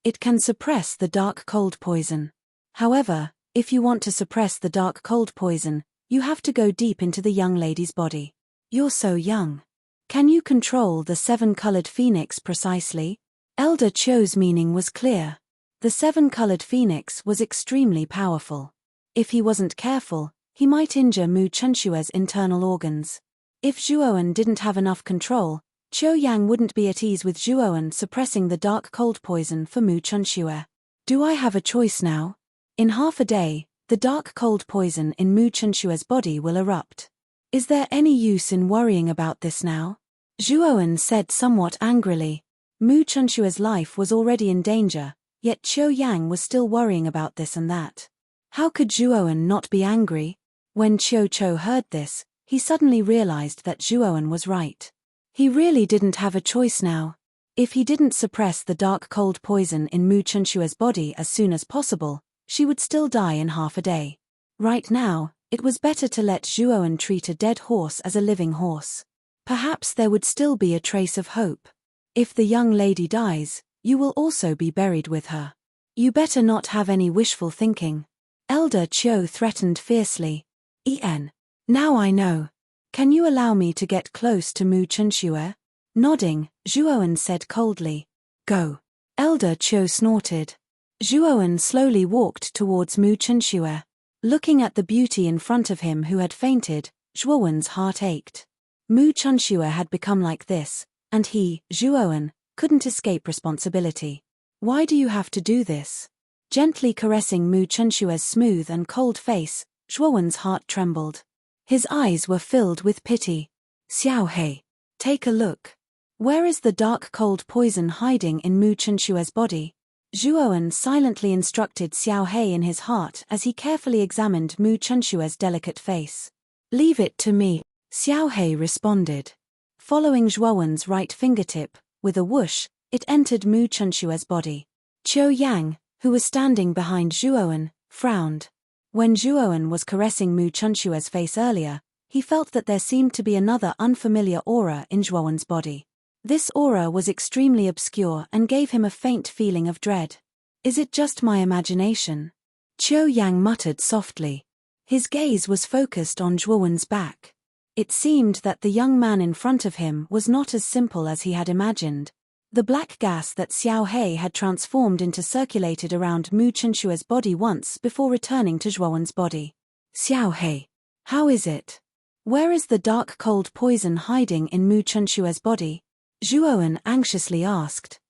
It can suppress the dark cold poison. However, if you want to suppress the dark cold poison, you have to go deep into the young lady's body. You're so young. Can you control the 7-colored phoenix precisely?" Elder Chio's meaning was clear. The 7-colored phoenix was extremely powerful. If he wasn't careful, he might injure Mu Chunxue's internal organs. If Zhuowen didn't have enough control, Qiu Yang wouldn't be at ease with Zhuowen suppressing the dark cold poison for Mu Chunxue. Do I have a choice now? In half a day, the dark cold poison in Mu Chunxue's body will erupt. Is there any use in worrying about this now? Zhuowen said somewhat angrily. Mu Chunxue's life was already in danger, yet Qiu Yang was still worrying about this and that. How could Zhuowen not be angry? When Qiu Chou heard this, he suddenly realized that Zhuowen was right. He really didn't have a choice now. If he didn't suppress the dark cold poison in Mu Chunxue's body as soon as possible, she would still die in half a day. Right now, it was better to let Zhuowen treat a dead horse as a living horse. Perhaps there would still be a trace of hope. If the young lady dies, you will also be buried with her. You better not have any wishful thinking. Elder Qiu threatened fiercely. Now I know. Can you allow me to get close to Mu Chunxue? Nodding, Zhuowen said coldly. Go. Elder Qiu snorted. Zhuowen slowly walked towards Mu Chunxue. Looking at the beauty in front of him who had fainted, Zhuowen's heart ached. Mu Chunxue had become like this, and he, Zhuowen, couldn't escape responsibility. Why do you have to do this? Gently caressing Mu Chunxue's smooth and cold face, Zhuowen's heart trembled. His eyes were filled with pity. Xiao He, take a look. Where is the dark cold poison hiding in Mu Chunxue's body? Zhuowen silently instructed Xiao He in his heart as he carefully examined Mu Chunxue's delicate face. Leave it to me, Xiao He responded. Following Zhuowen's right fingertip, with a whoosh, it entered Mu Chunxue's body. Qiu Yang, who was standing behind Zhuowen, frowned. When Zhuowen was caressing Mu Chunxue's face earlier, he felt that there seemed to be another unfamiliar aura in Zhuowen's body. This aura was extremely obscure and gave him a faint feeling of dread. Is it just my imagination? Qiu Yang muttered softly. His gaze was focused on Zhuowen's back. It seemed that the young man in front of him was not as simple as he had imagined. The black gas that Xiao He had transformed into circulated around Mu Chunxue's body once before returning to Zhuowen's body. Xiao He, how is it? Where is the dark cold poison hiding in Mu Chunxue's body? Zhuowen anxiously asked.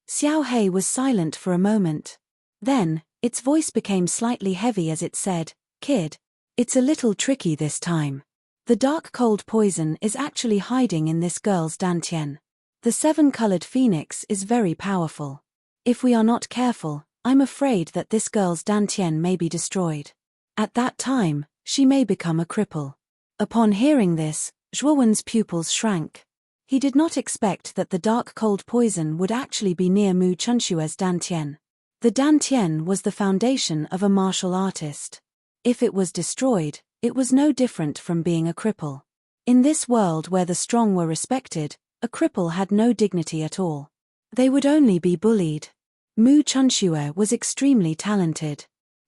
Xiao He was silent for a moment. Then, its voice became slightly heavy as it said, Kid, it's a little tricky this time. The dark cold poison is actually hiding in this girl's dantian. The 7-colored phoenix is very powerful. If we are not careful, I'm afraid that this girl's dantian may be destroyed. At that time, she may become a cripple. Upon hearing this, Zhuowen's pupils shrank. He did not expect that the dark cold poison would actually be near Mu Chunshue's dantian. The dantian was the foundation of a martial artist. If it was destroyed, it was no different from being a cripple. In this world where the strong were respected, a cripple had no dignity at all. They would only be bullied. Mu Chunshue was extremely talented.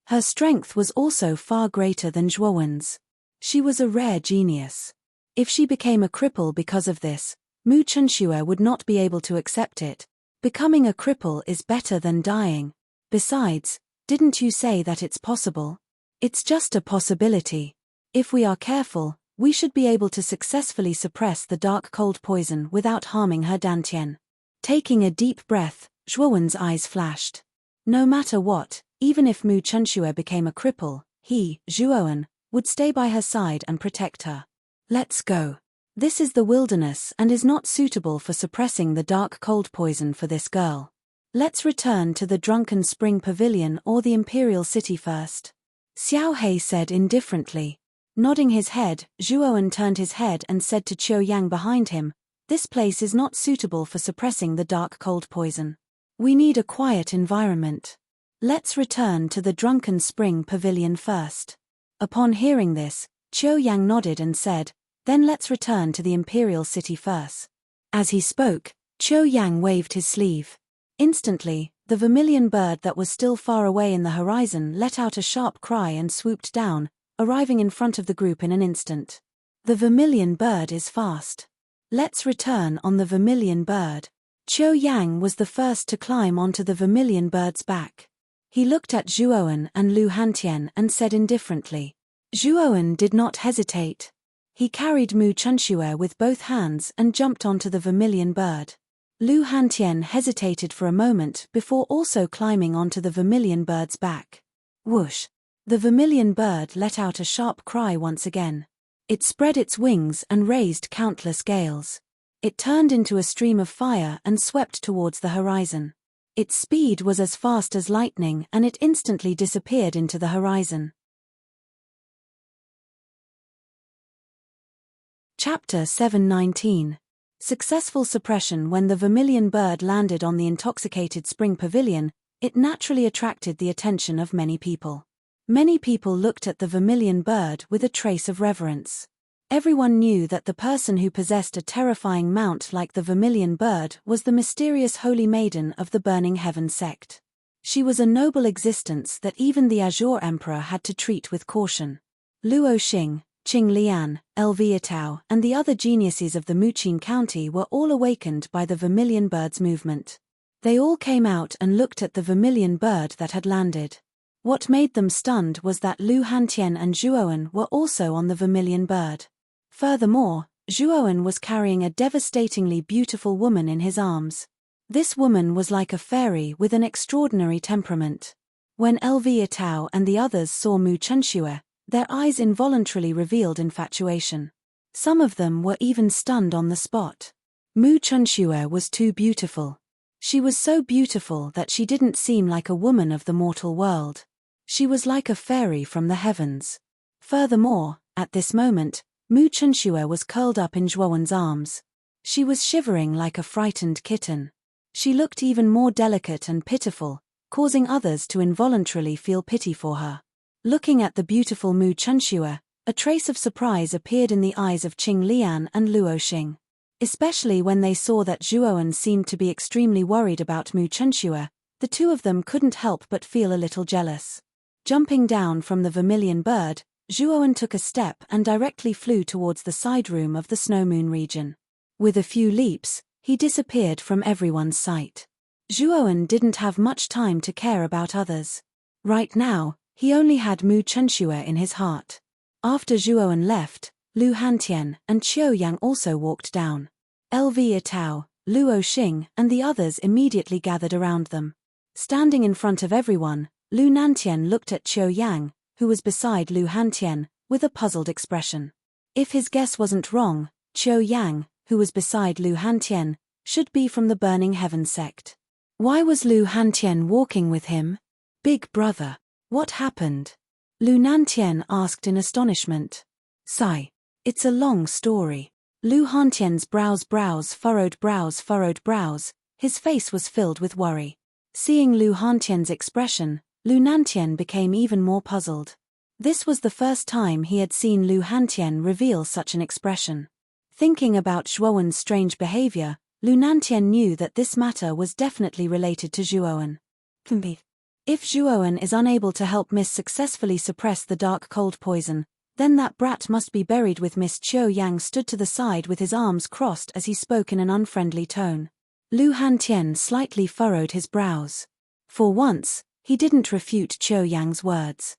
Her strength was also far greater than Zhuowen's. She was a rare genius. If she became a cripple because of this, Mu Chunshue would not be able to accept it. Becoming a cripple is better than dying. Besides, didn't you say that it's possible? It's just a possibility. If we are careful, we should be able to successfully suppress the dark cold poison without harming her dantian. Taking a deep breath, Zhuowen's eyes flashed. No matter what, even if Mu Chunshue became a cripple, he, Zhuowen, would stay by her side and protect her. Let's go. This is the wilderness and is not suitable for suppressing the dark cold poison for this girl. Let's return to the Drunken Spring Pavilion or the Imperial City first. Xiao He said indifferently. Nodding his head, Zhuowen turned his head and said to Qiu Yang behind him, "This place is not suitable for suppressing the dark cold poison. We need a quiet environment. Let's return to the Drunken Spring Pavilion first." Upon hearing this, Qiu Yang nodded and said, "Then let's return to the Imperial City first." As he spoke, Qiu Yang waved his sleeve. Instantly, the vermilion bird that was still far away in the horizon let out a sharp cry and swooped down, arriving in front of the group in an instant. The vermilion bird is fast. Let's return on the vermilion bird. Qiu Yang was the first to climb onto the vermilion bird's back. He looked at Zhuowen and Lu Hantian and said indifferently. Zhuowen did not hesitate. He carried Mu Chunshue with both hands and jumped onto the vermilion bird. Lu Hantian hesitated for a moment before also climbing onto the vermilion bird's back. Whoosh! The vermilion bird let out a sharp cry once again. It spread its wings and raised countless gales. It turned into a stream of fire and swept towards the horizon. Its speed was as fast as lightning and it instantly disappeared into the horizon. Chapter 719. Successful suppression. When the vermilion bird landed on the intoxicated spring pavilion, it naturally attracted the attention of many people. Many people looked at the vermilion bird with a trace of reverence. Everyone knew that the person who possessed a terrifying mount like the vermilion bird was the mysterious holy maiden of the Burning Heaven sect. She was a noble existence that even the Azure Emperor had to treat with caution. Luo Xing, Qing Lian, Elviatao, and the other geniuses of the Muqin County were all awakened by the vermilion bird's movement. They all came out and looked at the vermilion bird that had landed. What made them stunned was that Lu Hantian and Zhuowen were also on the vermilion bird. Furthermore, Zhuowen was carrying a devastatingly beautiful woman in his arms. This woman was like a fairy with an extraordinary temperament. When Elviatao and the others saw Mu Chunshue, their eyes involuntarily revealed infatuation. Some of them were even stunned on the spot. Mu Chunshue was too beautiful. She was so beautiful that she didn't seem like a woman of the mortal world. She was like a fairy from the heavens. Furthermore, at this moment, Mu Chunshue was curled up in Zhuowen's arms. She was shivering like a frightened kitten. She looked even more delicate and pitiful, causing others to involuntarily feel pity for her. Looking at the beautiful Mu Chunshue, a trace of surprise appeared in the eyes of Qing Lian and Luo Xing. Especially when they saw that Zhuowen seemed to be extremely worried about Mu Chunshue, the two of them couldn't help but feel a little jealous. Jumping down from the vermilion bird, Zhuowen took a step and directly flew towards the side room of the Snow Moon region. With a few leaps, he disappeared from everyone's sight. Zhuowen didn't have much time to care about others. Right now, he only had Mu Chunshue in his heart. After Zhuowen left, Lu Hantian and Qiu Yang also walked down. Elviatao, Luo Xing, and the others immediately gathered around them. Standing in front of everyone, Lu Nantian looked at Qiu Yang, who was beside Lu Hantian, with a puzzled expression. If his guess wasn't wrong, Qiu Yang, who was beside Lu Hantian, should be from the Burning Heaven sect. Why was Lu Hantian walking with him? Big brother, what happened? Lu Nantian asked in astonishment. Sigh. It's a long story. Lu Hantian's brows furrowed brows, his face was filled with worry. Seeing Lu Hantian's expression, Lu Nantian became even more puzzled. This was the first time he had seen Lu Hantian reveal such an expression. Thinking about Zhuowen's strange behavior, Lu Nantian knew that this matter was definitely related to Zhuowen. If Zhuowen is unable to help Miss successfully suppress the dark cold poison, then that brat must be buried with. Miss Qiu Yang stood to the side with his arms crossed as he spoke in an unfriendly tone. Lu Hantian slightly furrowed his brows. For once, he didn't refute Qiu Yang's words.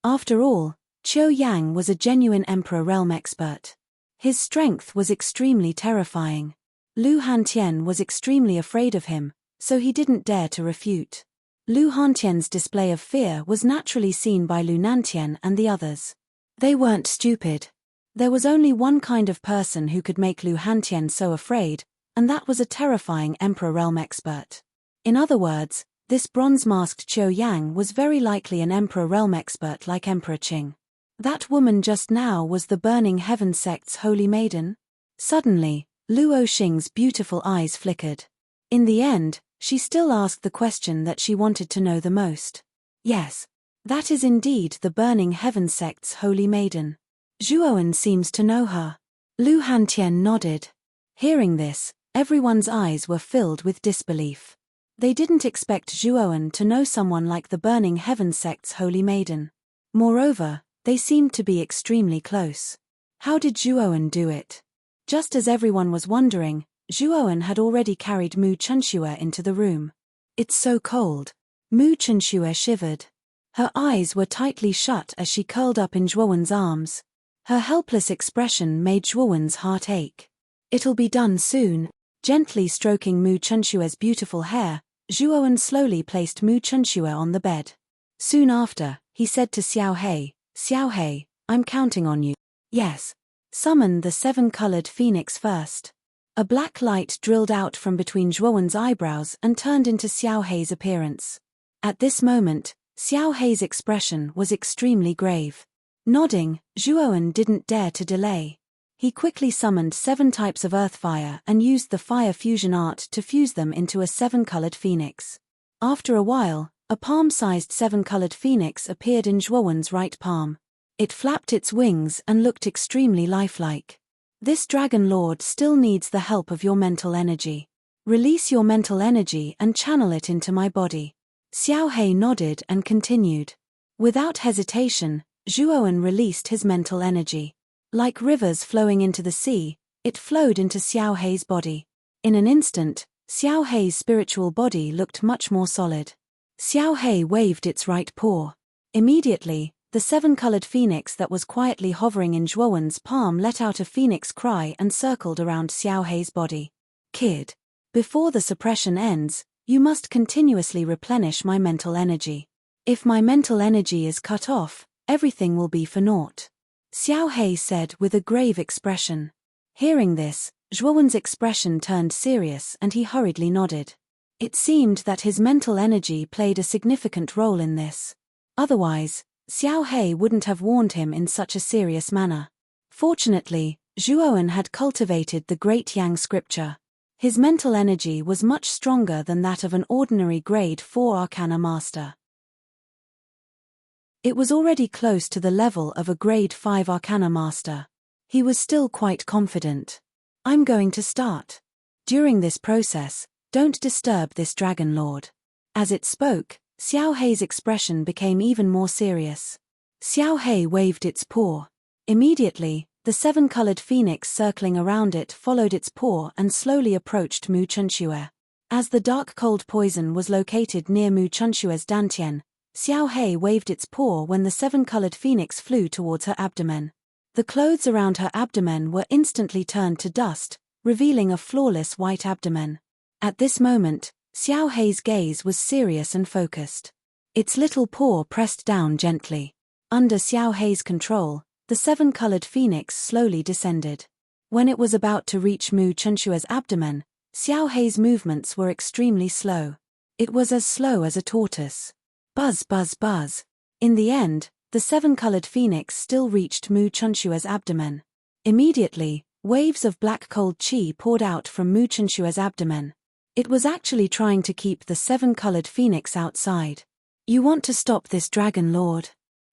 After all, Qiu Yang was a genuine Emperor realm expert. His strength was extremely terrifying. Lu Hantian was extremely afraid of him, so he didn't dare to refute. Lu Hantian's display of fear was naturally seen by Lu Nantian and the others. They weren't stupid. There was only one kind of person who could make Lu Hantian so afraid, and that was a terrifying Emperor realm expert. In other words, this bronze-masked Qiu Yang was very likely an Emperor realm expert like Emperor Qing. That woman just now was the Burning Heaven sect's holy maiden? Suddenly, Luo Xing's beautiful eyes flickered. In the end, she still asked the question that she wanted to know the most. Yes, that is indeed the Burning Heaven sect's holy maiden. Zhuowen seems to know her. Lu Hantian nodded. Hearing this, everyone's eyes were filled with disbelief. They didn't expect Zhuowen to know someone like the Burning Heaven sect's holy maiden. Moreover, they seemed to be extremely close. How did Zhuowen do it? Just as everyone was wondering, Zhuowen had already carried Mu Chunxue into the room. It's so cold. Mu Chunxue shivered. Her eyes were tightly shut as she curled up in Zhuowen's arms. Her helpless expression made Zhuowen's heart ache. It'll be done soon. Gently stroking Mu Chunxue's beautiful hair, Zhuowen slowly placed Mu Chunxue on the bed. Soon after, he said to Xiao Hei, I'm counting on you. Yes. Summon the 7-colored phoenix first. A black light drilled out from between Zhuowen's eyebrows and turned into Xiao Hei's appearance. At this moment, Xiao Hei's expression was extremely grave. Nodding, Zhuowen didn't dare to delay. He quickly summoned 7 types of earth fire and used the fire fusion art to fuse them into a 7-colored phoenix. After a while, a palm-sized 7-colored phoenix appeared in Zhuowen's right palm. It flapped its wings and looked extremely lifelike. This Dragon Lord still needs the help of your mental energy. Release your mental energy and channel it into my body. Xiao Hei nodded and continued. Without hesitation, Zhuowen released his mental energy. Like rivers flowing into the sea, it flowed into Xiao Hei's body. In an instant, Xiao Hei's spiritual body looked much more solid. Xiao Hei waved its right paw. Immediately, the 7-colored phoenix that was quietly hovering in Zhuowen's palm let out a phoenix cry and circled around Xiao Hei's body. Kid, before the suppression ends, you must continuously replenish my mental energy. If my mental energy is cut off, everything will be for naught. Xiao Hei said with a grave expression. Hearing this, Zhuowen's expression turned serious and he hurriedly nodded. It seemed that his mental energy played a significant role in this. Otherwise, Xiao Hei wouldn't have warned him in such a serious manner. Fortunately, Zhuowen had cultivated the Great Yang scripture. His mental energy was much stronger than that of an ordinary grade 4 arcana master. It was already close to the level of a grade 5 arcana master. He was still quite confident. I'm going to start. During this process, don't disturb this Dragon Lord. As it spoke, Xiao Hei's expression became even more serious. Xiao Hei waved its paw. Immediately, the 7-colored phoenix circling around it followed its paw and slowly approached Mu Chunxue. As the dark cold poison was located near Mu Chunxue's dantian, Xiao Hei waved its paw when the 7-colored phoenix flew towards her abdomen. The clothes around her abdomen were instantly turned to dust, revealing a flawless white abdomen. At this moment, Xiao Hei's gaze was serious and focused. Its little paw pressed down gently. Under Xiao Hei's control, the 7-colored phoenix slowly descended. When it was about to reach Mu Chunxue's abdomen, Xiao Hei's movements were extremely slow. It was as slow as a tortoise. Buzz, buzz, buzz. In the end, the seven-colored phoenix still reached Mu Chunshua's abdomen. Immediately, waves of black cold qi poured out from Mu Chunshua's abdomen. It was actually trying to keep the seven-colored phoenix outside. You want to stop this, Dragon Lord?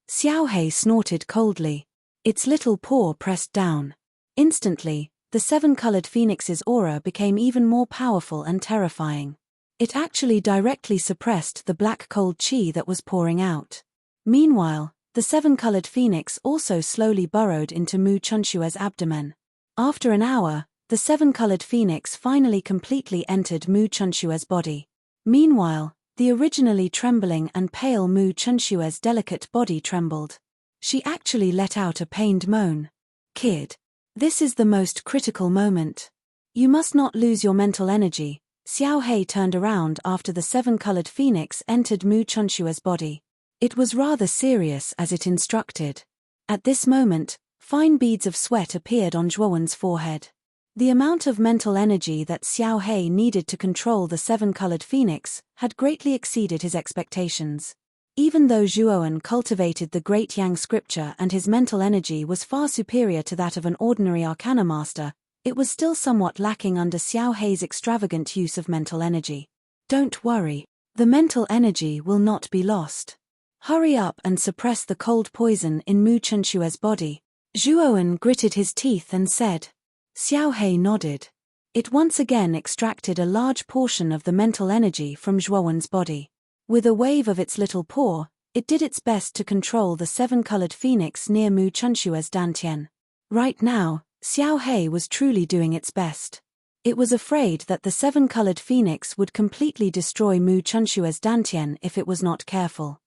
Xiao Hei snorted coldly. Its little paw pressed down. Instantly, the seven-colored phoenix's aura became even more powerful and terrifying. It actually directly suppressed the black cold qi that was pouring out. Meanwhile, the seven-colored phoenix also slowly burrowed into Mu Chunshua's abdomen. After an hour, the seven-colored phoenix finally completely entered Mu Chunshua's body. Meanwhile, the originally trembling and pale Mu Chunshua's delicate body trembled. She actually let out a pained moan. Kid. This is the most critical moment. You must not lose your mental energy. Xiao Hei turned around after the seven-colored phoenix entered Mu Chunshua's body. It was rather serious as it instructed. At this moment, fine beads of sweat appeared on Zhuowen's forehead. The amount of mental energy that Xiao Hei needed to control the seven-colored phoenix had greatly exceeded his expectations. Even though Zhuowen cultivated the Great Yang scripture and his mental energy was far superior to that of an ordinary arcana master, it was still somewhat lacking under Xiao Hei's extravagant use of mental energy. Don't worry. The mental energy will not be lost. Hurry up and suppress the cold poison in Mu Chunshua's body. Zhuowen gritted his teeth and said. Xiao Hei nodded. It once again extracted a large portion of the mental energy from Zhuowen's body. With a wave of its little paw, it did its best to control the seven-colored phoenix near Mu Chunshua's dantian. Right now, Xiao Hei was truly doing its best. It was afraid that the seven-colored phoenix would completely destroy Mu Chunshua's dantian if it was not careful.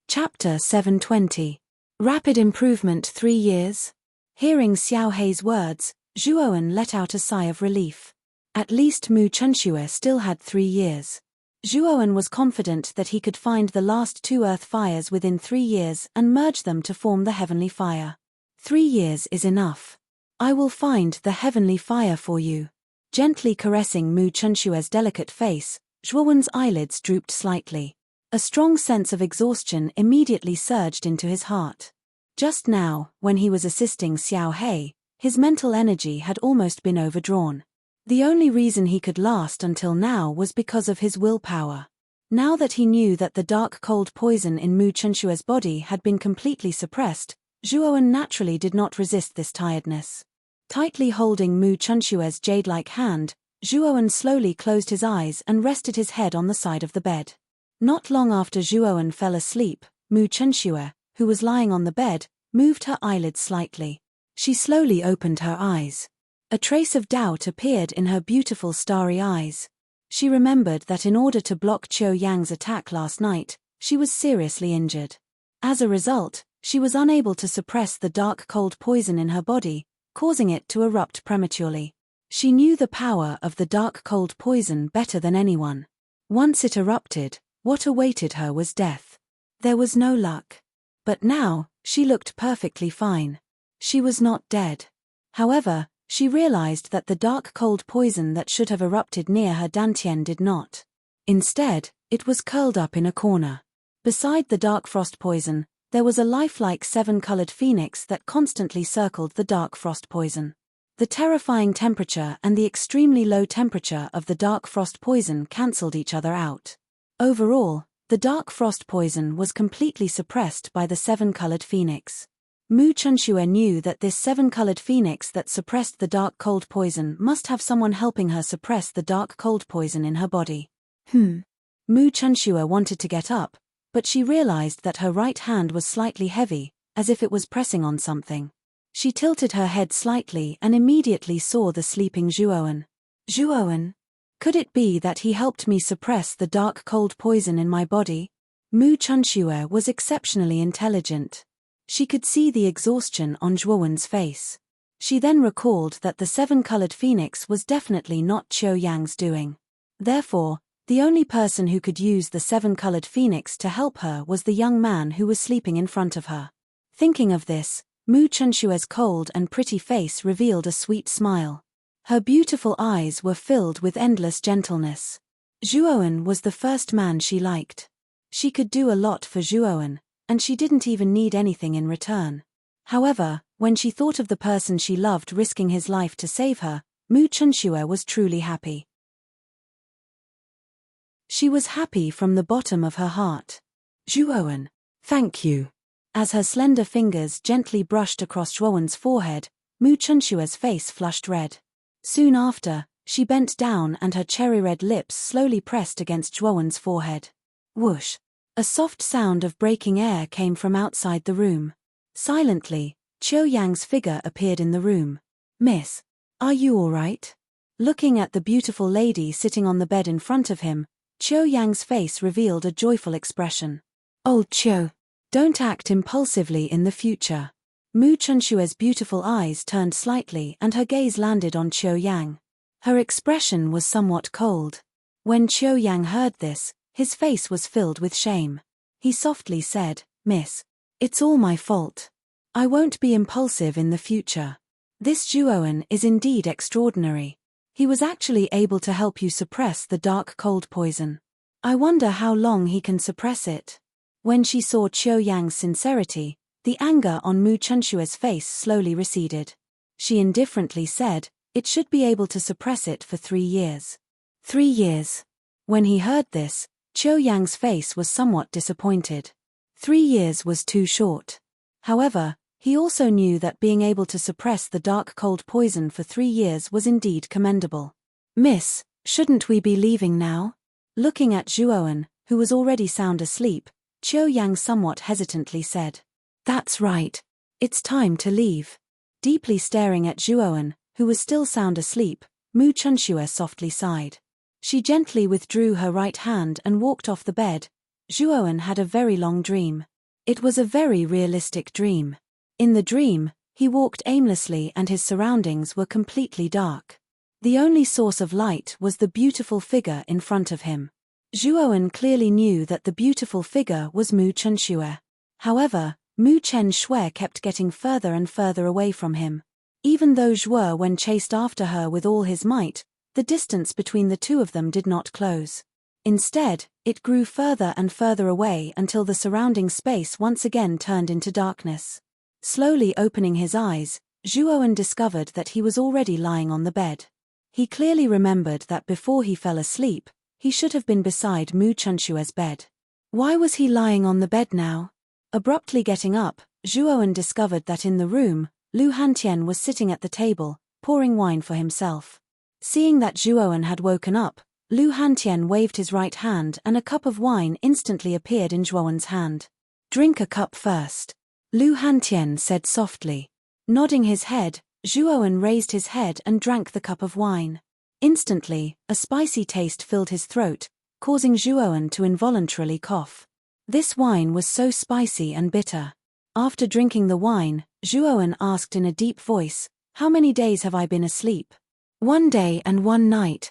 Chapter 720. Rapid Improvement 3 Years. Hearing Xiao Hei's words, Zhuowen let out a sigh of relief. At least Mu Chunshua still had 3 years. Zhuowen was confident that he could find the last 2 earth fires within 3 years and merge them to form the heavenly fire. 3 years is enough. I will find the heavenly fire for you. Gently caressing Mu Chunshua's delicate face, Zhuowen's eyelids drooped slightly. A strong sense of exhaustion immediately surged into his heart. Just now, when he was assisting Xiao Hei, his mental energy had almost been overdrawn. The only reason he could last until now was because of his willpower. Now that he knew that the dark cold poison in Mu Chunshua's body had been completely suppressed, Zhuowen naturally did not resist this tiredness. Tightly holding Mu Chunshua's jade-like hand, Zhuowen slowly closed his eyes and rested his head on the side of the bed. Not long after Zhuowen fell asleep, Mu Chunshua, who was lying on the bed, moved her eyelids slightly. She slowly opened her eyes. A trace of doubt appeared in her beautiful starry eyes. She remembered that in order to block Qiu Yang's attack last night, she was seriously injured. As a result, she was unable to suppress the dark cold poison in her body, causing it to erupt prematurely. She knew the power of the dark cold poison better than anyone. Once it erupted, what awaited her was death. There was no luck. But now, she looked perfectly fine. She was not dead. However, she realized that the dark cold poison that should have erupted near her dantian did not. Instead, it was curled up in a corner. Beside the dark frost poison, there was a lifelike 7-colored phoenix that constantly circled the dark frost poison. The terrifying temperature and the extremely low temperature of the dark frost poison cancelled each other out. Overall, the dark frost poison was completely suppressed by the 7-colored phoenix. Mu Chunshua knew that this 7-colored phoenix that suppressed the dark cold poison must have someone helping her suppress the dark cold poison in her body. Mu Chunshua wanted to get up, but she realized that her right hand was slightly heavy, as if it was pressing on something. She tilted her head slightly and immediately saw the sleeping Zhuowen. Zhuowen? Could it be that he helped me suppress the dark cold poison in my body? Mu Chunshua was exceptionally intelligent. She could see the exhaustion on Zhuowen's face. She then recalled that the 7-colored phoenix was definitely not Qiu Yang's doing. Therefore, the only person who could use the 7-colored phoenix to help her was the young man who was sleeping in front of her. Thinking of this, Mu Chunshua's cold and pretty face revealed a sweet smile. Her beautiful eyes were filled with endless gentleness. Zhuowen was the first man she liked. She could do a lot for Zhuowen, and she didn't even need anything in return. However, when she thought of the person she loved risking his life to save her, Mu Chunshua was truly happy. She was happy from the bottom of her heart. Zhuowen, thank you. As her slender fingers gently brushed across Zhuowen's forehead, Mu Chunshua's face flushed red. Soon after, she bent down and her cherry-red lips slowly pressed against Zhuowen's forehead. Whoosh! A soft sound of breaking air came from outside the room. Silently, Qiu Yang's figure appeared in the room. Miss, are you all right? Looking at the beautiful lady sitting on the bed in front of him, Qiu Yang's face revealed a joyful expression. Old Qiu, don't act impulsively in the future. Mu Chunshua's beautiful eyes turned slightly and her gaze landed on Qiu Yang. Her expression was somewhat cold. When Qiu Yang heard this, his face was filled with shame. He softly said, Miss, it's all my fault. I won't be impulsive in the future. This Zhuowen is indeed extraordinary. He was actually able to help you suppress the dark cold poison. I wonder how long he can suppress it. When she saw Qiu Yang's sincerity, the anger on Mu Chunshua's face slowly receded. She indifferently said, it should be able to suppress it for 3 years. 3 years. When he heard this, Qiu Yang's face was somewhat disappointed. 3 years was too short. However, he also knew that being able to suppress the dark cold poison for 3 years was indeed commendable. Miss, shouldn't we be leaving now? Looking at Zhuowen, who was already sound asleep, Qiu Yang somewhat hesitantly said. That's right. It's time to leave. Deeply staring at Zhuowen, who was still sound asleep, Mu Chunshua softly sighed. She gently withdrew her right hand and walked off the bed. Zhuowen had a very long dream. It was a very realistic dream. In the dream, he walked aimlessly and his surroundings were completely dark. The only source of light was the beautiful figure in front of him. Zhuowen clearly knew that the beautiful figure was Mu Chunshua. However, Mu Chunshua kept getting further and further away from him. Even though Zhuowen chased after her with all his might, the distance between the two of them did not close. Instead, it grew further and further away until the surrounding space once again turned into darkness. Slowly opening his eyes, Zhuowen discovered that he was already lying on the bed. He clearly remembered that before he fell asleep, he should have been beside Mu Chunshua's bed. Why was he lying on the bed now? Abruptly getting up, Zhuowen discovered that in the room, Lu Hantian was sitting at the table, pouring wine for himself. Seeing that Zhuowen had woken up, Lu Hantian waved his right hand and a cup of wine instantly appeared in Zhuowen's hand. Drink a cup first. Lu Hantian said softly. Nodding his head, Zhuowen raised his head and drank the cup of wine. Instantly, a spicy taste filled his throat, causing Zhuowen to involuntarily cough. This wine was so spicy and bitter. After drinking the wine, Zhuowen asked in a deep voice, How many days have I been asleep? 1 day and 1 night.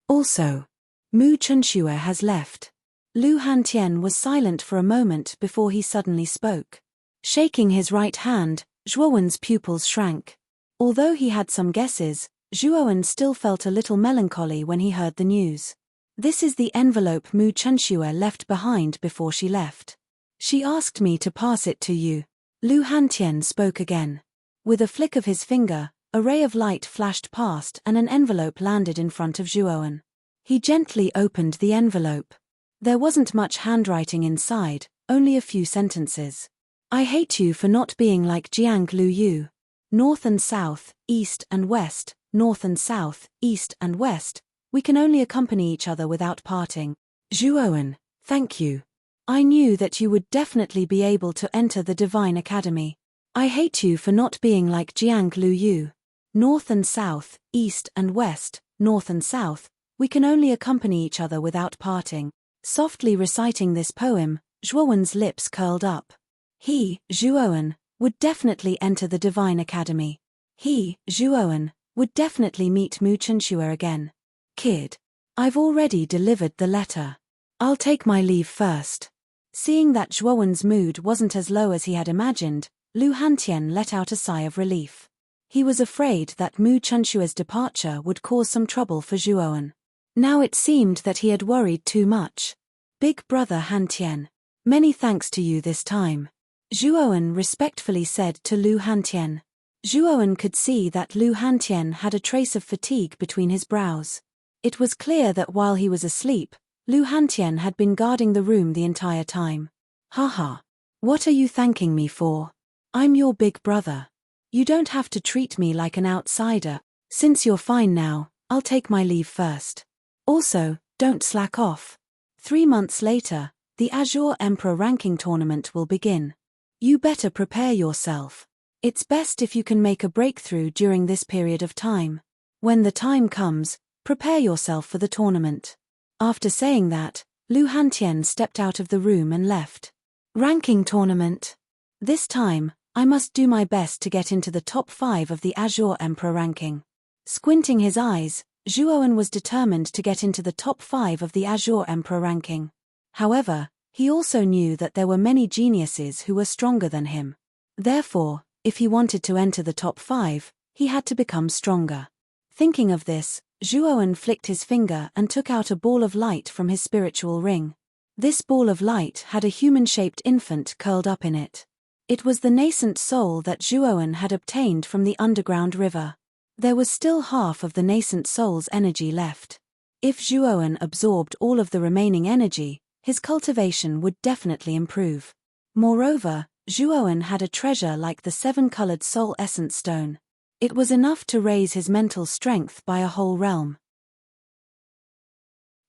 Also, Mu Chunshua has left. Lu Hantian was silent for a moment before he suddenly spoke. Shaking his right hand, Zhuowen's pupils shrank. Although he had some guesses, Zhuowen still felt a little melancholy when he heard the news. This is the envelope Mu Chunshua left behind before she left. She asked me to pass it to you. Lu Hantian spoke again. With a flick of his finger, a ray of light flashed past and an envelope landed in front of Zhuowen. He gently opened the envelope. There wasn't much handwriting inside, only a few sentences. I hate you for not being like Jiang Lu Yu. North and south, east and west, north and south, east and west, we can only accompany each other without parting. Zhuowen, thank you. I knew that you would definitely be able to enter the Divine Academy. I hate you for not being like Jiang Lu Yu. North and south, east and west, north and south, we can only accompany each other without parting. Softly reciting this poem, Zhuowen's lips curled up. He, Zhuowen, would definitely enter the Divine Academy. He, Zhuowen, would definitely meet Mu Chunshua again. Kid, I've already delivered the letter. I'll take my leave first. Seeing that Zhuowen's mood wasn't as low as he had imagined, Lu Hantian let out a sigh of relief. He was afraid that Mu Chunshue's departure would cause some trouble for Zhuowen. Now it seemed that he had worried too much. Big brother Hantian, many thanks to you this time, Zhuowen respectfully said to Lu Hantian. Zhuowen could see that Lu Hantian had a trace of fatigue between his brows. It was clear that while he was asleep, Lu Hantian had been guarding the room the entire time. Haha. What are you thanking me for? I'm your big brother. You don't have to treat me like an outsider. Since you're fine now, I'll take my leave first. Also, don't slack off. 3 months later, the Azure Emperor ranking tournament will begin. You better prepare yourself. It's best if you can make a breakthrough during this period of time. When the time comes, prepare yourself for the tournament. After saying that, Lu Hantian stepped out of the room and left. Ranking tournament. This time, I must do my best to get into the top 5 of the Azure Emperor ranking. Squinting his eyes, Zhuowen was determined to get into the top 5 of the Azure Emperor ranking. However, he also knew that there were many geniuses who were stronger than him. Therefore, if he wanted to enter the top 5, he had to become stronger. Thinking of this, Zhuowen flicked his finger and took out a ball of light from his spiritual ring. This ball of light had a human-shaped infant curled up in it. It was the nascent soul that Zhuowen had obtained from the underground river. There was still half of the nascent soul's energy left. If Zhuowen absorbed all of the remaining energy, his cultivation would definitely improve. Moreover, Zhuowen had a treasure like the 7-colored soul essence stone. It was enough to raise his mental strength by a whole realm.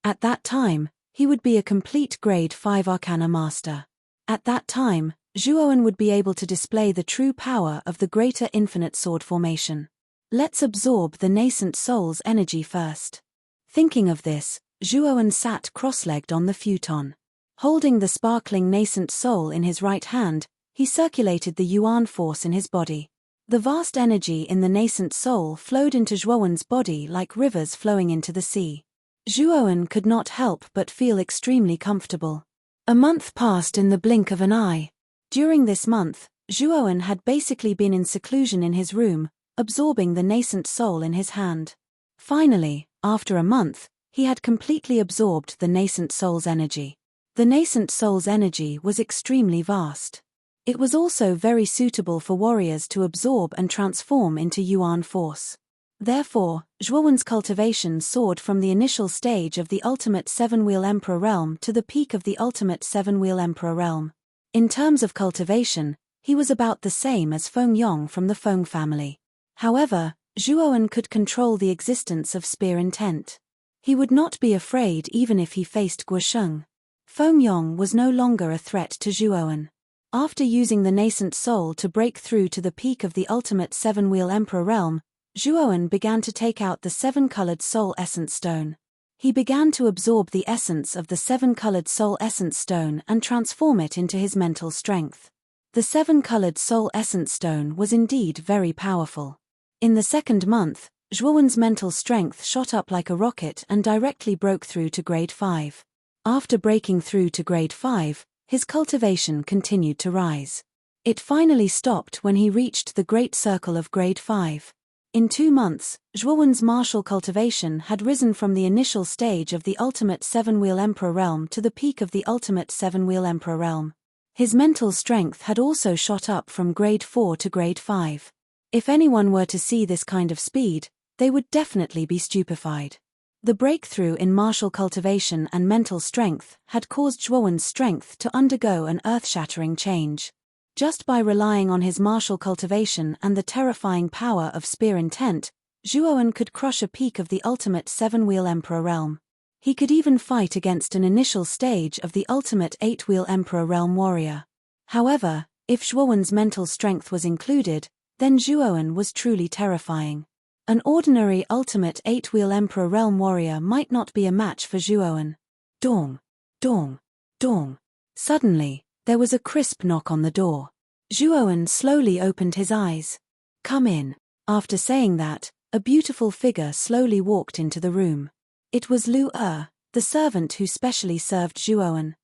At that time, he would be a complete grade 5 Arcana master. At that time, Zhuowen would be able to display the true power of the greater infinite sword formation. Let's absorb the nascent soul's energy first. Thinking of this, Zhuowen sat cross-legged on the futon. Holding the sparkling nascent soul in his right hand, he circulated the Yuan force in his body. The vast energy in the nascent soul flowed into Zhuowen's body like rivers flowing into the sea. Zhuowen could not help but feel extremely comfortable. A month passed in the blink of an eye. During this month, Zhuowen had basically been in seclusion in his room, absorbing the nascent soul in his hand. Finally, after a month, he had completely absorbed the nascent soul's energy. The nascent soul's energy was extremely vast. It was also very suitable for warriors to absorb and transform into Yuan force. Therefore, Zhuowen's cultivation soared from the initial stage of the ultimate 7-wheel emperor realm to the peak of the ultimate 7-wheel emperor realm. In terms of cultivation, he was about the same as Feng Yong from the Feng family. However, Zhuowen could control the existence of spear intent. He would not be afraid even if he faced Guosheng. Feng Yong was no longer a threat to Zhuowen. After using the nascent soul to break through to the peak of the ultimate 7-wheel emperor realm, Zhuowen began to take out the 7-colored soul essence stone. He began to absorb the essence of the 7-colored soul essence stone and transform it into his mental strength. The 7-colored soul essence stone was indeed very powerful. In the second month, Zhuowen's mental strength shot up like a rocket and directly broke through to grade 5. After breaking through to grade 5, his cultivation continued to rise. It finally stopped when he reached the Great Circle of grade 5. In 2 months, Zhuowen's martial cultivation had risen from the initial stage of the ultimate 7-wheel emperor realm to the peak of the ultimate 7-wheel emperor realm. His mental strength had also shot up from grade 4 to grade 5. If anyone were to see this kind of speed, they would definitely be stupefied. The breakthrough in martial cultivation and mental strength had caused Zhuowen's strength to undergo an earth-shattering change. Just by relying on his martial cultivation and the terrifying power of spear intent, Zhuowen could crush a peak of the ultimate 7-wheel emperor realm. He could even fight against an initial stage of the ultimate 8-wheel emperor realm warrior. However, if Zhuowen's mental strength was included, then Zhuowen was truly terrifying. An ordinary ultimate 8-wheel emperor realm warrior might not be a match for Zhuowen. Dong, dong, dong. Suddenly, there was a crisp knock on the door. Zhuowen slowly opened his eyes. Come in. After saying that, a beautiful figure slowly walked into the room. It was Lu Er, the servant who specially served Zhuowen.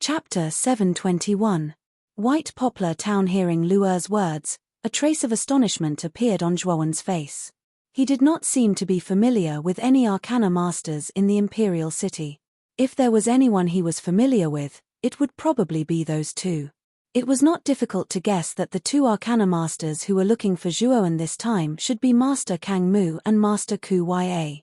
Chapter 721. White Poplar Town. Hearing Luer's words, a trace of astonishment appeared on Zhuowen's face. He did not seem to be familiar with any arcana masters in the Imperial City. If there was anyone he was familiar with, it would probably be those two. It was not difficult to guess that the two arcana masters who were looking for Zhuowen this time should be Master Kang Mu and Master Ku Ya.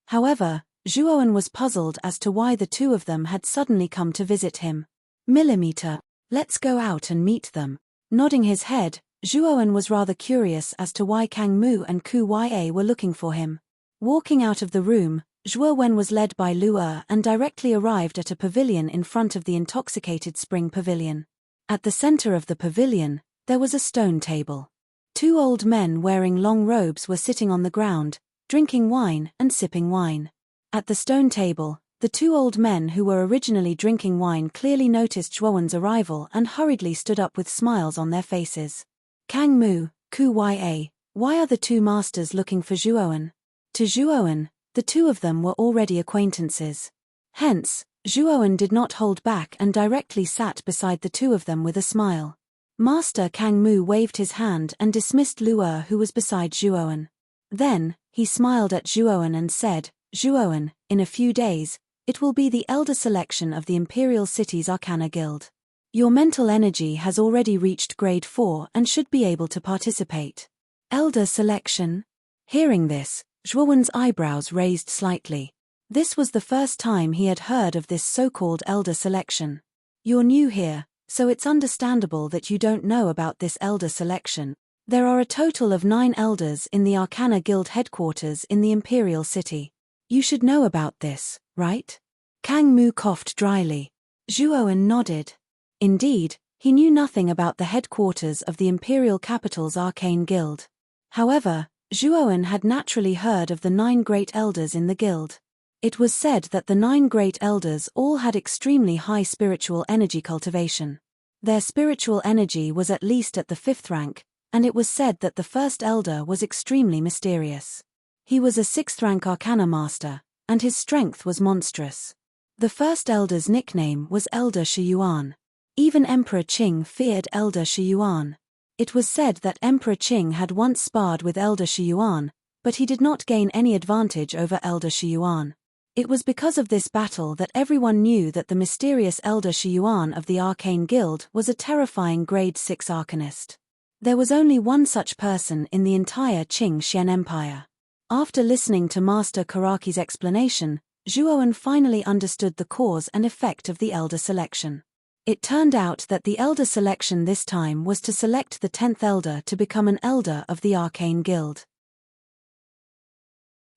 However, Zhuowen was puzzled as to why the two of them had suddenly come to visit him. Millimeter, let's go out and meet them. Nodding his head, Zhuowen was rather curious as to why Kang Mu and Ku Ya were looking for him. Walking out of the room, Zhuowen was led by Luer and directly arrived at a pavilion in front of the intoxicated spring pavilion. At the center of the pavilion, there was a stone table. Two old men wearing long robes were sitting on the ground, drinking wine and sipping wine. At the stone table, the two old men who were originally drinking wine clearly noticed Zhuowen's arrival and hurriedly stood up with smiles on their faces. Kang Mu, Ku Ya, why are the two masters looking for Zhuowen? To Zhuowen, the two of them were already acquaintances. Hence, Zhuowen did not hold back and directly sat beside the two of them with a smile. Master Kang Mu waved his hand and dismissed Luer, who was beside Zhuowen. Then, he smiled at Zhuowen and said, Zhuowen, in a few days, it will be the Elder Selection of the Imperial City's Arcana Guild. Your mental energy has already reached grade 4 and should be able to participate. Elder Selection? Hearing this, Zhuowen's eyebrows raised slightly. This was the first time he had heard of this so-called Elder Selection. You're new here, so it's understandable that you don't know about this Elder Selection. There are a total of 9 Elders in the Arcana Guild headquarters in the Imperial City. You should know about this, right? Kang Mu coughed dryly. Zhuowen nodded. Indeed, he knew nothing about the headquarters of the Imperial Capital's Arcane Guild. However, Zhuowen had naturally heard of the 9 great elders in the guild. It was said that the 9 great elders all had extremely high spiritual energy cultivation. Their spiritual energy was at least at the 5th rank, and it was said that the first elder was extremely mysterious. He was a 6th rank arcana master, and his strength was monstrous. The first elder's nickname was Elder Shiyuan. Even Emperor Qing feared Elder Shiyuan. It was said that Emperor Qing had once sparred with Elder Shiyuan, but he did not gain any advantage over Elder Shiyuan. It was because of this battle that everyone knew that the mysterious Elder Shiyuan of the Arcane Guild was a terrifying grade 6 arcanist. There was only one such person in the entire Qing Xian Empire. After listening to Master Karaki's explanation, Zhuowen finally understood the cause and effect of the Elder Selection. It turned out that the Elder Selection this time was to select the 10th Elder to become an Elder of the Arcane Guild.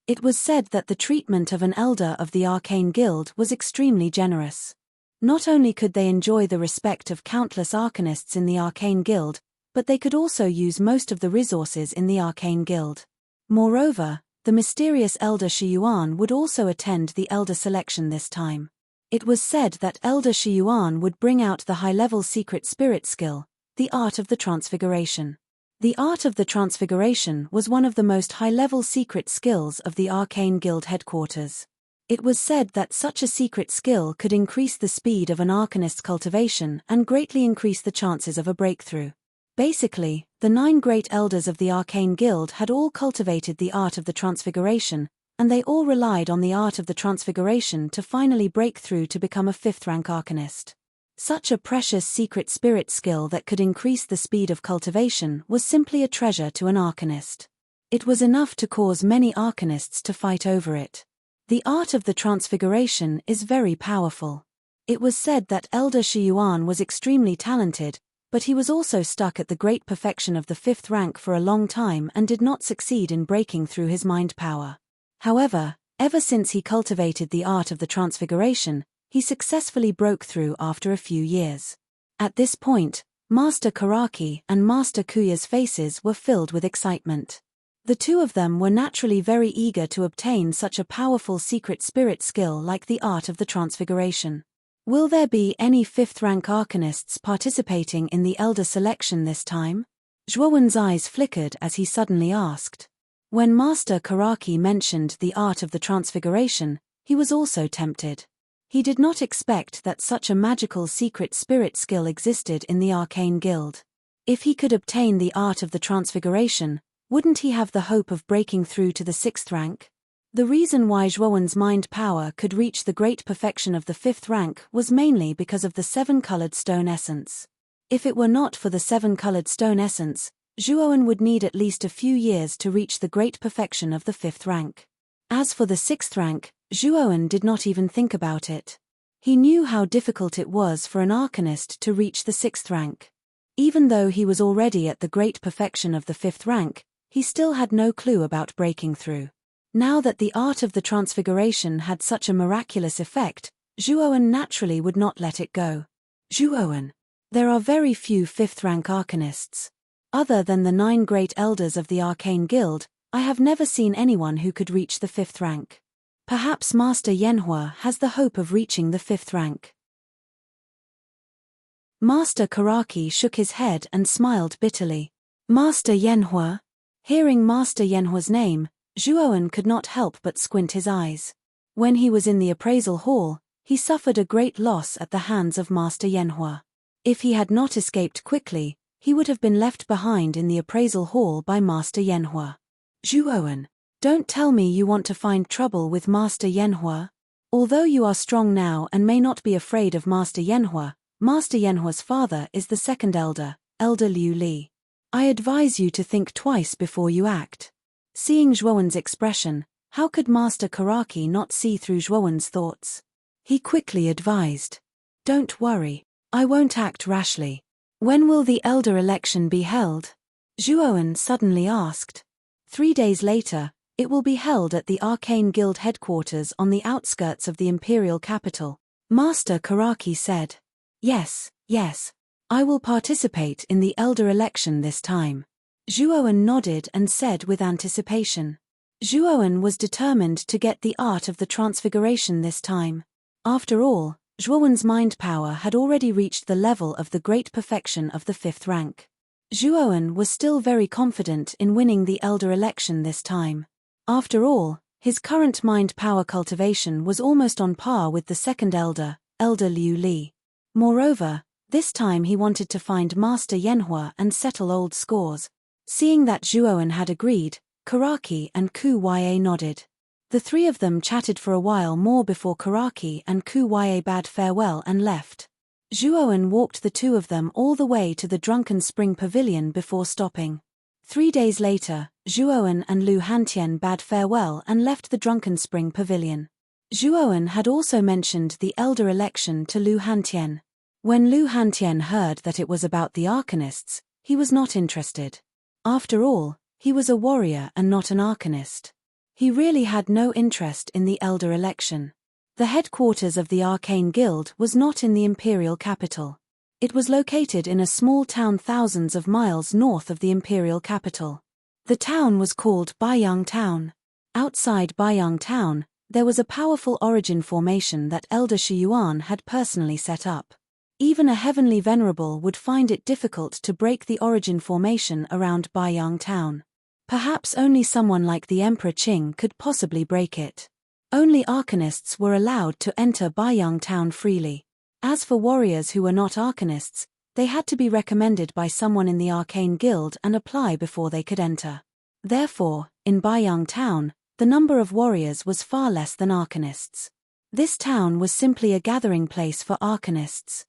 It was said that the treatment of an Elder of the Arcane Guild was extremely generous. Not only could they enjoy the respect of countless arcanists in the Arcane Guild, but they could also use most of the resources in the Arcane Guild. Moreover, the mysterious Elder Shiyuan would also attend the Elder Selection this time. It was said that Elder Shiyuan would bring out the high-level secret spirit skill, the Art of the Transfiguration. The Art of the Transfiguration was one of the most high-level secret skills of the Arcane Guild headquarters. It was said that such a secret skill could increase the speed of an arcanist's cultivation and greatly increase the chances of a breakthrough. Basically, the 9 great elders of the Arcane Guild had all cultivated the Art of the Transfiguration, and they all relied on the Art of the Transfiguration to finally break through to become a 5th rank arcanist. Such a precious secret spirit skill that could increase the speed of cultivation was simply a treasure to an arcanist. It was enough to cause many arcanists to fight over it. The Art of the Transfiguration is very powerful. It was said that Elder Shiyuan was extremely talented, but he was also stuck at the great perfection of the 5th rank for a long time and did not succeed in breaking through his mind power. However, ever since he cultivated the Art of the Transfiguration, he successfully broke through after a few years. At this point, Master Karaki and Master Kuya's faces were filled with excitement. The two of them were naturally very eager to obtain such a powerful secret spirit skill like the Art of the Transfiguration. Will there be any 5th rank arcanists participating in the Elder Selection this time? Zhuowen's eyes flickered as he suddenly asked. When Master Karaki mentioned the Art of the Transfiguration, he was also tempted. He did not expect that such a magical secret spirit skill existed in the Arcane Guild. If he could obtain the art of the transfiguration, wouldn't he have the hope of breaking through to the 6th rank? The reason why Zhuowen's mind power could reach the great perfection of the 5th rank was mainly because of the 7-colored stone essence. If it were not for the 7-colored stone essence, Zhuowen would need at least a few years to reach the great perfection of the 5th rank. As for the 6th rank, Zhuowen did not even think about it. He knew how difficult it was for an arcanist to reach the 6th rank. Even though he was already at the great perfection of the 5th rank, he still had no clue about breaking through. Now that the art of the transfiguration had such a miraculous effect, Zhuowen naturally would not let it go. Zhuowen. There are very few 5th rank arcanists. Other than the 9 great elders of the Arcane Guild, I have never seen anyone who could reach the 5th rank. Perhaps Master Yanhua has the hope of reaching the 5th rank. Master Karaki shook his head and smiled bitterly. Master Yanhua? Hearing Master Yanhua's name, Zhuowen could not help but squint his eyes. When he was in the appraisal hall, he suffered a great loss at the hands of Master Yanhua. If he had not escaped quickly, he would have been left behind in the appraisal hall by Master Yanhua. Zhuowen, don't tell me you want to find trouble with Master Yanhua. Although you are strong now and may not be afraid of Master Yanhua's father is the 2nd elder, Elder Liu Li. I advise you to think twice before you act. Seeing Zhuowen's expression, how could Master Karaki not see through Zhuowen's thoughts? He quickly advised. Don't worry, I won't act rashly. When will the elder election be held? Zhuowen suddenly asked. 3 days later, it will be held at the Arcane Guild headquarters on the outskirts of the imperial capital. Master Karaki said. Yes, I will participate in the elder election this time. Zhuowen nodded and said with anticipation. Zhuowen was determined to get the art of the transfiguration this time. After all, Zhuowen's mind power had already reached the level of the great perfection of the 5th rank. Zhuowen was still very confident in winning the elder election this time. After all, his current mind power cultivation was almost on par with the 2nd elder, Elder Liu Li. Moreover, this time he wanted to find Master Yanhua and settle old scores. Seeing that Zhuowen had agreed, Karaki and Ku Ya nodded. The 3 of them chatted for a while more before Karaki and Ku Ya bade farewell and left. Zhuowen walked the 2 of them all the way to the Drunken Spring Pavilion before stopping. 3 days later, Zhuowen and Lu Hantian bade farewell and left the Drunken Spring Pavilion. Zhuowen had also mentioned the elder election to Lu Hantian. When Lu Hantian heard that it was about the arcanists, he was not interested. After all, he was a warrior and not an arcanist. He really had no interest in the elder election. The headquarters of the Arcane Guild was not in the imperial capital. It was located in a small town thousands of miles north of the imperial capital. The town was called Baiyang Town. Outside Baiyang Town, there was a powerful origin formation that Elder Shiyuan had personally set up. Even a heavenly venerable would find it difficult to break the origin formation around Baiyang Town. Perhaps only someone like the Emperor Qing could possibly break it. Only arcanists were allowed to enter Baiyang Town freely. As for warriors who were not arcanists, they had to be recommended by someone in the Arcane Guild and apply before they could enter. Therefore, in Baiyang Town, the number of warriors was far less than arcanists. This town was simply a gathering place for arcanists.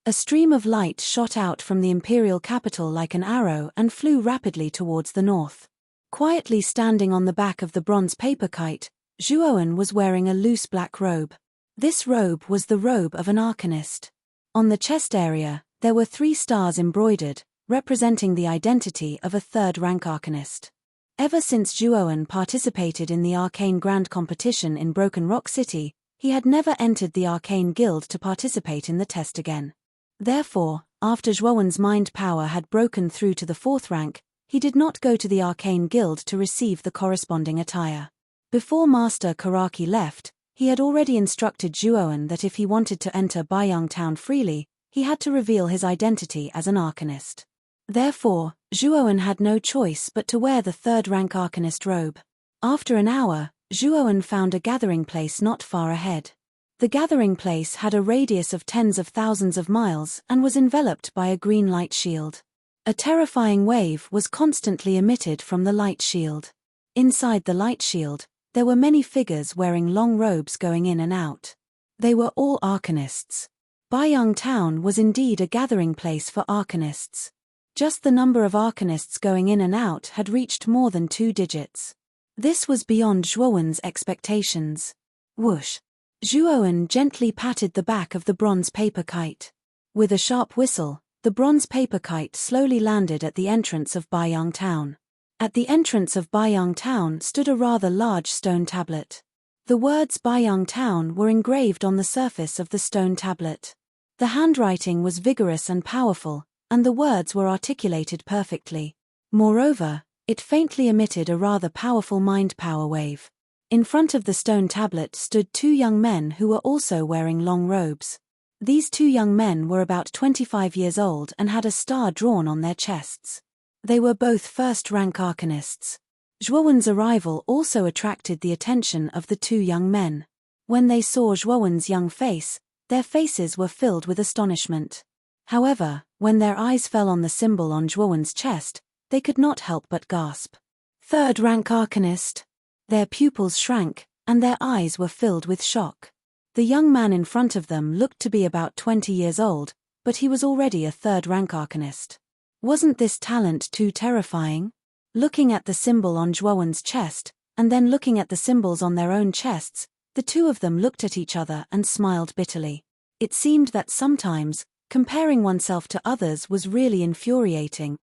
A stream of light shot out from the imperial capital like an arrow and flew rapidly towards the north. Quietly standing on the back of the bronze paper kite, Zhuowen was wearing a loose black robe. This robe was the robe of an arcanist. On the chest area, there were 3 stars embroidered, representing the identity of a 3rd-rank arcanist. Ever since Zhuowen participated in the Arcane Grand Competition in Broken Rock City, he had never entered the Arcane Guild to participate in the test again. Therefore, after Zhuowen's mind power had broken through to the 4th rank, he did not go to the Arcane Guild to receive the corresponding attire. Before Master Karaki left, he had already instructed Zhuowen that if he wanted to enter Baiyang Town freely, he had to reveal his identity as an arcanist. Therefore, Zhuowen had no choice but to wear the 3rd-rank arcanist robe. After an hour, Zhuowen found a gathering place not far ahead. The gathering place had a radius of tens of thousands of miles and was enveloped by a green light shield. A terrifying wave was constantly emitted from the light shield. Inside the light shield, there were many figures wearing long robes going in and out. They were all arcanists. Baiyang Town was indeed a gathering place for arcanists. Just the number of arcanists going in and out had reached more than 2 digits. This was beyond Zhuowen's expectations. Whoosh! Zhuowen gently patted the back of the bronze paper kite. With a sharp whistle, the bronze paper kite slowly landed at the entrance of Baiyang Town. At the entrance of Baiyang Town stood a rather large stone tablet. The words Baiyang Town were engraved on the surface of the stone tablet. The handwriting was vigorous and powerful, and the words were articulated perfectly. Moreover, it faintly emitted a rather powerful mind power wave. In front of the stone tablet stood 2 young men who were also wearing long robes. These 2 young men were about 25 years old and had a star drawn on their chests. They were both first-rank arcanists. Zhuowen's arrival also attracted the attention of the 2 young men. When they saw Zhuowen's young face, their faces were filled with astonishment. However, when their eyes fell on the symbol on Zhuowen's chest, they could not help but gasp. Third-rank arcanist. Their pupils shrank, and their eyes were filled with shock. The young man in front of them looked to be about 20 years old, but he was already a third-rank arcanist. Wasn't this talent too terrifying? Looking at the symbol on Zhuowen's chest, and then looking at the symbols on their own chests, the 2 of them looked at each other and smiled bitterly. It seemed that sometimes, comparing oneself to others was really infuriating.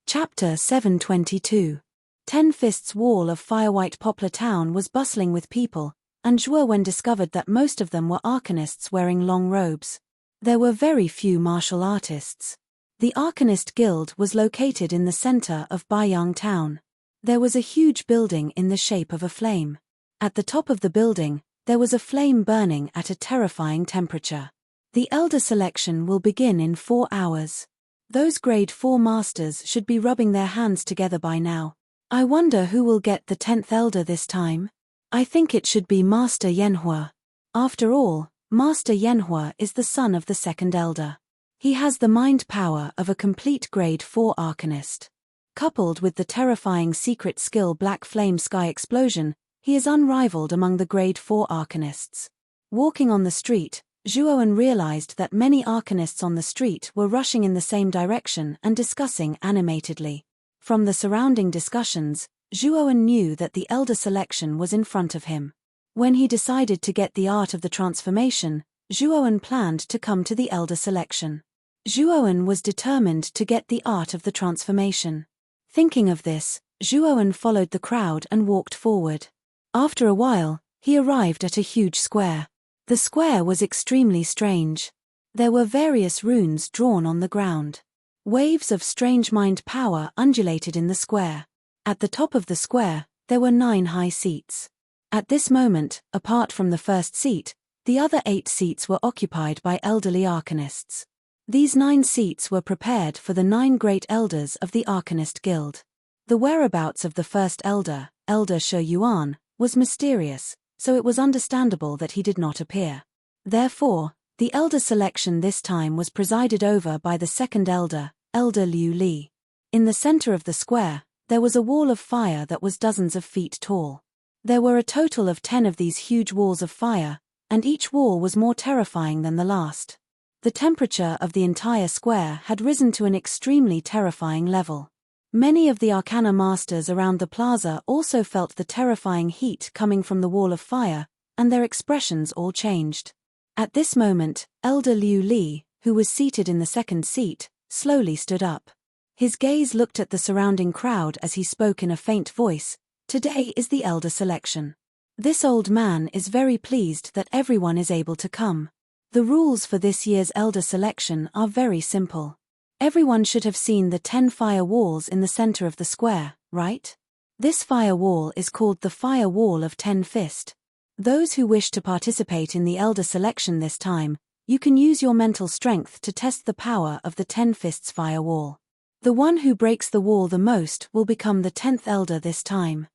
Chapter 722. 10 Fists Wall of Firewhite Poplar Town was bustling with people, and Zhuowen discovered that most of them were arcanists wearing long robes. There were very few martial artists. The Arcanist Guild was located in the center of Baiyang Town. There was a huge building in the shape of a flame. At the top of the building, there was a flame burning at a terrifying temperature. The Elder Selection will begin in 4 hours. Those grade 4 masters should be rubbing their hands together by now. I wonder who will get the 10th Elder this time? I think it should be Master Yanhua. After all, Master Yanhua is the son of the 2nd Elder. He has the mind power of a complete grade 4 arcanist. Coupled with the terrifying secret skill Black Flame Sky Explosion, he is unrivaled among the grade 4 arcanists. Walking on the street, Zhuowen realized that many arcanists on the street were rushing in the same direction and discussing animatedly. From the surrounding discussions, Zhuowen knew that the Elder Selection was in front of him. When he decided to get the art of the transformation, Zhuowen planned to come to the Elder Selection. Zhuowen was determined to get the art of the transformation. Thinking of this, Zhuowen followed the crowd and walked forward. After a while, he arrived at a huge square. The square was extremely strange. There were various runes drawn on the ground. Waves of strange mind power undulated in the square. At the top of the square, there were 9 high seats. At this moment, apart from the first seat, the other 8 seats were occupied by elderly arcanists. These 9 seats were prepared for the 9 great elders of the Arcanist Guild. The whereabouts of the first elder, Elder Shi Yuan, was mysterious, so it was understandable that he did not appear. Therefore, the Elder Selection this time was presided over by the 2nd Elder, Elder Liu Li. In the center of the square, there was a wall of fire that was dozens of feet tall. There were a total of 10 of these huge walls of fire, and each wall was more terrifying than the last. The temperature of the entire square had risen to an extremely terrifying level. Many of the Arcana Masters around the plaza also felt the terrifying heat coming from the wall of fire, and their expressions all changed. At this moment, Elder Liu Li, who was seated in the 2nd seat, slowly stood up. His gaze looked at the surrounding crowd as he spoke in a faint voice. Today is the Elder Selection. This old man is very pleased that everyone is able to come. The rules for this year's Elder Selection are very simple. Everyone should have seen the 10 fire walls in the center of the square, right? This fire wall is called the Fire Wall of 10 Fist. Those who wish to participate in the Elder Selection this time, you can use your mental strength to test the power of the 10 Fists Fire Wall. The one who breaks the wall the most will become the 10th elder this time.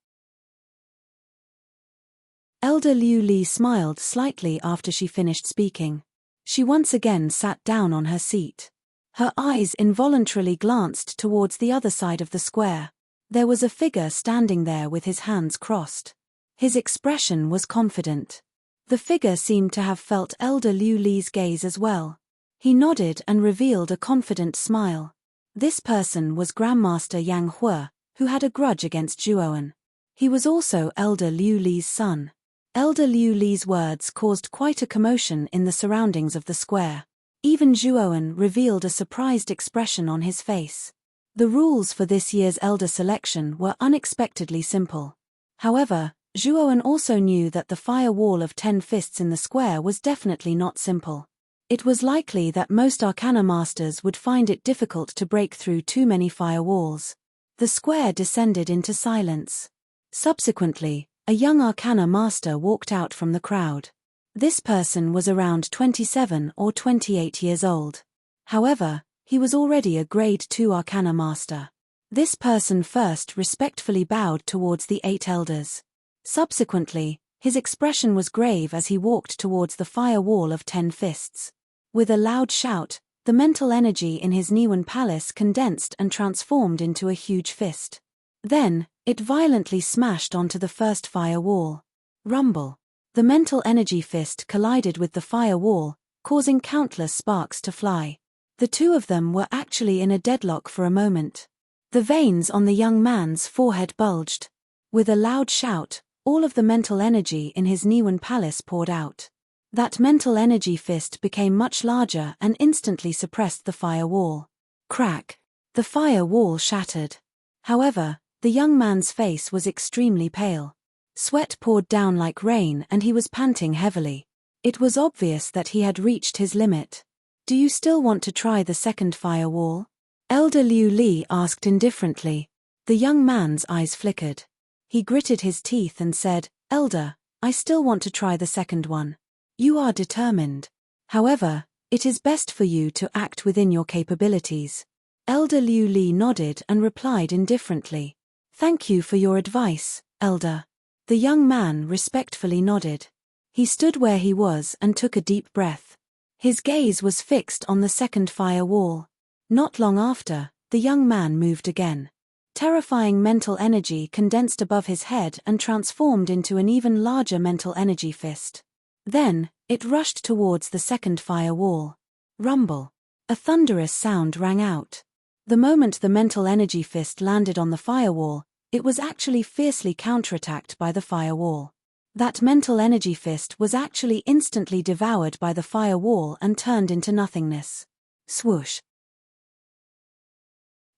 Elder Liu Li smiled slightly after she finished speaking. She once again sat down on her seat. Her eyes involuntarily glanced towards the other side of the square. There was a figure standing there with his hands crossed. His expression was confident. The figure seemed to have felt Elder Liu Li's gaze as well. He nodded and revealed a confident smile. This person was Grandmaster Yang Hui, who had a grudge against Zhuowen. He was also Elder Liu Li's son. Elder Liu Li's words caused quite a commotion in the surroundings of the square. Even Zhuowen revealed a surprised expression on his face. The rules for this year's elder selection were unexpectedly simple. However, Zhuowen also knew that the fire wall of 10 fists in the square was definitely not simple. It was likely that most arcana masters would find it difficult to break through too many fire walls. The square descended into silence. Subsequently, a young arcana master walked out from the crowd. This person was around 27 or 28 years old. However, he was already a grade 2 arcana master. This person first respectfully bowed towards the 8 elders. Subsequently, his expression was grave as he walked towards the fire wall of 10 fists. With a loud shout, the mental energy in his Niwen palace condensed and transformed into a huge fist. Then, it violently smashed onto the first fire wall. Rumble. The mental energy fist collided with the fire wall, causing countless sparks to fly. The two of them were actually in a deadlock for a moment. The veins on the young man's forehead bulged. With a loud shout, all of the mental energy in his Niwen palace poured out. That mental energy fist became much larger and instantly suppressed the fire wall. Crack! The fire wall shattered. However, the young man's face was extremely pale. Sweat poured down like rain and he was panting heavily. It was obvious that he had reached his limit. Do you still want to try the second fire wall? Elder Liu Li asked indifferently. The young man's eyes flickered. He gritted his teeth and said, Elder, I still want to try the second one. You are determined. However, it is best for you to act within your capabilities. Elder Liu Li nodded and replied indifferently. Thank you for your advice, Elder. The young man respectfully nodded. He stood where he was and took a deep breath. His gaze was fixed on the second fire wall. Not long after, the young man moved again. Terrifying mental energy condensed above his head and transformed into an even larger mental energy fist. Then, it rushed towards the second fire wall. Rumble. A thunderous sound rang out. The moment the mental energy fist landed on the firewall, it was actually fiercely counterattacked by the firewall. That mental energy fist was actually instantly devoured by the firewall and turned into nothingness. Swoosh.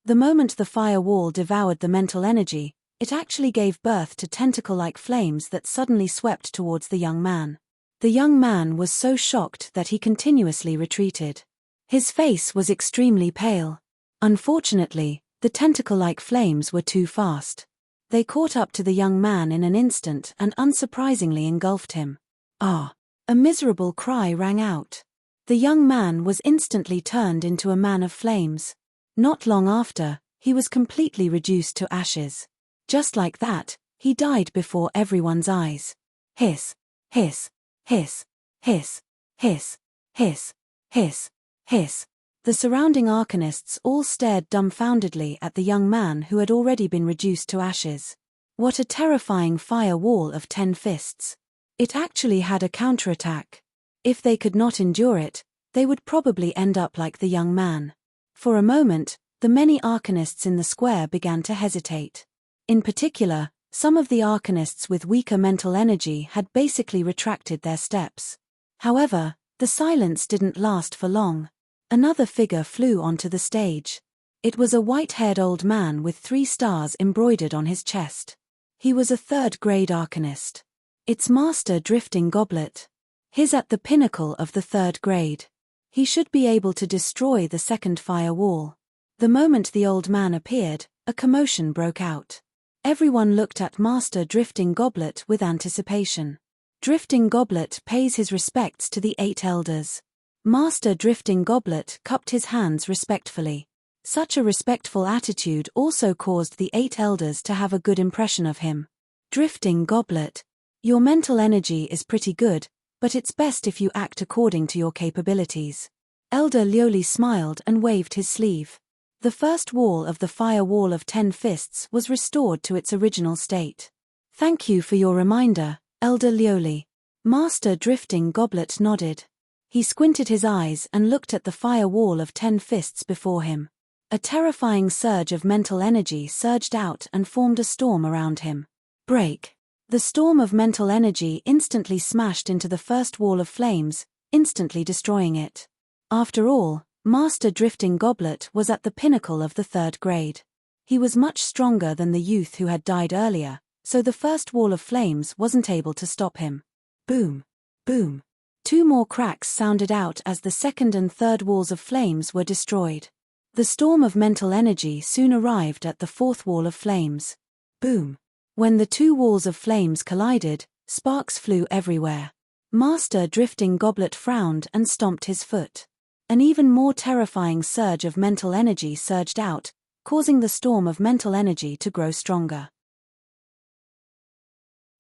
The moment the firewall devoured the mental energy, it actually gave birth to tentacle-like flames that suddenly swept towards the young man. The young man was so shocked that he continuously retreated. His face was extremely pale. Unfortunately, the tentacle-like flames were too fast. They caught up to the young man in an instant and unsurprisingly engulfed him. Ah! A miserable cry rang out. The young man was instantly turned into a man of flames. Not long after, he was completely reduced to ashes. Just like that, he died before everyone's eyes. Hiss! Hiss! Hiss! Hiss! Hiss! Hiss! Hiss! Hiss! The surrounding arcanists all stared dumbfoundedly at the young man who had already been reduced to ashes. What a terrifying fire wall of 10 fists. It actually had a counterattack. If they could not endure it, they would probably end up like the young man. For a moment, the many arcanists in the square began to hesitate. In particular, some of the arcanists with weaker mental energy had basically retracted their steps. However, the silence didn't last for long. Another figure flew onto the stage. It was a white-haired old man with 3 stars embroidered on his chest. He was a 3rd-grade arcanist. Its master Drifting Goblet. He's at the pinnacle of the 3rd grade. He should be able to destroy the second fire wall. The moment the old man appeared, a commotion broke out. Everyone looked at Master Drifting Goblet with anticipation. Drifting Goblet pays his respects to the 8 elders. Master Drifting Goblet cupped his hands respectfully. Such a respectful attitude also caused the 8 elders to have a good impression of him. Drifting Goblet. Your mental energy is pretty good, but it's best if you act according to your capabilities. Elder Lioli smiled and waved his sleeve. The first wall of the fire wall of 10 fists was restored to its original state. Thank you for your reminder, Elder Lioli. Master Drifting Goblet nodded. He squinted his eyes and looked at the fire wall of 10 fists before him. A terrifying surge of mental energy surged out and formed a storm around him. Break. The storm of mental energy instantly smashed into the first wall of flames, instantly destroying it. After all, Master Drifting Goblet was at the pinnacle of the 3rd grade. He was much stronger than the youth who had died earlier, so the first wall of flames wasn't able to stop him. Boom. Boom. 2 more cracks sounded out as the 2nd and 3rd walls of flames were destroyed. The storm of mental energy soon arrived at the 4th wall of flames. Boom. When the 2 walls of flames collided, sparks flew everywhere. Master Drifting Goblet frowned and stomped his foot. An even more terrifying surge of mental energy surged out, causing the storm of mental energy to grow stronger.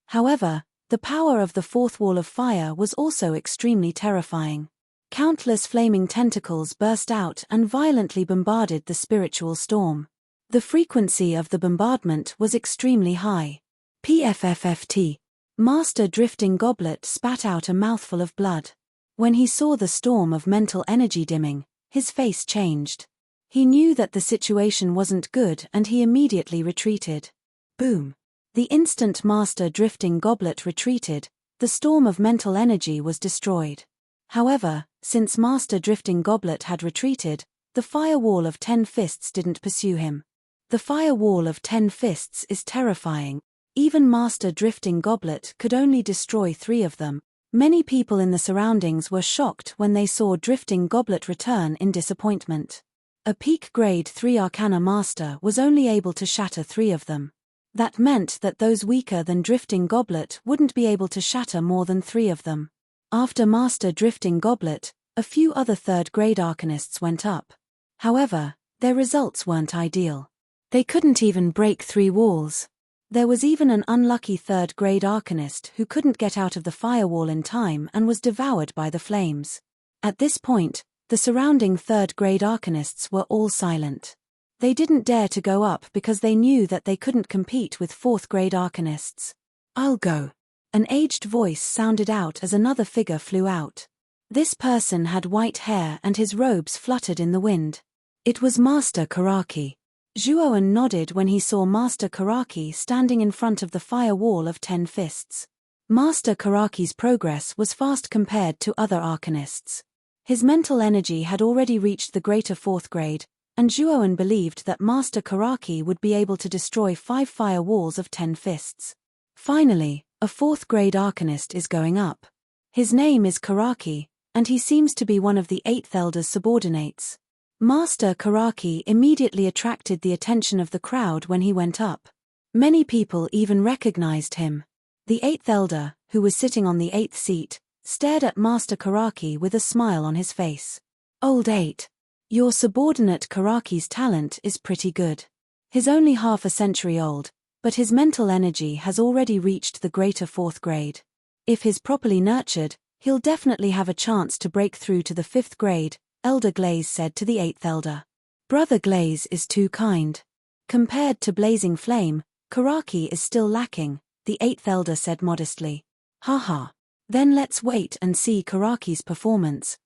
However, the power of the 4th wall of fire was also extremely terrifying. Countless flaming tentacles burst out and violently bombarded the spiritual storm. The frequency of the bombardment was extremely high. PFFFT. Master Drifting Goblet spat out a mouthful of blood. When he saw the storm of mental energy dimming, his face changed. He knew that the situation wasn't good and he immediately retreated. Boom. The instant Master Drifting Goblet retreated, the storm of mental energy was destroyed. However, since Master Drifting Goblet had retreated, the fire wall of 10 fists didn't pursue him. The fire wall of 10 fists is terrifying. Even Master Drifting Goblet could only destroy 3 of them. Many people in the surroundings were shocked when they saw Drifting Goblet return in disappointment. A peak grade 3 Arcana Master was only able to shatter 3 of them. That meant that those weaker than Drifting Goblet wouldn't be able to shatter more than 3 of them. After Master Drifting Goblet, a few other 3rd grade Arcanists went up. However, their results weren't ideal. They couldn't even break 3 walls. There was even an unlucky 3rd grade Arcanist who couldn't get out of the firewall in time and was devoured by the flames. At this point, the surrounding 3rd grade Arcanists were all silent. They didn't dare to go up because they knew that they couldn't compete with 4th grade Arcanists. I'll go. An aged voice sounded out as another figure flew out. This person had white hair and his robes fluttered in the wind. It was Master Karaki. Zhuoan nodded when he saw Master Karaki standing in front of the fire wall of 10 fists. Master Karaki's progress was fast compared to other Arcanists. His mental energy had already reached the greater 4th grade, and Zhuoan believed that Master Karaki would be able to destroy 5 fire walls of 10 fists. Finally, a 4th grade Arcanist is going up. His name is Karaki, and he seems to be one of the 8th Elder's subordinates. Master Karaki immediately attracted the attention of the crowd when he went up. Many people even recognized him. The 8th Elder, who was sitting on the 8th seat, stared at Master Karaki with a smile on his face. Old 8. Your subordinate Karaki's talent is pretty good. He's only half a century old, but his mental energy has already reached the greater 4th grade. If he's properly nurtured, he'll definitely have a chance to break through to the 5th grade, Elder Glaze said to the 8th Elder. Brother Glaze is too kind. Compared to Blazing Flame, Karaki is still lacking, the 8th Elder said modestly. Haha. Then let's wait and see Karaki's performance.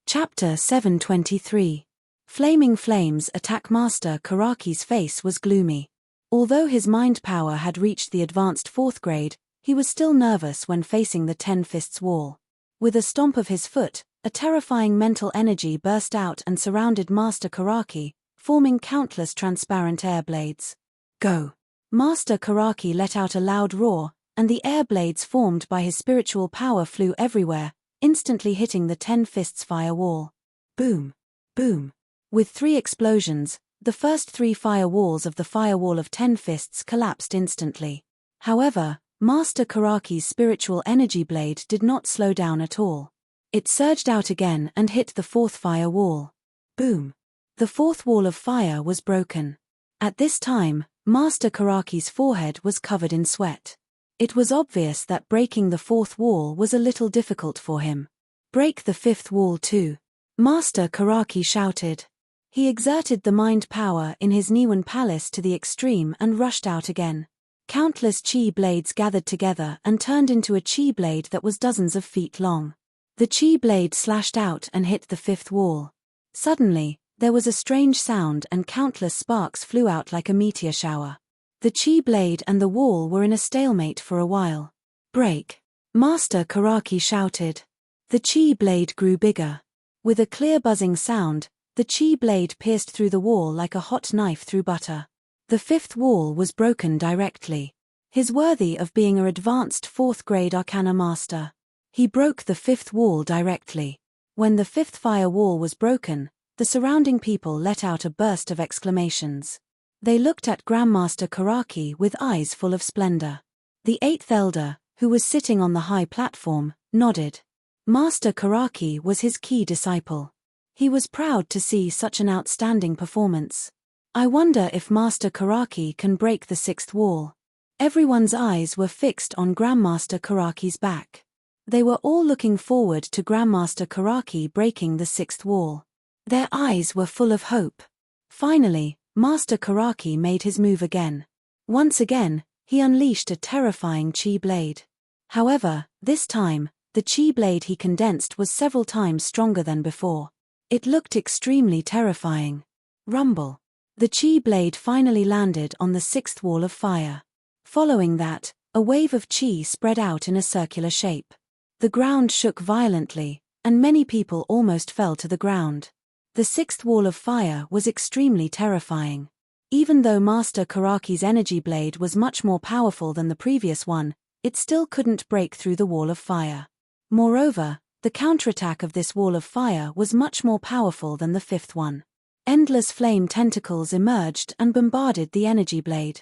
Chapter 723. Flaming flames attack. Master Karaki's face was gloomy. Although his mind power had reached the advanced 4th grade, he was still nervous when facing the 10 fists wall. With a stomp of his foot, a terrifying mental energy burst out and surrounded Master Karaki, forming countless transparent air blades. Go! Master Karaki let out a loud roar, and the air blades formed by his spiritual power flew everywhere, instantly hitting the 10 fists fire wall. Boom! Boom! With 3 explosions, the first 3 fire walls of the firewall of 10 fists collapsed instantly. However, Master Karaki's spiritual energy blade did not slow down at all. It surged out again and hit the fourth fire wall. Boom! The fourth wall of fire was broken. At this time, Master Karaki's forehead was covered in sweat. It was obvious that breaking the fourth wall was a little difficult for him. Break the fifth wall too, Master Karaki shouted. He exerted the mind power in his Niwan palace to the extreme and rushed out again. Countless chi blades gathered together and turned into a chi blade that was dozens of feet long. The chi blade slashed out and hit the fifth wall. Suddenly, there was a strange sound and countless sparks flew out like a meteor shower. The chi blade and the wall were in a stalemate for a while. Break! Master Karaki shouted. The chi blade grew bigger. With a clear buzzing sound, the chi blade pierced through the wall like a hot knife through butter. The fifth wall was broken directly. He's worthy of being an advanced fourth-grade arcana master. He broke the fifth wall directly. When the fifth fire wall was broken, the surrounding people let out a burst of exclamations. They looked at Grandmaster Karaki with eyes full of splendor. The eighth elder, who was sitting on the high platform, nodded. Master Karaki was his key disciple. He was proud to see such an outstanding performance. I wonder if Master Karaki can break the sixth wall. Everyone's eyes were fixed on Grandmaster Karaki's back. They were all looking forward to Grandmaster Karaki breaking the sixth wall. Their eyes were full of hope. Finally, Master Karaki made his move again. Once again, he unleashed a terrifying chi blade. However, this time, the chi blade he condensed was several times stronger than before. It looked extremely terrifying. Rumble. The chi blade finally landed on the sixth wall of fire. Following that, a wave of chi spread out in a circular shape. The ground shook violently, and many people almost fell to the ground. The sixth wall of fire was extremely terrifying. Even though Master Karaki's energy blade was much more powerful than the previous one, it still couldn't break through the wall of fire. Moreover, the counterattack of this wall of fire was much more powerful than the fifth one. Endless flame tentacles emerged and bombarded the energy blade.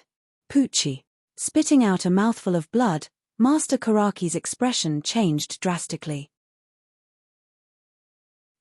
Poochie. Spitting out a mouthful of blood, Master Karaki's expression changed drastically.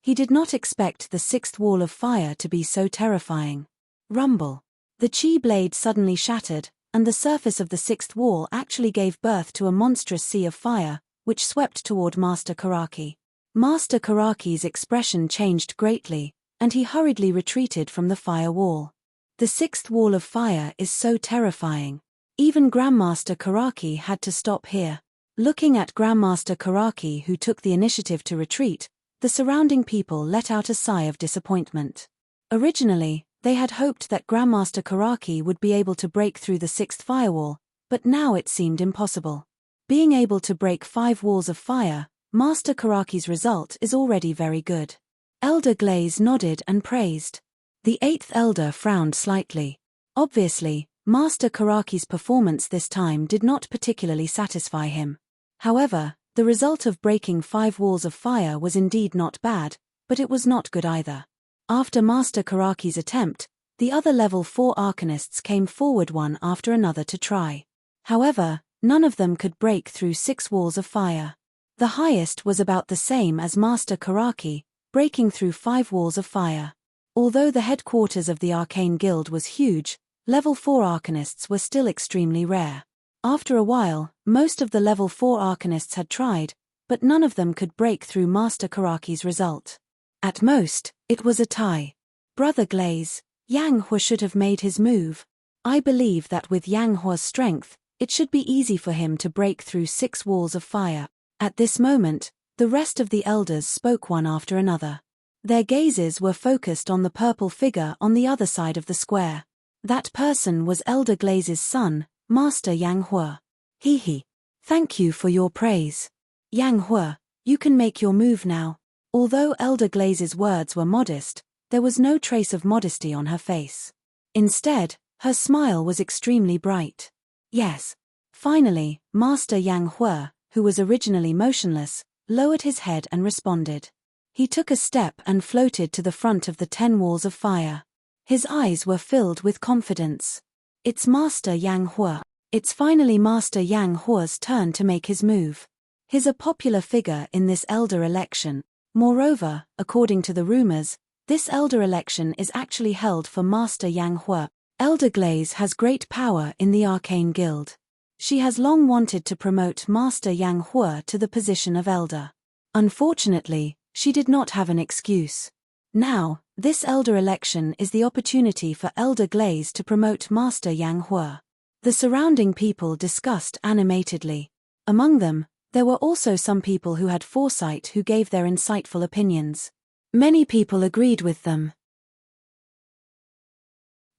He did not expect the sixth wall of fire to be so terrifying. Rumble. The chi blade suddenly shattered, and the surface of the sixth wall actually gave birth to a monstrous sea of fire, which swept toward Master Karaki. Master Karaki's expression changed greatly, and he hurriedly retreated from the fire wall. The sixth wall of fire is so terrifying. Even Grandmaster Karaki had to stop here. Looking at Grandmaster Karaki, who took the initiative to retreat, the surrounding people let out a sigh of disappointment. Originally, they had hoped that Grandmaster Karaki would be able to break through the sixth firewall, but now it seemed impossible. Being able to break 5 walls of fire, Master Karaki's result is already very good. Elder Glaze nodded and praised. The 8th Elder frowned slightly. Obviously, Master Karaki's performance this time did not particularly satisfy him. However, the result of breaking 5 walls of fire was indeed not bad, but it was not good either. After Master Karaki's attempt, the other level 4 Arcanists came forward one after another to try. However, none of them could break through 6 walls of fire. The highest was about the same as Master Karaki, breaking through 5 walls of fire. Although the headquarters of the Arcane Guild was huge, level 4 Arcanists were still extremely rare. After a while, most of the level 4 Arcanists had tried, but none of them could break through Master Karaki's result. At most, it was a tie. Brother Glaze, Yang Hua should have made his move. I believe that with Yang Hua's strength, it should be easy for him to break through 6 walls of fire. At this moment, the rest of the elders spoke one after another. Their gazes were focused on the purple figure on the other side of the square. That person was Elder Glaze's son, Master Yang Hua. He. Thank you for your praise. Yang Hua, you can make your move now. Although Elder Glaze's words were modest, there was no trace of modesty on her face. Instead, her smile was extremely bright. Yes. Finally, Master Yang Hua, who was originally motionless, lowered his head and responded. He took a step and floated to the front of the 10 walls of fire. His eyes were filled with confidence. It's Master Yang Hua. It's finally Master Yang Hua's turn to make his move. He's a popular figure in this elder election. Moreover, according to the rumors, this elder election is actually held for Master Yang Hua. Elder Glaze has great power in the Arcane Guild. She has long wanted to promote Master Yang Hua to the position of elder. Unfortunately, she did not have an excuse. Now, this elder election is the opportunity for Elder Glaze to promote Master Yang Hua. The surrounding people discussed animatedly. Among them, there were also some people who had foresight who gave their insightful opinions. Many people agreed with them.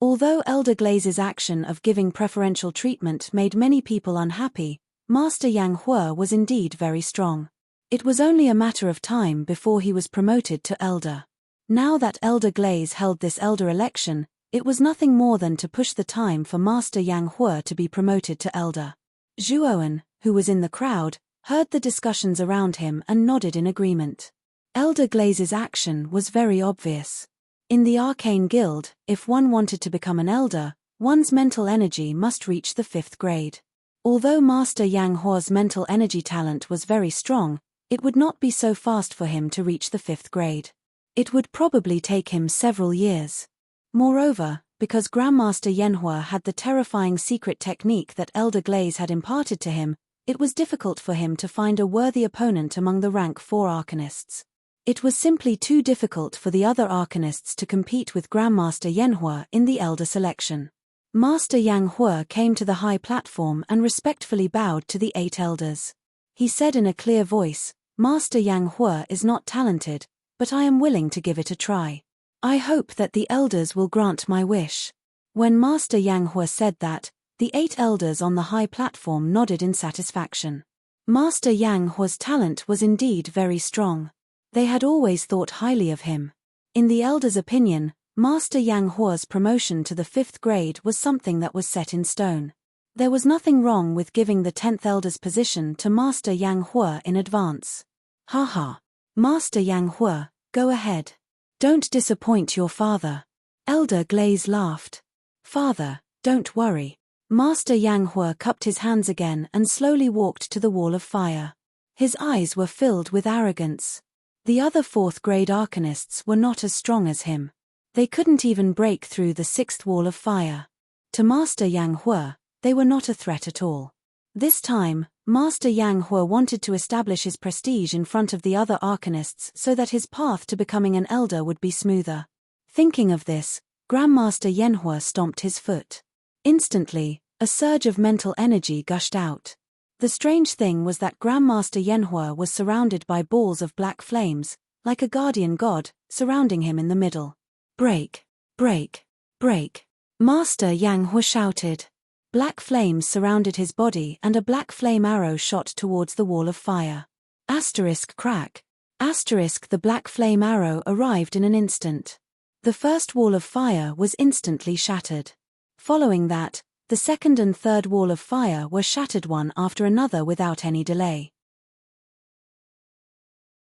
Although Elder Glaze's action of giving preferential treatment made many people unhappy, Master Yang Hua was indeed very strong. It was only a matter of time before he was promoted to elder. Now that Elder Glaze held this elder election, it was nothing more than to push the time for Master Yang Hua to be promoted to elder. Zhuoan, who was in the crowd, heard the discussions around him and nodded in agreement. Elder Glaze's action was very obvious. In the Arcane Guild, if one wanted to become an elder, one's mental energy must reach the 5th grade. Although Master Yang Hua's mental energy talent was very strong, it would not be so fast for him to reach the 5th grade. It would probably take him several years. Moreover, because Grandmaster Yanhua had the terrifying secret technique that Elder Glaze had imparted to him, it was difficult for him to find a worthy opponent among the rank 4 arcanists. It was simply too difficult for the other arcanists to compete with Grandmaster Yanhua in the elder selection. Master Yang Hua came to the high platform and respectfully bowed to the 8 elders. He said in a clear voice, "Master Yang Hua is not talented, but I am willing to give it a try. I hope that the elders will grant my wish." When Master Yang Hua said that, the 8 elders on the high platform nodded in satisfaction. Master Yang Hua's talent was indeed very strong. They had always thought highly of him. In the elders' opinion, Master Yang Hua's promotion to the 5th grade was something that was set in stone. There was nothing wrong with giving the 10th elder's position to Master Yang Hua in advance. Haha. Master Yang Hua, go ahead. Don't disappoint your father. Elder Glaze laughed. Father, don't worry. Master Yang Hua cupped his hands again and slowly walked to the wall of fire. His eyes were filled with arrogance. The other 4th grade arcanists were not as strong as him. They couldn't even break through the 6th wall of fire. To Master Yang Hua, they were not a threat at all. This time, Master Yang Hua wanted to establish his prestige in front of the other arcanists so that his path to becoming an elder would be smoother. Thinking of this, Grandmaster Yanhua stomped his foot. Instantly, a surge of mental energy gushed out. The strange thing was that Grandmaster Yanhua was surrounded by balls of black flames, like a guardian god, surrounding him in the middle. Break! Break! Break! Master Yang Hua shouted. Black flames surrounded his body and a black flame arrow shot towards the wall of fire. Asterisk crack. Asterisk the black flame arrow arrived in an instant. The first wall of fire was instantly shattered. Following that, the second and third wall of fire were shattered one after another without any delay.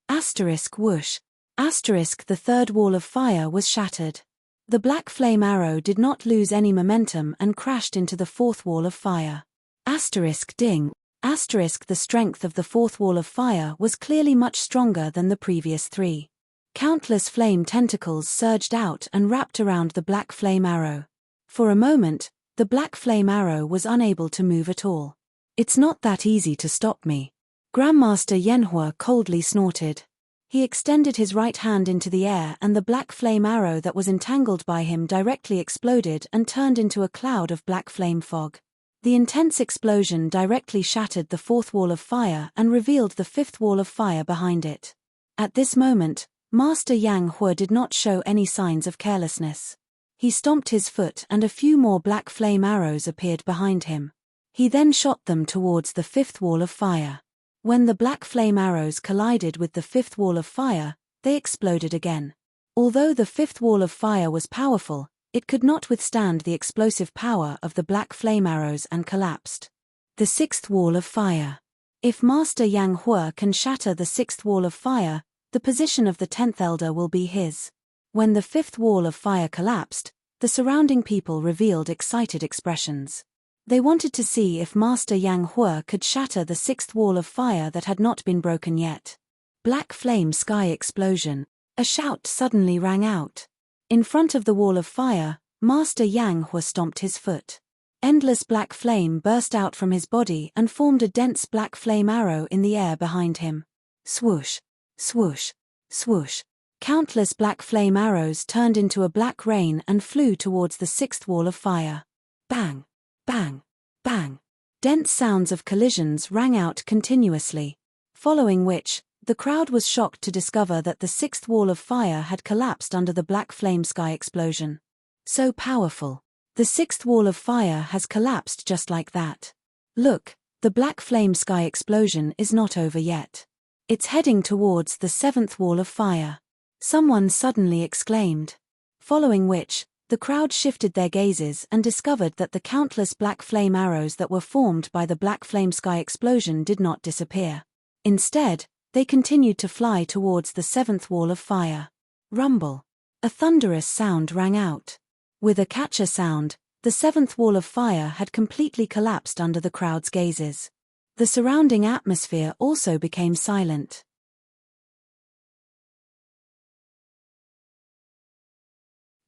Asterisk whoosh. Asterisk the third wall of fire was shattered. The black flame arrow did not lose any momentum and crashed into the 4th wall of fire. Asterisk ding. Asterisk the strength of the 4th wall of fire was clearly much stronger than the previous 3. Countless flame tentacles surged out and wrapped around the black flame arrow. For a moment, the black flame arrow was unable to move at all. It's not that easy to stop me. Grandmaster Yanhua coldly snorted. He extended his right hand into the air and the black flame arrow that was entangled by him directly exploded and turned into a cloud of black flame fog. The intense explosion directly shattered the 4th wall of fire and revealed the 5th wall of fire behind it. At this moment, Master Yang Hua did not show any signs of carelessness. He stomped his foot and a few more black flame arrows appeared behind him. He then shot them towards the 5th wall of fire. When the black flame arrows collided with the 5th wall of fire, they exploded again. Although the 5th wall of fire was powerful, it could not withstand the explosive power of the black flame arrows and collapsed. The 6th wall of fire. If Master Yang Hua can shatter the 6th wall of fire, the position of the 10th elder will be his. When the 5th wall of fire collapsed, the surrounding people revealed excited expressions. They wanted to see if Master Yang Hua could shatter the sixth wall of fire that had not been broken yet. Black flame sky explosion. A shout suddenly rang out. In front of the wall of fire, Master Yang Hua stomped his foot. Endless black flame burst out from his body and formed a dense black flame arrow in the air behind him. Swoosh, swoosh, swoosh. Countless black flame arrows turned into a black rain and flew towards the sixth wall of fire. Bang, bang, bang. Dense sounds of collisions rang out continuously. Following which, the crowd was shocked to discover that the sixth wall of fire had collapsed under the black flame sky explosion. So powerful. The sixth wall of fire has collapsed just like that. Look, the black flame sky explosion is not over yet. It's heading towards the seventh wall of fire. Someone suddenly exclaimed. Following which, the crowd shifted their gazes and discovered that the countless black flame arrows that were formed by the black flame sky explosion did not disappear. Instead, they continued to fly towards the seventh wall of fire. Rumble. A thunderous sound rang out. With a catcher sound, the seventh wall of fire had completely collapsed under the crowd's gazes. The surrounding atmosphere also became silent.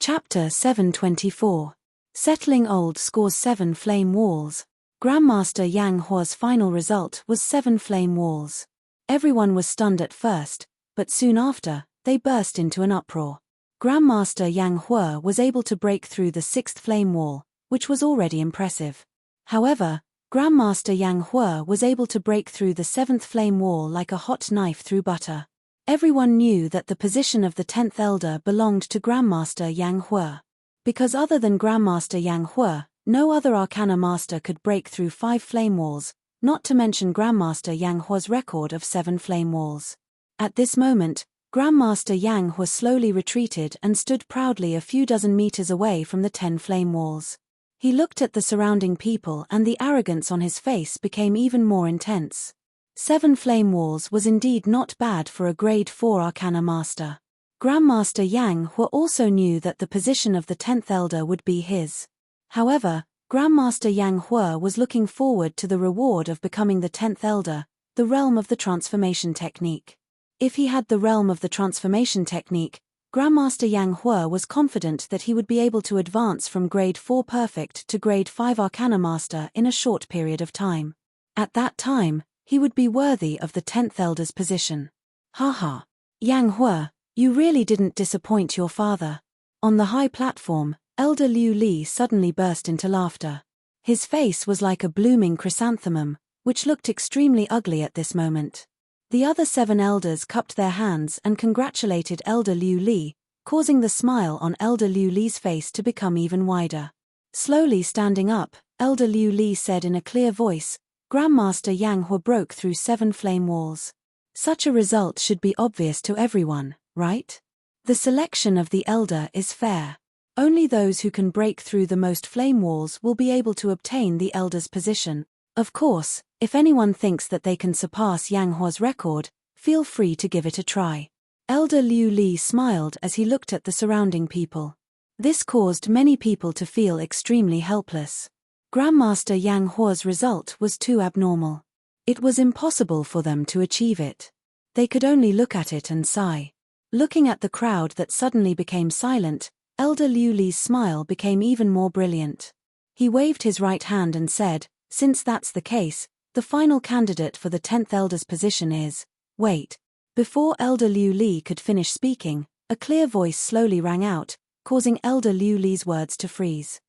Chapter 724. Settling Old Scores 7 Flame Walls. Grandmaster Yang Hua's final result was 7 flame walls. Everyone was stunned at first, but soon after, they burst into an uproar. Grandmaster Yang Hua was able to break through the sixth flame wall, which was already impressive. However, Grandmaster Yang Hua was able to break through the seventh flame wall like a hot knife through butter. Everyone knew that the position of the 10th elder belonged to Grandmaster Yang Hua. Because other than Grandmaster Yang Hua, no other Arcana Master could break through 5 flame walls, not to mention Grandmaster Yang Hua's record of 7 flame walls. At this moment, Grandmaster Yang Hua slowly retreated and stood proudly a few dozen meters away from the 10 flame walls. He looked at the surrounding people and the arrogance on his face became even more intense. 7 flame walls was indeed not bad for a grade 4 Arcana Master. Grandmaster Yang Hua also knew that the position of the 10th elder would be his. However, Grandmaster Yang Hua was looking forward to the reward of becoming the 10th elder, the realm of the transformation technique. If he had the realm of the transformation technique, Grandmaster Yang Hua was confident that he would be able to advance from grade 4 perfect to grade 5 Arcana Master in a short period of time. At that time, he would be worthy of the 10th elder's position. Haha. Yang Hua, you really didn't disappoint your father. On the high platform, Elder Liu Li suddenly burst into laughter. His face was like a blooming chrysanthemum, which looked extremely ugly at this moment. The other 7 elders cupped their hands and congratulated Elder Liu Li, causing the smile on Elder Liu Li's face to become even wider. Slowly standing up, Elder Liu Li said in a clear voice, Grandmaster Yang Hua broke through 7 flame walls. Such a result should be obvious to everyone, right? The selection of the elder is fair. Only those who can break through the most flame walls will be able to obtain the elder's position. Of course, if anyone thinks that they can surpass Yang Hua's record, feel free to give it a try. Elder Liu Li smiled as he looked at the surrounding people. This caused many people to feel extremely helpless. Grandmaster Yang Hua's result was too abnormal. It was impossible for them to achieve it. They could only look at it and sigh. Looking at the crowd that suddenly became silent, Elder Liu Li's smile became even more brilliant. He waved his right hand and said, since that's the case, the final candidate for the 10th elder's position is... Wait. Before Elder Liu Li could finish speaking, a clear voice slowly rang out, causing Elder Liu Li's words to freeze.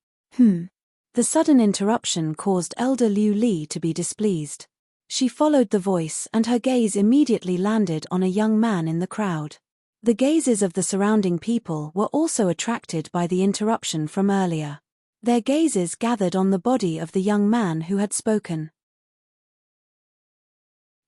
The sudden interruption caused Elder Liu Li to be displeased. She followed the voice and her gaze immediately landed on a young man in the crowd. The gazes of the surrounding people were also attracted by the interruption from earlier. Their gazes gathered on the body of the young man who had spoken.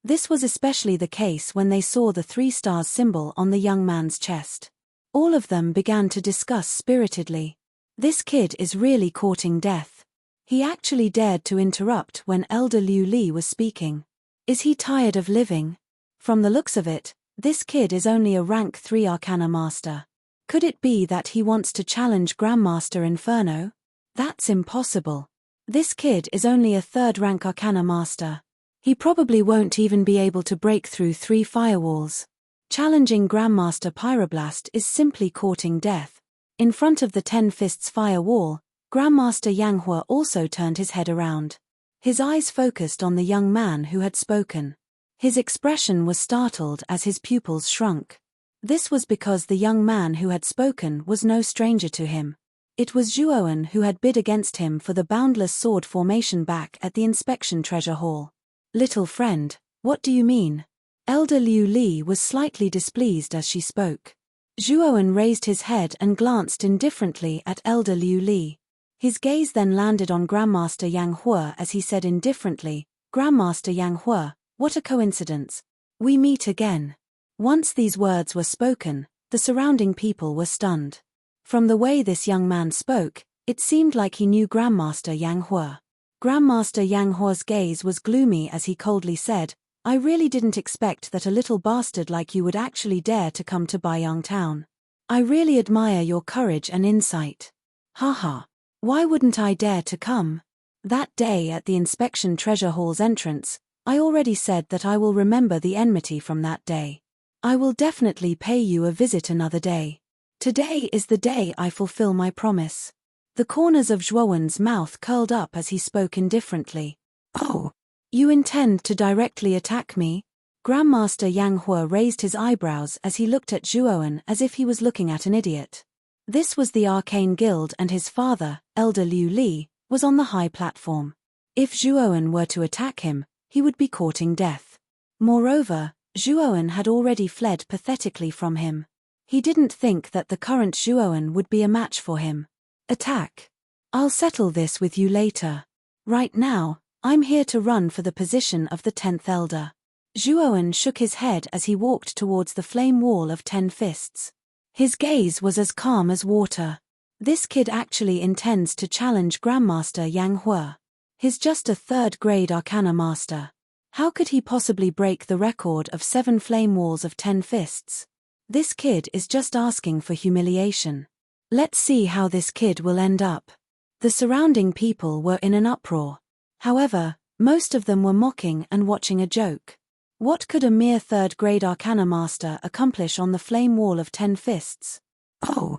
This was especially the case when they saw the 3 stars symbol on the young man's chest. All of them began to discuss spiritedly. This kid is really courting death. He actually dared to interrupt when Elder Liu Li was speaking. Is he tired of living? From the looks of it, this kid is only a rank 3 Arcana Master. Could it be that he wants to challenge Grandmaster Inferno? That's impossible. This kid is only a third-rank Arcana master. He probably won't even be able to break through 3 firewalls. Challenging Grandmaster Pyroblast is simply courting death. In front of the 10 Fists firewall, Grandmaster Yanghua also turned his head around. His eyes focused on the young man who had spoken. His expression was startled as his pupils shrunk. This was because the young man who had spoken was no stranger to him. It was Zhuowen who had bid against him for the boundless sword formation back at the inspection treasure hall. Little friend, what do you mean? Elder Liu Li was slightly displeased as she spoke. Zhuowen raised his head and glanced indifferently at Elder Liu Li. His gaze then landed on Grandmaster Yanghua as he said indifferently, Grandmaster Yanghua, what a coincidence. We meet again. Once these words were spoken, the surrounding people were stunned. From the way this young man spoke, it seemed like he knew Grandmaster Yanghua. Grandmaster Yanghua's gaze was gloomy as he coldly said, I really didn't expect that a little bastard like you would actually dare to come to Baiyang Town. I really admire your courage and insight. Haha. Why wouldn't I dare to come? That day at the inspection treasure hall's entrance, I already said that I will remember the enmity from that day. I will definitely pay you a visit another day. Today is the day I fulfill my promise. The corners of Zhuowen's mouth curled up as he spoke indifferently. Oh, you intend to directly attack me? Grandmaster Yanghua raised his eyebrows as he looked at Zhuowen as if he was looking at an idiot. This was the Arcane Guild and his father, Elder Liu Li, was on the high platform. If Zhuowen were to attack him, he would be courting death. Moreover, Zhuowen had already fled pathetically from him. He didn't think that the current Zhuowen would be a match for him. Attack. I'll settle this with you later. Right now, I'm here to run for the position of the 10th Elder. Zhuowen shook his head as he walked towards the flame wall of 10 Fists. His gaze was as calm as water. This kid actually intends to challenge Grandmaster Yanghua. He's just a 3rd grade Arcana master. How could he possibly break the record of 7 flame walls of 10 Fists? This kid is just asking for humiliation. Let's see how this kid will end up. The surrounding people were in an uproar. However, most of them were mocking and watching a joke. What could a mere 3rd grade Arcana master accomplish on the flame wall of 10 Fists? Oh!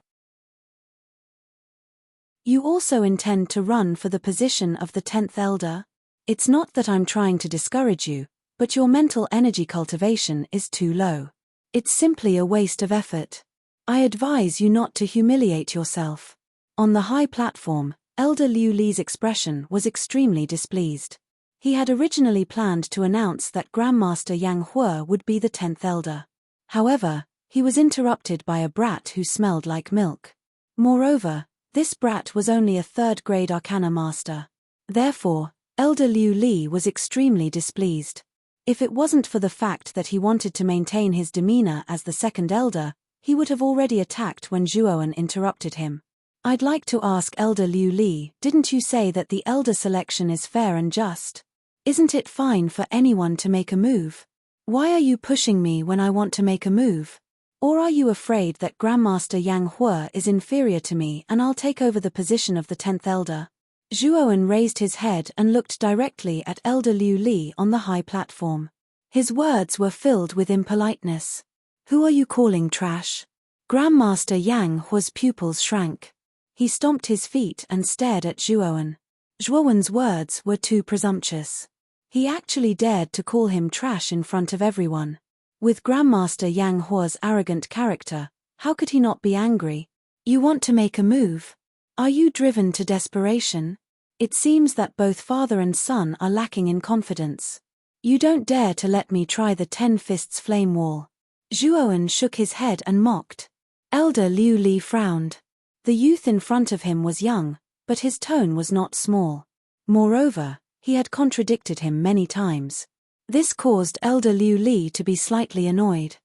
You also intend to run for the position of the 10th Elder? It's not that I'm trying to discourage you, but your mental energy cultivation is too low. It's simply a waste of effort. I advise you not to humiliate yourself. On the high platform, Elder Liu Li's expression was extremely displeased. He had originally planned to announce that Grandmaster Yanghua would be the 10th Elder. However, he was interrupted by a brat who smelled like milk. Moreover, this brat was only a 3rd grade Arcana master. Therefore, Elder Liu Li was extremely displeased. If it wasn't for the fact that he wanted to maintain his demeanor as the 2nd Elder, he would have already attacked when Zhuowen interrupted him. I'd like to ask Elder Liu Li, didn't you say that the Elder selection is fair and just? Isn't it fine for anyone to make a move? Why are you pushing me when I want to make a move? Or are you afraid that Grandmaster Yanghua is inferior to me and I'll take over the position of the 10th Elder? Zhuowen raised his head and looked directly at Elder Liu Li on the high platform. His words were filled with impoliteness. Who are you calling trash? Grandmaster Yanghua's pupils shrank. He stomped his feet and stared at Zhuowen. Zhuowen's words were too presumptuous. He actually dared to call him trash in front of everyone. With Grandmaster Yanghua's arrogant character, how could he not be angry? You want to make a move? Are you driven to desperation? It seems that both father and son are lacking in confidence. You don't dare to let me try the 10 Fists flame wall. Zhuowen shook his head and mocked. Elder Liu Li frowned. The youth in front of him was young, but his tone was not small. Moreover, he had contradicted him many times. This caused Elder Liu Li to be slightly annoyed.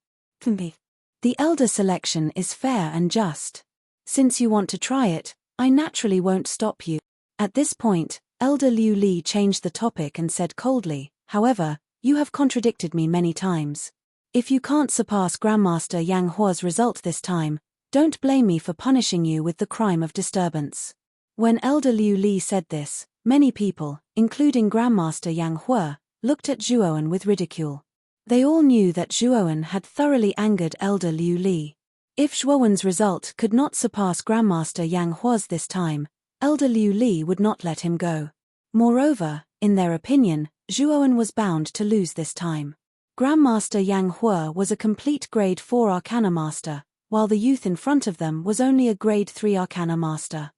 The elder selection is fair and just. Since you want to try it, I naturally won't stop you. At this point, Elder Liu Li changed the topic and said coldly, however, you have contradicted me many times. If you can't surpass Grandmaster Yanghua's result this time, don't blame me for punishing you with the crime of disturbance. When Elder Liu Li said this, Many people, including Grandmaster Yang Hua, looked at Zhuowen with ridicule. They all knew that Zhuowen had thoroughly angered Elder Liu Li. If Zhuowen's result could not surpass Grandmaster Yang Hua's this time, Elder Liu Li would not let him go. Moreover, in their opinion, Zhuowen was bound to lose this time. Grandmaster Yang Hua was a complete Grade 4 Arcana Master, while the youth in front of them was only a Grade 3 Arcana Master.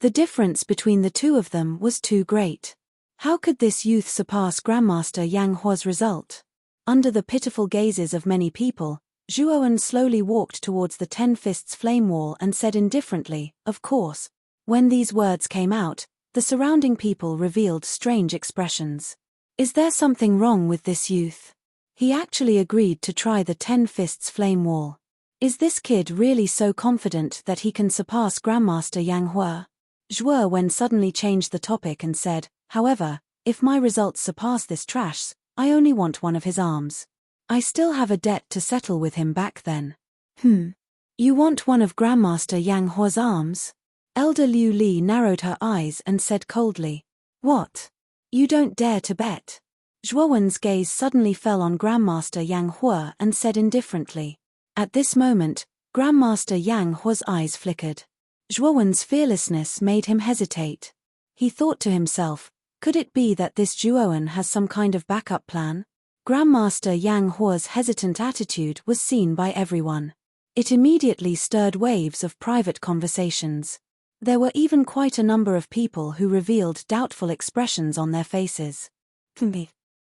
The difference between the two of them was too great. How could this youth surpass Grandmaster Yang Hua's result? Under the pitiful gazes of many people, Zhuowen slowly walked towards the 10 Fists flame wall and said indifferently, "Of course." When these words came out, the surrounding people revealed strange expressions. Is there something wrong with this youth? He actually agreed to try the 10 Fists flame wall. Is this kid really so confident that he can surpass Grandmaster Yang Hua? Zhuowen suddenly changed the topic and said, "However, if my results surpass this trash's, I only want one of his arms. I still have a debt to settle with him back then." You want one of Grandmaster Yang Hua's arms? Elder Liu Li narrowed her eyes and said coldly, "What? You don't dare to bet?" Zhuowen's gaze suddenly fell on Grandmaster Yang Hua and said indifferently. At this moment, Grandmaster Yang Hua's eyes flickered. Zhuowen's fearlessness made him hesitate. He thought to himself, could it be that this Zhuowen has some kind of backup plan? Grandmaster Yang Hua's hesitant attitude was seen by everyone. It immediately stirred waves of private conversations. There were even quite a number of people who revealed doubtful expressions on their faces.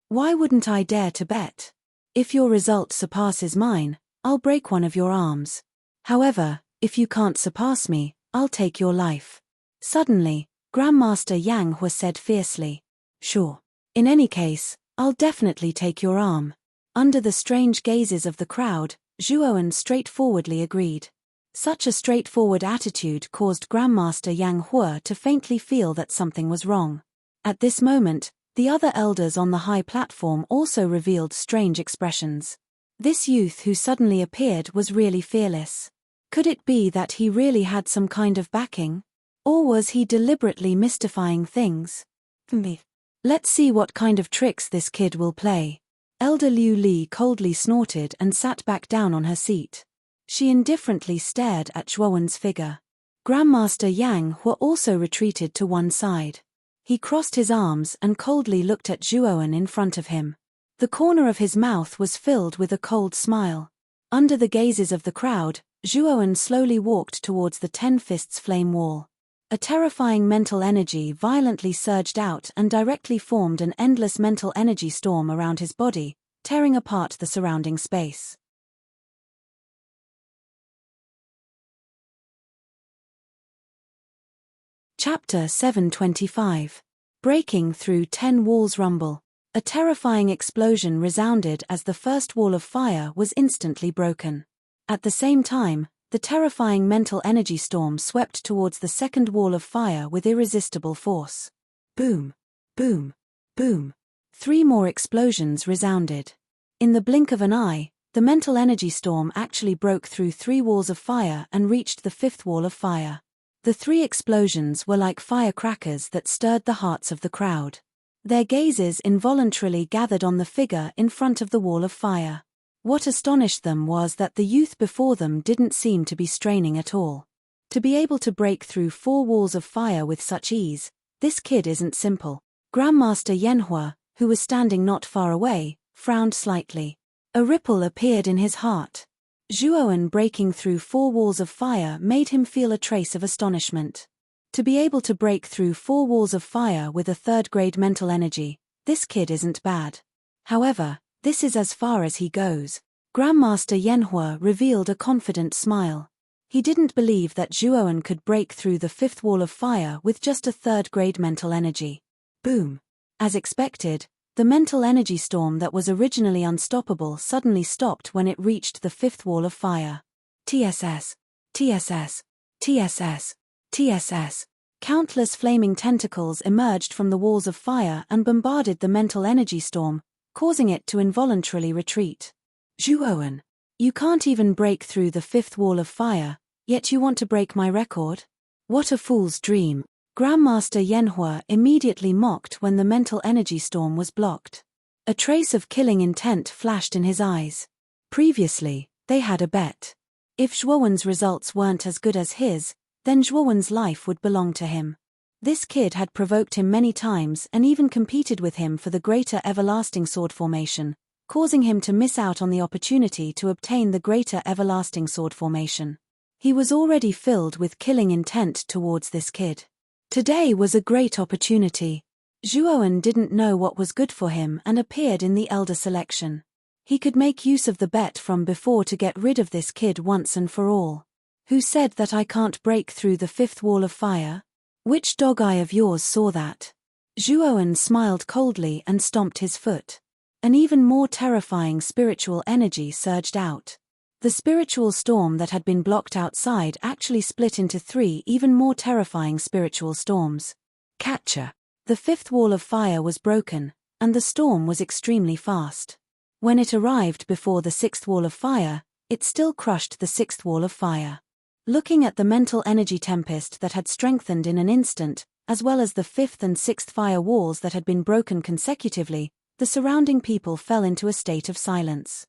Why wouldn't I dare to bet? If your result surpasses mine, I'll break one of your arms. However, if you can't surpass me, I'll take your life. Suddenly, Grandmaster Yang Hua said fiercely, "Sure. In any case, I'll definitely take your arm." Under the strange gazes of the crowd, Zhuowen straightforwardly agreed. Such a straightforward attitude caused Grandmaster Yang Hua to faintly feel that something was wrong. At this moment, the other elders on the high platform also revealed strange expressions. This youth who suddenly appeared was really fearless. Could it be that he really had some kind of backing? Or was he deliberately mystifying things? Let's see what kind of tricks this kid will play. Elder Liu Li coldly snorted and sat back down on her seat. She indifferently stared at Zhuowen's figure. Grandmaster Yang Hua also retreated to one side. He crossed his arms and coldly looked at Zhuowen in front of him. The corner of his mouth was filled with a cold smile. Under the gazes of the crowd, Zhuowen slowly walked towards the 10 Fists flame wall. A terrifying mental energy violently surged out and directly formed an endless mental energy storm around his body, tearing apart the surrounding space. Chapter 725. Breaking Through 10 Walls Rumble. A terrifying explosion resounded as the first wall of fire was instantly broken. At the same time, the terrifying mental energy storm swept towards the second wall of fire with irresistible force. Boom, boom, boom. 3 more explosions resounded. In the blink of an eye, the mental energy storm actually broke through 3 walls of fire and reached the 5th wall of fire. The 3 explosions were like firecrackers that stirred the hearts of the crowd. Their gazes involuntarily gathered on the figure in front of the wall of fire. What astonished them was that the youth before them didn't seem to be straining at all. To be able to break through 4 walls of fire with such ease, this kid isn't simple. Grandmaster Yanhua, who was standing not far away, frowned slightly. A ripple appeared in his heart. Zhuowen breaking through 4 walls of fire made him feel a trace of astonishment. To be able to break through 4 walls of fire with a 3rd-grade mental energy, this kid isn't bad. However, this is as far as he goes. Grandmaster Yanhua revealed a confident smile. He didn't believe that Zhuowen could break through the 5th wall of fire with just a 3rd-grade mental energy. Boom. As expected, the mental energy storm that was originally unstoppable suddenly stopped when it reached the 5th wall of fire. TSS. TSS. TSS. TSS. Countless flaming tentacles emerged from the walls of fire and bombarded the mental energy storm, causing it to involuntarily retreat. Zhuowen, you can't even break through the 5th wall of fire, yet you want to break my record? What a fool's dream. Grandmaster Yanhua immediately mocked when the mental energy storm was blocked. A trace of killing intent flashed in his eyes. Previously, they had a bet. If Zhuowen's results weren't as good as his, then Zhuowen's life would belong to him. This kid had provoked him many times and even competed with him for the greater everlasting sword formation, causing him to miss out on the opportunity to obtain the greater everlasting sword formation. He was already filled with killing intent towards this kid. Today was a great opportunity. Zhuowen didn't know what was good for him and appeared in the elder selection. He could make use of the bet from before to get rid of this kid once and for all. Who said that I can't break through the fifth wall of fire? Which dog eye of yours saw that? Zhuowen smiled coldly and stomped his foot. An even more terrifying spiritual energy surged out. The spiritual storm that had been blocked outside actually split into 3 even more terrifying spiritual storms. Catcher. The fifth wall of fire was broken, and the storm was extremely fast. When it arrived before the sixth wall of fire, it still crushed the sixth wall of fire. Looking at the mental energy tempest that had strengthened in an instant, as well as the fifth and sixth fire walls that had been broken consecutively, the surrounding people fell into a state of silence.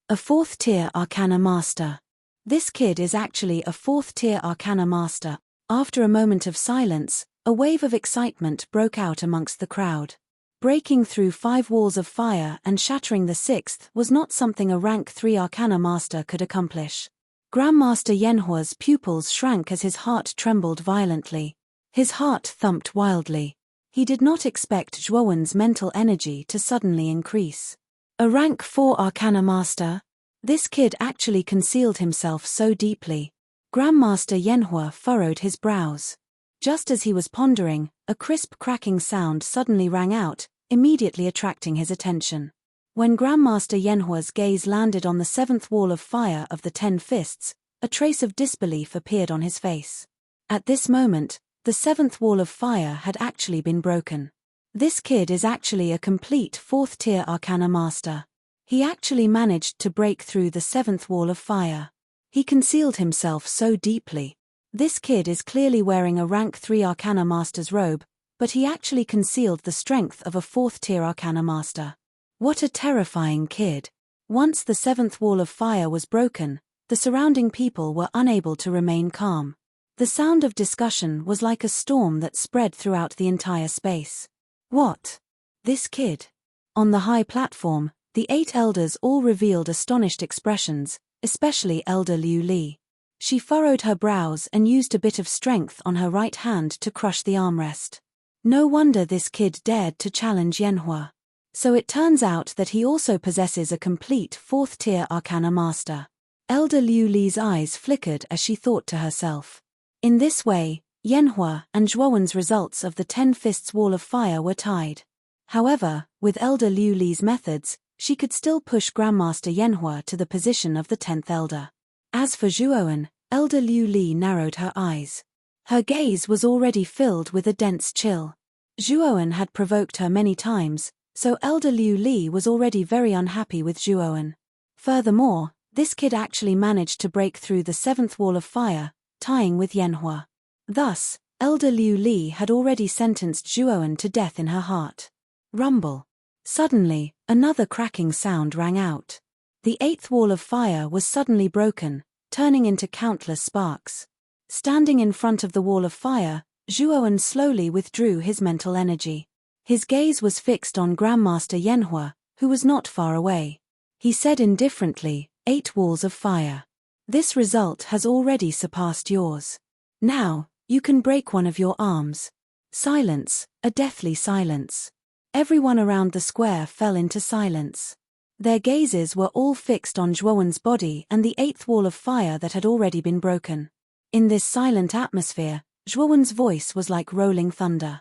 A 4th tier Arcana Master. This kid is actually a 4th tier Arcana Master. After a moment of silence, a wave of excitement broke out amongst the crowd. Breaking through 5 walls of fire and shattering the 6th was not something a rank 3 Arcana Master could accomplish. Grandmaster Yanhua's pupils shrank as his heart trembled violently. His heart thumped wildly. He did not expect Zhuowen's mental energy to suddenly increase. A rank 4 Arcana Master? This kid actually concealed himself so deeply. Grandmaster Yanhua furrowed his brows. Just as he was pondering, a crisp cracking sound suddenly rang out, immediately attracting his attention. When Grandmaster Yanhua's gaze landed on the 7th wall of fire of the 10 fists, a trace of disbelief appeared on his face. At this moment, the 7th wall of fire had actually been broken. This kid is actually a complete 4th tier Arcana Master. He actually managed to break through the 7th wall of fire. He concealed himself so deeply. This kid is clearly wearing a rank 3 Arcana Master's robe, but he actually concealed the strength of a 4th tier Arcana Master. What a terrifying kid. Once the 7th wall of fire was broken, the surrounding people were unable to remain calm. The sound of discussion was like a storm that spread throughout the entire space. What? This kid? On the high platform, the 8 elders all revealed astonished expressions, especially Elder Liu Li. She furrowed her brows and used a bit of strength on her right hand to crush the armrest. No wonder this kid dared to challenge Yanhua. So it turns out that he also possesses a complete 4th tier Arcana Master. Elder Liu Li's eyes flickered as she thought to herself. In this way, Yanhua and Zhuowen's results of the 10 fists wall of fire were tied. However, with Elder Liu Li's methods, she could still push Grandmaster Yanhua to the position of the 10th elder. As for Zhuowen, Elder Liu Li narrowed her eyes. Her gaze was already filled with a dense chill. Zhuowen had provoked her many times, so Elder Liu Li was already very unhappy with Zhuowen. Furthermore, this kid actually managed to break through the 7th wall of fire, tying with Yanhua. Thus, Elder Liu Li had already sentenced Zhuowen to death in her heart. Rumble. Suddenly, another cracking sound rang out. The 8th wall of fire was suddenly broken, turning into countless sparks. Standing in front of the wall of fire, Zhuowen slowly withdrew his mental energy. His gaze was fixed on Grandmaster Yanhua, who was not far away. He said indifferently, 8 walls of fire. This result has already surpassed yours. Now, you can break one of your arms. Silence, a deathly silence. Everyone around the square fell into silence. Their gazes were all fixed on Zhuowen's body and the 8th wall of fire that had already been broken. In this silent atmosphere, Zhuowen's voice was like rolling thunder.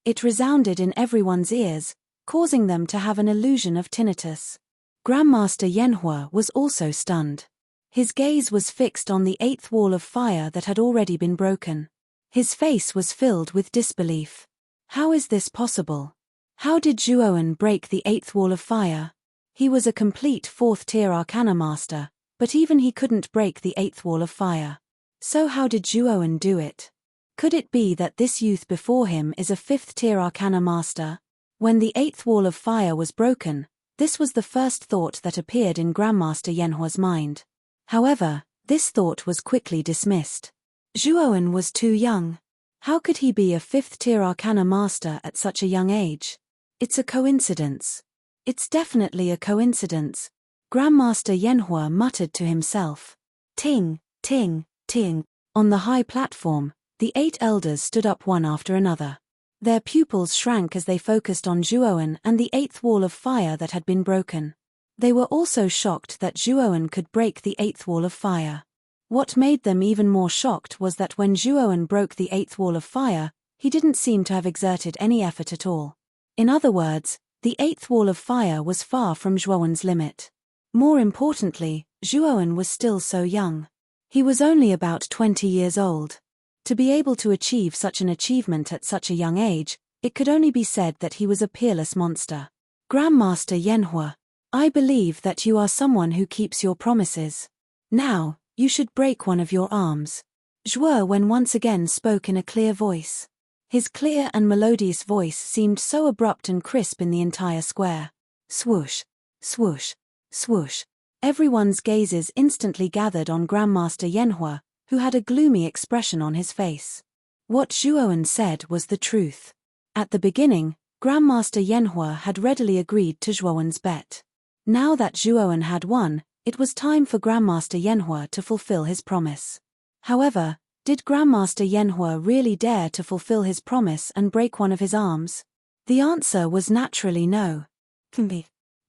It resounded in everyone's ears, causing them to have an illusion of tinnitus. Grandmaster Yanhua was also stunned. His gaze was fixed on the 8th wall of fire that had already been broken. His face was filled with disbelief. How is this possible? How did Zhuowen break the 8th wall of fire? He was a complete 4th tier Arcana Master, But even he couldn't break the eighth wall of fire. So how did Zhuowen do it? Could it be that this youth before him is a fifth-tier arcana master? When the eighth wall of fire was broken, this was the first thought that appeared in Grandmaster Yanhua's mind. However, this thought was quickly dismissed. Zhuowen was too young. How could he be a fifth-tier arcana master at such a young age? It's a coincidence. It's definitely a coincidence. Grandmaster Yanhua muttered to himself. Ting, ting, ting. On the high platform, the 8 elders stood up one after another. Their pupils shrank as they focused on Zhuowen and the eighth wall of fire that had been broken. They were also shocked that Zhuowen could break the eighth wall of fire. What made them even more shocked was that when Zhuowen broke the eighth wall of fire, he didn't seem to have exerted any effort at all. In other words, the eighth wall of fire was far from Zhuowen's limit. More importantly, Zhuowen was still so young. He was only about 20 years old. To be able to achieve such an achievement at such a young age, it could only be said that he was a peerless monster. Grandmaster Yanhua, I believe that you are someone who keeps your promises. Now, you should break one of your arms. Zhuowen once again spoke in a clear voice. His clear and melodious voice seemed so abrupt and crisp in the entire square. Swoosh, swoosh, swoosh. Everyone's gazes instantly gathered on Grandmaster Yanhua, who had a gloomy expression on his face. What Zhuowen said was the truth. At the beginning, Grandmaster Yanhua had readily agreed to Zhuowen's bet. Now that Zhuowen had won, it was time for Grandmaster Yanhua to fulfill his promise. However, did Grandmaster Yanhua really dare to fulfill his promise and break one of his arms? The answer was naturally no.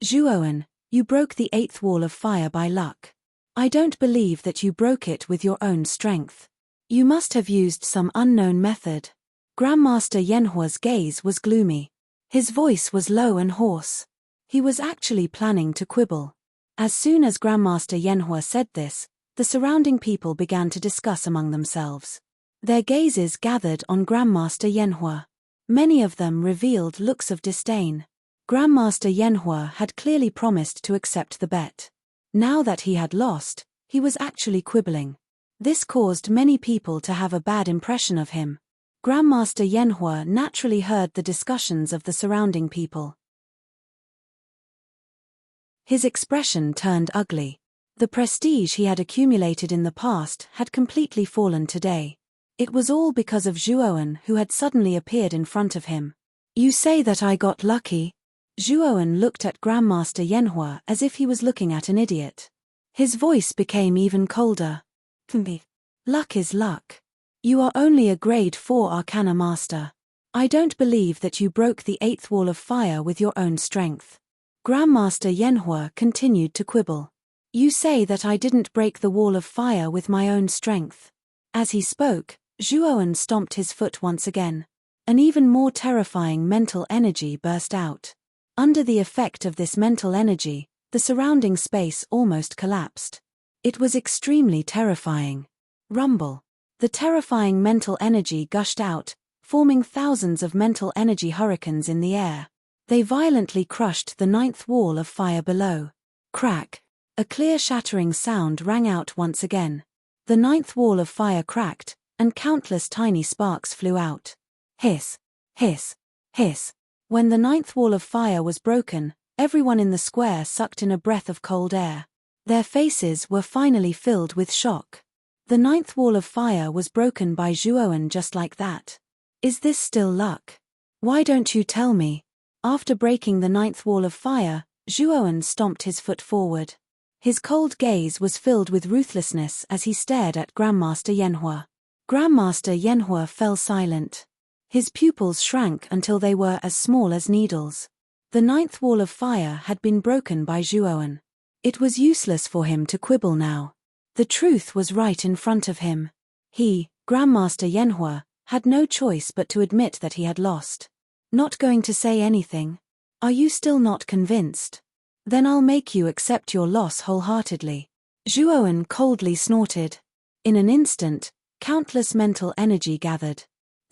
Zhuowen, you broke the eighth wall of fire by luck. I don't believe that you broke it with your own strength. You must have used some unknown method. Grandmaster Yanhua's gaze was gloomy. His voice was low and hoarse. He was actually planning to quibble. As soon as Grandmaster Yanhua said this, the surrounding people began to discuss among themselves. Their gazes gathered on Grandmaster Yanhua. Many of them revealed looks of disdain. Grandmaster Yanhua had clearly promised to accept the bet. Now that he had lost, he was actually quibbling. This caused many people to have a bad impression of him. Grandmaster Yanhua naturally heard the discussions of the surrounding people. His expression turned ugly. The prestige he had accumulated in the past had completely fallen today. It was all because of Zhuowen, who had suddenly appeared in front of him. You say that I got lucky? Zhuowen looked at Grandmaster Yanhua as if he was looking at an idiot. His voice became even colder. Luck is luck. You are only a grade 4 arcana master. I don't believe that you broke the eighth wall of fire with your own strength. Grandmaster Yanhua continued to quibble. You say that I didn't break the wall of fire with my own strength. As he spoke, Zhuowen stomped his foot once again. An even more terrifying mental energy burst out. Under the effect of this mental energy, the surrounding space almost collapsed. It was extremely terrifying. Rumble. The terrifying mental energy gushed out, forming thousands of mental energy hurricanes in the air. They violently crushed the ninth wall of fire below. Crack. A clear shattering sound rang out once again. The ninth wall of fire cracked, and countless tiny sparks flew out. Hiss. Hiss. Hiss. When the ninth wall of fire was broken, everyone in the square sucked in a breath of cold air. Their faces were finally filled with shock. The ninth wall of fire was broken by Zhuowen just like that. Is this still luck? Why don't you tell me? After breaking the ninth wall of fire, Zhuowen stomped his foot forward. His cold gaze was filled with ruthlessness as he stared at Grandmaster Yanhua. Grandmaster Yanhua fell silent. His pupils shrank until they were as small as needles. The ninth wall of fire had been broken by Zhuowen. It was useless for him to quibble now. The truth was right in front of him. He, Grandmaster Yanhua, had no choice but to admit that he had lost. Not going to say anything? Are you still not convinced? Then I'll make you accept your loss wholeheartedly. Zhuowen coldly snorted. In an instant, countless mental energy gathered.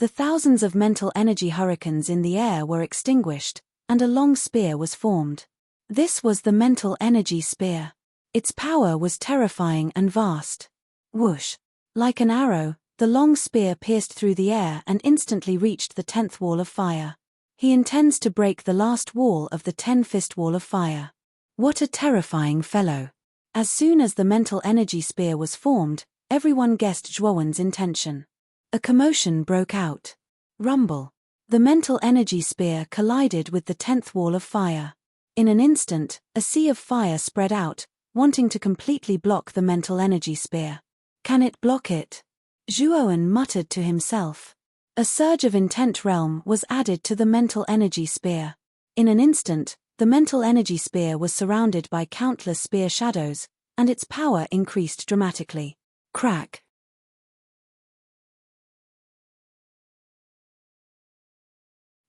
The thousands of mental energy hurricanes in the air were extinguished, and a long spear was formed. This was the mental energy spear. Its power was terrifying and vast. Whoosh! Like an arrow, the long spear pierced through the air and instantly reached the 10th wall of fire. He intends to break the last wall of the 10-fist wall of fire. What a terrifying fellow. As soon as the mental energy spear was formed, everyone guessed Zhuowen's intention. A commotion broke out. Rumble. The mental energy spear collided with the 10th wall of fire. In an instant, a sea of fire spread out, wanting to completely block the mental energy spear. Can it block it? Zhuowen muttered to himself. A surge of intent realm was added to the mental energy spear. In an instant, the mental energy spear was surrounded by countless spear shadows, and its power increased dramatically. Crack.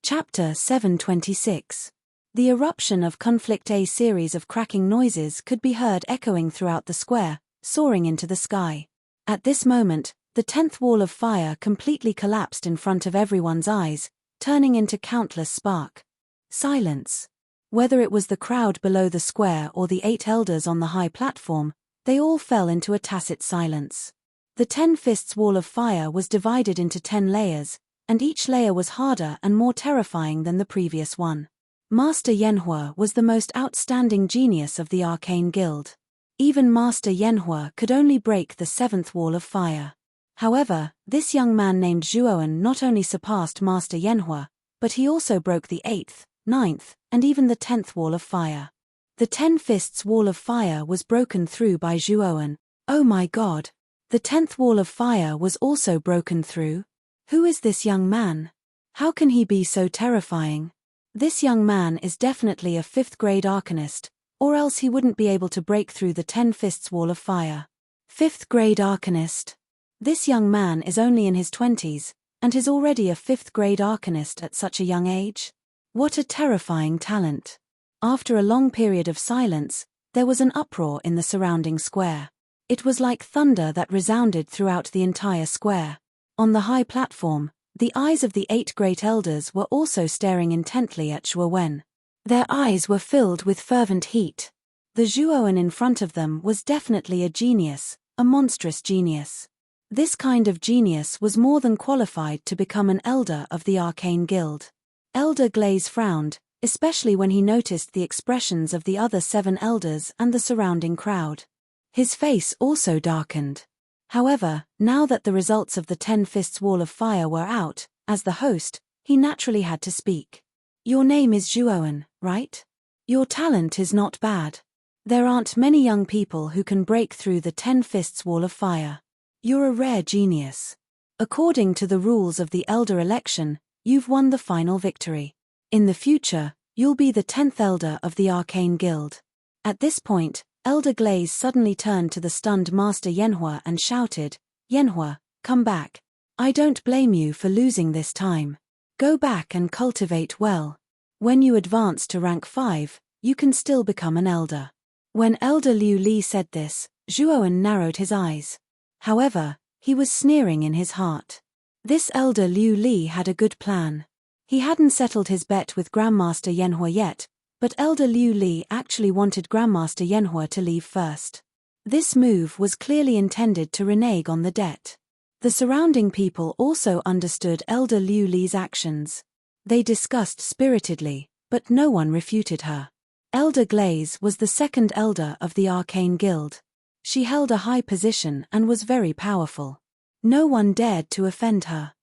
Chapter 726. The eruption of conflict. A series of cracking noises could be heard echoing throughout the square, soaring into the sky. At this moment, the 10th wall of fire completely collapsed in front of everyone's eyes, turning into countless spark. Silence. Whether it was the crowd below the square or the 8 elders on the high platform, they all fell into a tacit silence. The 10 fists wall of fire was divided into 10 layers, and each layer was harder and more terrifying than the previous one. Master Yanhua was the most outstanding genius of the Arcane Guild. Even Master Yanhua could only break the 7th wall of fire. However, this young man named Zhuowen not only surpassed Master Yanhua, but he also broke the 8th, 9th, and even the 10th wall of fire. The 10 fists wall of fire was broken through by Zhuowen. Oh my god! The 10th wall of fire was also broken through? Who is this young man? How can he be so terrifying? This young man is definitely a 5th grade arcanist, or else he wouldn't be able to break through the 10 fists wall of fire. 5th grade arcanist. This young man is only in his 20s, and is already a 5th grade arcanist at such a young age? What a terrifying talent. After a long period of silence, there was an uproar in the surrounding square. It was like thunder that resounded throughout the entire square. On the high platform, the eyes of the 8 great elders were also staring intently at Zhuowen. Their eyes were filled with fervent heat. The Zhuowen in front of them was definitely a genius, a monstrous genius. This kind of genius was more than qualified to become an elder of the Arcane Guild. Elder Glaze frowned, especially when he noticed the expressions of the other 7 elders and the surrounding crowd. His face also darkened. However, now that the results of the 10 fists wall of fire were out, as the host, he naturally had to speak. Your name is Zhuowen, right? Your talent is not bad. There aren't many young people who can break through the 10 fists wall of fire. You're a rare genius. According to the rules of the elder election, you've won the final victory. In the future, you'll be the 10th elder of the Arcane Guild. At this point, Elder Glaze suddenly turned to the stunned Master Yanhua and shouted, Yanhua, come back. I don't blame you for losing this time. Go back and cultivate well. When you advance to rank 5, you can still become an elder. When Elder Liu Li said this, Zhuowen narrowed his eyes. However, he was sneering in his heart. This Elder Liu Li had a good plan. He hadn't settled his bet with Grandmaster Yanhua yet, but Elder Liu Li actually wanted Grandmaster Yanhua to leave first. This move was clearly intended to renege on the debt. The surrounding people also understood Elder Liu Li's actions. They discussed spiritedly, but no one refuted her. Elder Glaze was the 2nd elder of the Arcane Guild. She held a high position and was very powerful. No one dared to offend her.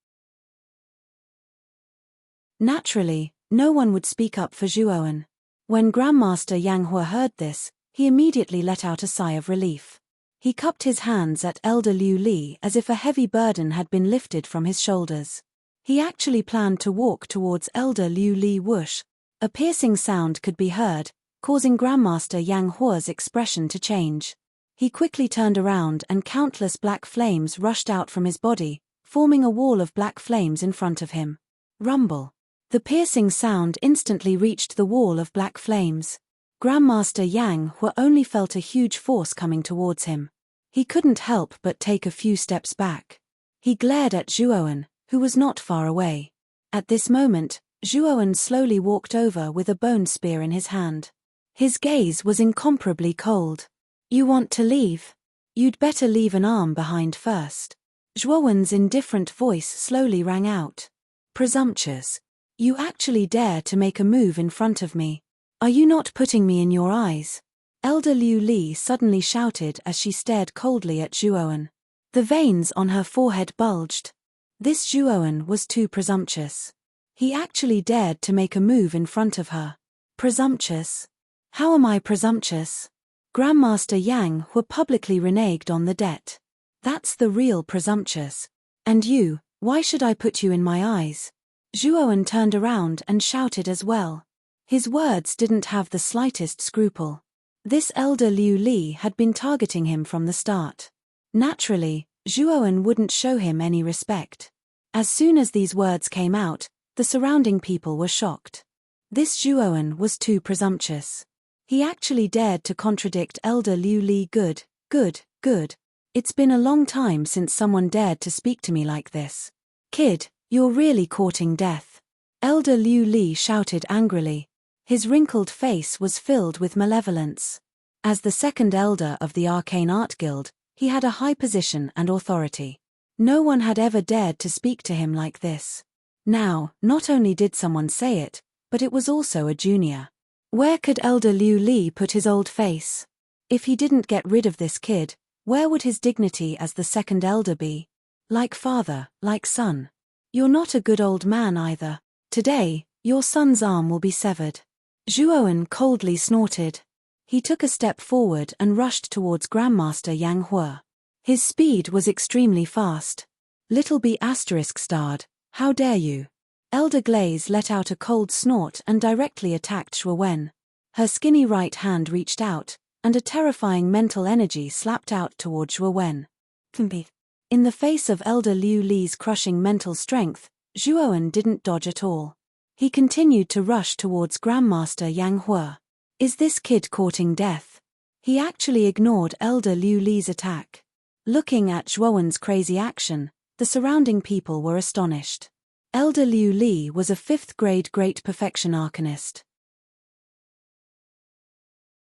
Naturally, no one would speak up for Zhuowen. When Grandmaster Yanhua heard this, he immediately let out a sigh of relief. He cupped his hands at Elder Liu Li as if a heavy burden had been lifted from his shoulders. He actually planned to walk towards Elder Liu Li. Whoosh! A piercing sound could be heard, causing Grandmaster Yanghua's expression to change. He quickly turned around and countless black flames rushed out from his body, forming a wall of black flames in front of him. Rumble. The piercing sound instantly reached the wall of black flames. Grandmaster Yang Hua only felt a huge force coming towards him. He couldn't help but take a few steps back. He glared at Zhuowen, who was not far away. At this moment, Zhuowen slowly walked over with a bone spear in his hand. His gaze was incomparably cold. You want to leave? You'd better leave an arm behind first. Zhuowen's indifferent voice slowly rang out. Presumptuous. You actually dare to make a move in front of me. Are you not putting me in your eyes? Elder Liu Li suddenly shouted as she stared coldly at Zhuowen. The veins on her forehead bulged. This Zhuowen was too presumptuous. He actually dared to make a move in front of her. Presumptuous? How am I presumptuous? Grandmaster Yang Hua publicly reneged on the debt. That's the real presumptuous. And you, why should I put you in my eyes? Zhuowen turned around and shouted as well. His words didn't have the slightest scruple. This elder Liu Li had been targeting him from the start. Naturally, Zhuowen wouldn't show him any respect. As soon as these words came out, the surrounding people were shocked. This Zhuowen was too presumptuous. He actually dared to contradict elder Liu Li. Good. It's been a long time since someone dared to speak to me like this. Kid, you're really courting death. Elder Liu Li shouted angrily. His wrinkled face was filled with malevolence. As the second elder of the Arcane Art Guild, he had a high position and authority. No one had ever dared to speak to him like this. Now, not only did someone say it, but it was also a junior. Where could elder Liu Li put his old face? If he didn't get rid of this kid, where would his dignity as the second elder be? Like father, like son. You're not a good old man either. Today, your son's arm will be severed. Zhuowen coldly snorted. He took a step forward and rushed towards Grandmaster Yang Hua. His speed was extremely fast. Little B****, how dare you? Elder Glaze let out a cold snort and directly attacked Zhuowen. Her skinny right hand reached out, and a terrifying mental energy slapped out toward Zhuowen. In the face of elder Liu Li's crushing mental strength, Zhuowen didn't dodge at all. He continued to rush towards Grandmaster Yang Hua. Is this kid courting death? He actually ignored elder Liu Li's attack. Looking at Zhuowen's crazy action, the surrounding people were astonished. Elder Liu Li was a 5th grade Great Perfection Arcanist.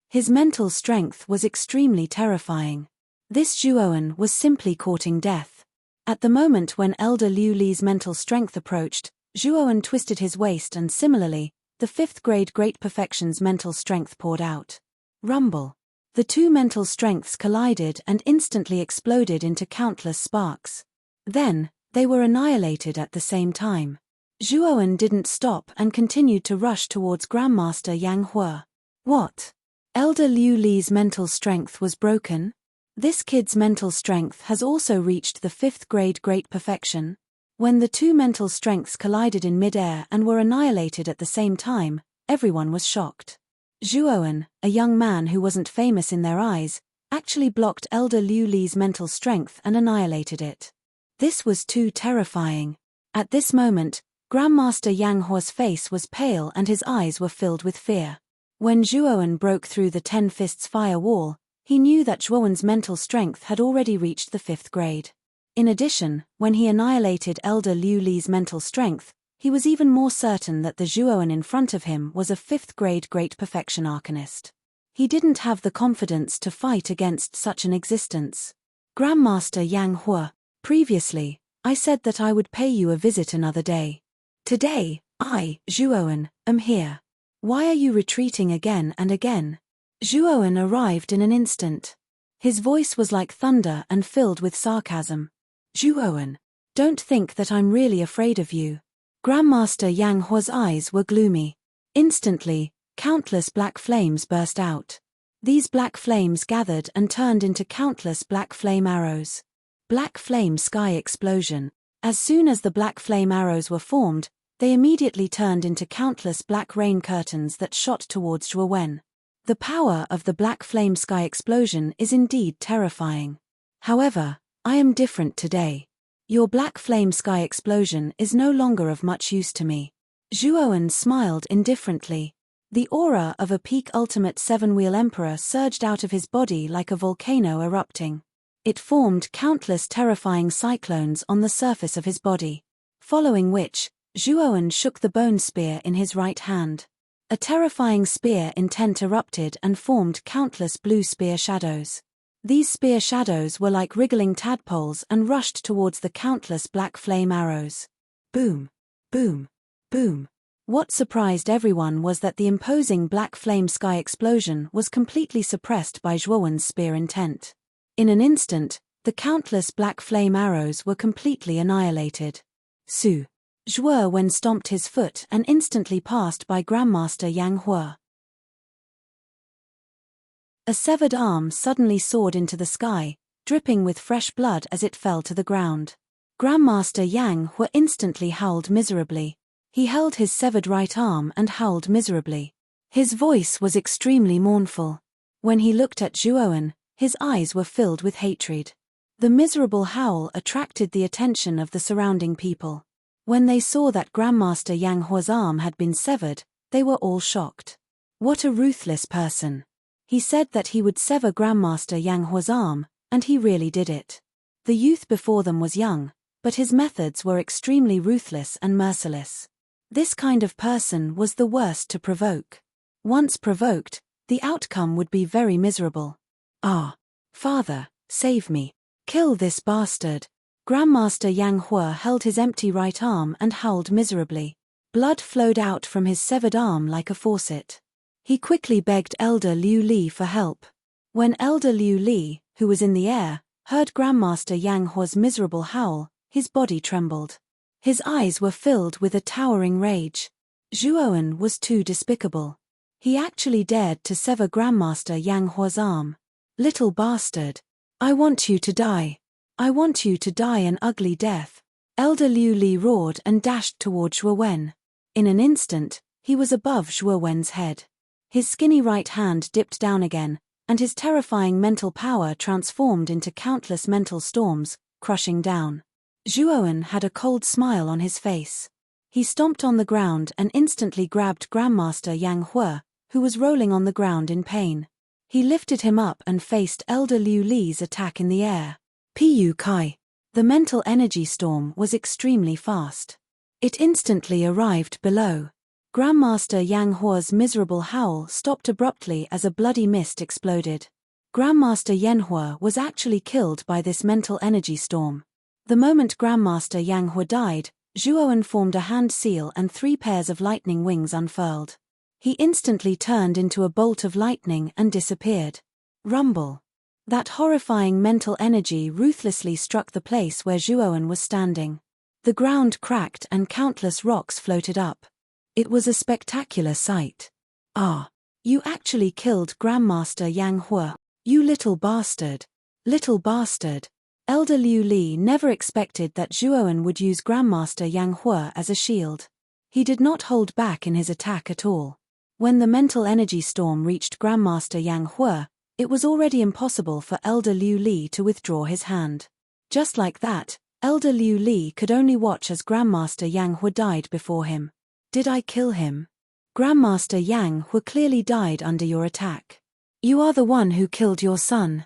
His mental strength was extremely terrifying. This Zhuowen was simply courting death. At the moment when elder Liu Li's mental strength approached, Zhuowen twisted his waist and similarly, the 5th grade Great Perfection's mental strength poured out. Rumble. The two mental strengths collided and instantly exploded into countless sparks. Then, they were annihilated at the same time. Zhuowen didn't stop and continued to rush towards Grandmaster Yang Hua. What? Elder Liu Li's mental strength was broken? This kid's mental strength has also reached the 5th grade Great Perfection. When the two mental strengths collided in midair and were annihilated at the same time, everyone was shocked. Zhuowen, a young man who wasn't famous in their eyes, actually blocked elder Liu Li's mental strength and annihilated it. This was too terrifying. At this moment, Grandmaster Yang Hua's face was pale and his eyes were filled with fear. When Zhuowen broke through the 10 Fists fire wall, he knew that Zhuowen's mental strength had already reached the 5th grade. In addition, when he annihilated elder Liu Li's mental strength, he was even more certain that the Zhuowen in front of him was a 5th grade Great Perfection Arcanist. He didn't have the confidence to fight against such an existence. Grandmaster Yang Hua, previously, I said that I would pay you a visit another day. Today, I, Zhuowen, am here. Why are you retreating again and again? Zhuowen arrived in an instant. His voice was like thunder and filled with sarcasm. Zhuowen, don't think that I'm really afraid of you. Grandmaster Yang Hua's eyes were gloomy. Instantly, countless black flames burst out. These black flames gathered and turned into countless black flame arrows. Black flame sky explosion. As soon as the black flame arrows were formed, they immediately turned into countless black rain curtains that shot towards Zhuowen. The power of the black flame sky explosion is indeed terrifying. However, I am different today. Your black flame sky explosion is no longer of much use to me. Zhuowen smiled indifferently. The aura of a peak ultimate 7-wheel emperor surged out of his body like a volcano erupting. It formed countless terrifying cyclones on the surface of his body. Following which, Zhuowen shook the bone spear in his right hand. A terrifying spear intent erupted and formed countless blue spear shadows. These spear shadows were like wriggling tadpoles and rushed towards the countless black flame arrows. Boom! Boom! Boom! What surprised everyone was that the imposing black flame sky explosion was completely suppressed by Zhuowen's spear intent. In an instant, the countless black flame arrows were completely annihilated. Zhuowen stomped his foot and instantly passed by Grandmaster Yang Hua. A severed arm suddenly soared into the sky, dripping with fresh blood as it fell to the ground. Grandmaster Yang Hua instantly howled miserably. He held his severed right arm and howled miserably. His voice was extremely mournful. When he looked at Zhuowen, his eyes were filled with hatred. The miserable howl attracted the attention of the surrounding people. When they saw that Grandmaster Yang Hua's arm had been severed, they were all shocked. What a ruthless person! He said that he would sever Grandmaster Yang Hua's arm, and he really did it. The youth before them was young, but his methods were extremely ruthless and merciless. This kind of person was the worst to provoke. Once provoked, the outcome would be very miserable. Ah! Father, save me. Kill this bastard. Grandmaster Yang Hua held his empty right arm and howled miserably. Blood flowed out from his severed arm like a faucet. He quickly begged Elder Liu Li for help. When Elder Liu Li, who was in the air, heard Grandmaster Yang Hua's miserable howl, his body trembled. His eyes were filled with a towering rage. Zhuowen was too despicable. He actually dared to sever Grandmaster Yang Hua's arm. Little bastard. I want you to die. I want you to die an ugly death. Elder Liu Li roared and dashed toward Zhuowen. In an instant, he was above Zhuowen's head. His skinny right hand dipped down again, and his terrifying mental power transformed into countless mental storms, crushing down. Zhuowen had a cold smile on his face. He stomped on the ground and instantly grabbed Grandmaster Yang Hua, who was rolling on the ground in pain. He lifted him up and faced Elder Liu Li's attack in the air. Pu Kai. The mental energy storm was extremely fast. It instantly arrived below. Grandmaster Yang Hua's miserable howl stopped abruptly as a bloody mist exploded. Grandmaster Yan Hua was actually killed by this mental energy storm. The moment Grandmaster Yang Hua died, Zhuowen formed a hand seal and 3 pairs of lightning wings unfurled. He instantly turned into a bolt of lightning and disappeared. Rumble. That horrifying mental energy ruthlessly struck the place where Zhuowen was standing. The ground cracked and countless rocks floated up. It was a spectacular sight. Ah! You actually killed Grandmaster Yang Hua. You little bastard. Little bastard. Elder Liu Li never expected that Zhuowen would use Grandmaster Yang Hua as a shield. He did not hold back in his attack at all. When the mental energy storm reached Grandmaster Yang Hua, it was already impossible for Elder Liu Li to withdraw his hand. Just like that, Elder Liu Li could only watch as Grandmaster Yang Hua died before him. Did I kill him? Grandmaster Yang Hua clearly died under your attack. You are the one who killed your son.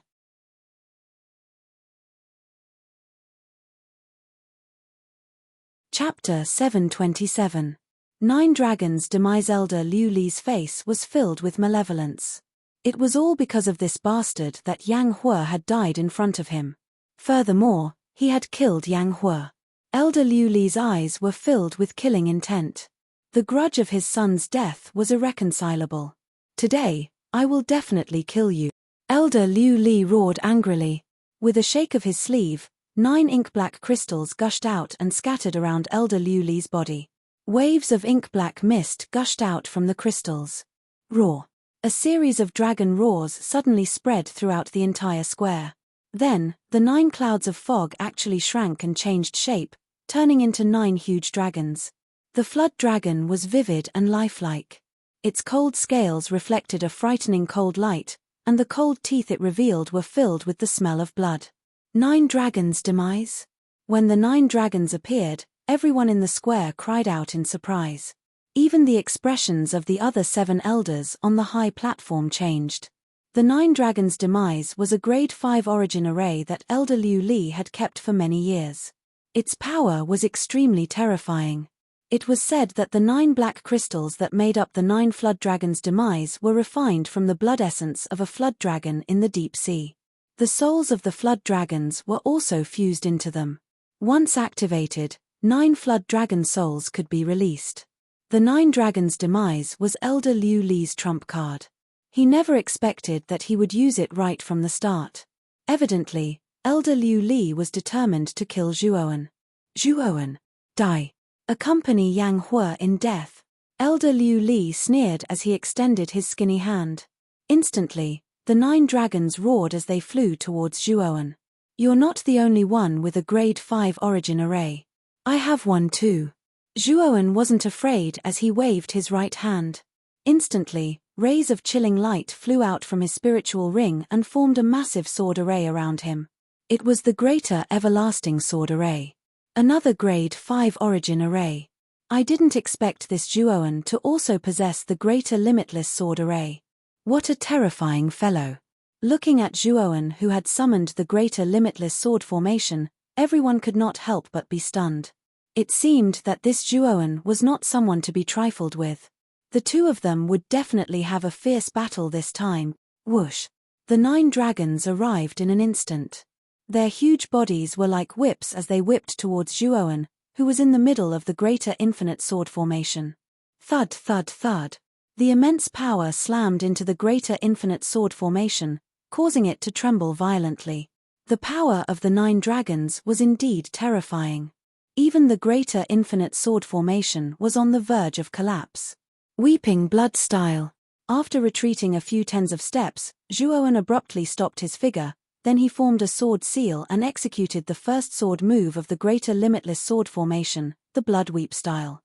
Chapter 727. 9 Dragons' Demise. Elder Liu Li's face was filled with malevolence. It was all because of this bastard that Yang Hua had died in front of him. Furthermore, he had killed Yang Hua. Elder Liu Li's eyes were filled with killing intent. The grudge of his son's death was irreconcilable. Today, I will definitely kill you. Elder Liu Li roared angrily. With a shake of his sleeve, 9 ink-black crystals gushed out and scattered around Elder Liu Li's body. Waves of ink-black mist gushed out from the crystals. Roar. A series of dragon roars suddenly spread throughout the entire square. Then, the 9 clouds of fog actually shrank and changed shape, turning into 9 huge dragons. The flood dragon was vivid and lifelike. Its cold scales reflected a frightening cold light, and the cold teeth it revealed were filled with the smell of blood. 9 Dragons' Demise? When the 9 dragons appeared, everyone in the square cried out in surprise. Even the expressions of the other 7 elders on the high platform changed. The 9 Dragons' Demise was a grade 5 origin array that Elder Liu Li had kept for many years. Its power was extremely terrifying. It was said that the 9 black crystals that made up the 9 flood dragons' demise were refined from the blood essence of a flood dragon in the deep sea. The souls of the flood dragons were also fused into them. Once activated, 9 flood dragon souls could be released. The 9 dragons' demise was Elder Liu Li's trump card. He never expected that he would use it right from the start. Evidently, Elder Liu Li was determined to kill Zhuowen. Zhuowen, die. Accompany Yang Hua in death. Elder Liu Li sneered as he extended his skinny hand. Instantly, the 9 dragons roared as they flew towards Zhuowen. You're not the only one with a grade 5 origin array. I have one too. Zhuowen wasn't afraid as he waved his right hand. Instantly, rays of chilling light flew out from his spiritual ring and formed a massive sword array around him. It was the greater everlasting sword array. Another grade 5 origin array. I didn't expect this Zhuowen to also possess the greater limitless sword array. What a terrifying fellow. Looking at Zhuowen, who had summoned the greater limitless sword formation, everyone could not help but be stunned. It seemed that this Zhuowen was not someone to be trifled with. The two of them would definitely have a fierce battle this time. Whoosh! The 9 dragons arrived in an instant. Their huge bodies were like whips as they whipped towards Zhuowen, who was in the middle of the greater infinite sword formation. Thud, thud, thud. The immense power slammed into the greater infinite sword formation, causing it to tremble violently. The power of the 9 dragons was indeed terrifying. Even the greater infinite sword formation was on the verge of collapse. Weeping blood style. After retreating a few tens of steps, Zhuowen abruptly stopped his figure. Then he formed a sword seal and executed the first sword move of the greater limitless sword formation, the blood weep style.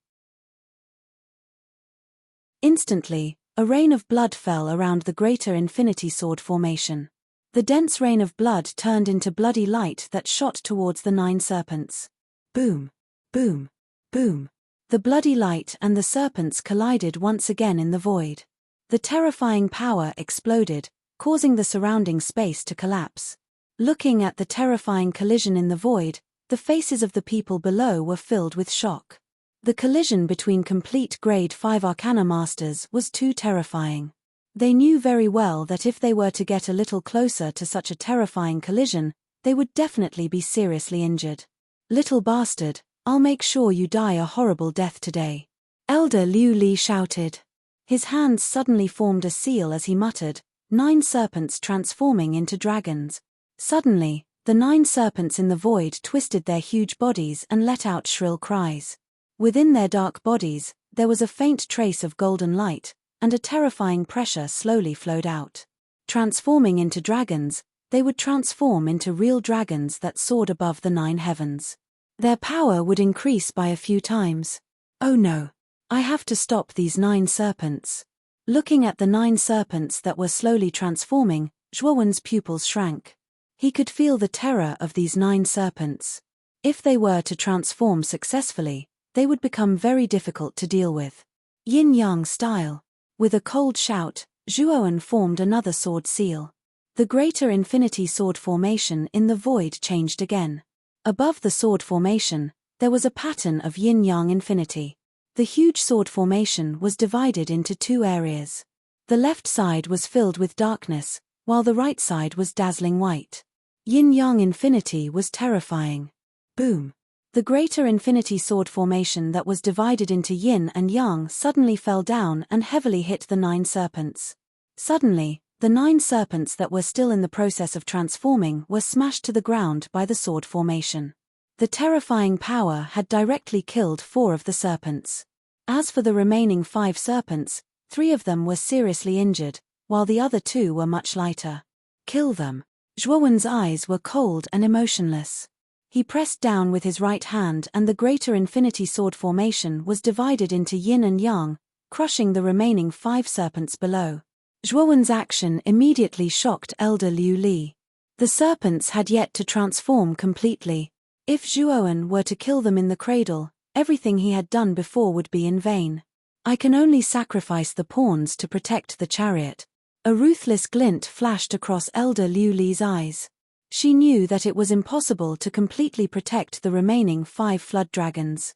Instantly, a rain of blood fell around the greater infinity sword formation. The dense rain of blood turned into bloody light that shot towards the 9 serpents. Boom! Boom! Boom! The bloody light and the serpents collided once again in the void. The terrifying power exploded, causing the surrounding space to collapse. Looking at the terrifying collision in the void, the faces of the people below were filled with shock. The collision between complete grade 5 Arcana Masters was too terrifying. They knew very well that if they were to get a little closer to such a terrifying collision, they would definitely be seriously injured. Little bastard, I'll make sure you die a horrible death today. Elder Liu Li shouted. His hands suddenly formed a seal as he muttered, 9 serpents transforming into dragons. Suddenly, the 9 serpents in the void twisted their huge bodies and let out shrill cries. Within their dark bodies, there was a faint trace of golden light, and a terrifying pressure slowly flowed out. Transforming into dragons, they would transform into real dragons that soared above the 9 heavens. Their power would increase by a few times. Oh no! I have to stop these 9 serpents. Looking at the 9 serpents that were slowly transforming, Zhuowen's pupils shrank. He could feel the terror of these 9 serpents. If they were to transform successfully, they would become very difficult to deal with. Yin-yang style. With a cold shout, Zhuowen formed another sword seal. The greater infinity sword formation in the void changed again. Above the sword formation, there was a pattern of yin-yang infinity. The huge sword formation was divided into 2 areas. The left side was filled with darkness, while the right side was dazzling white. Yin-yang infinity was terrifying. Boom! The greater infinity sword formation that was divided into yin and yang suddenly fell down and heavily hit the 9 serpents. Suddenly, the 9 serpents that were still in the process of transforming were smashed to the ground by the sword formation. The terrifying power had directly killed 4 of the serpents. As for the remaining 5 serpents, 3 of them were seriously injured, while the other 2 were much lighter. Kill them. Zhuowen's eyes were cold and emotionless. He pressed down with his right hand and the greater infinity sword formation was divided into yin and yang, crushing the remaining 5 serpents below. Zhuowen's action immediately shocked Elder Liu Li. The serpents had yet to transform completely. If Zhuowen were to kill them in the cradle, everything he had done before would be in vain. I can only sacrifice the pawns to protect the chariot. A ruthless glint flashed across Elder Liu Li's eyes. She knew that it was impossible to completely protect the remaining 5 flood dragons.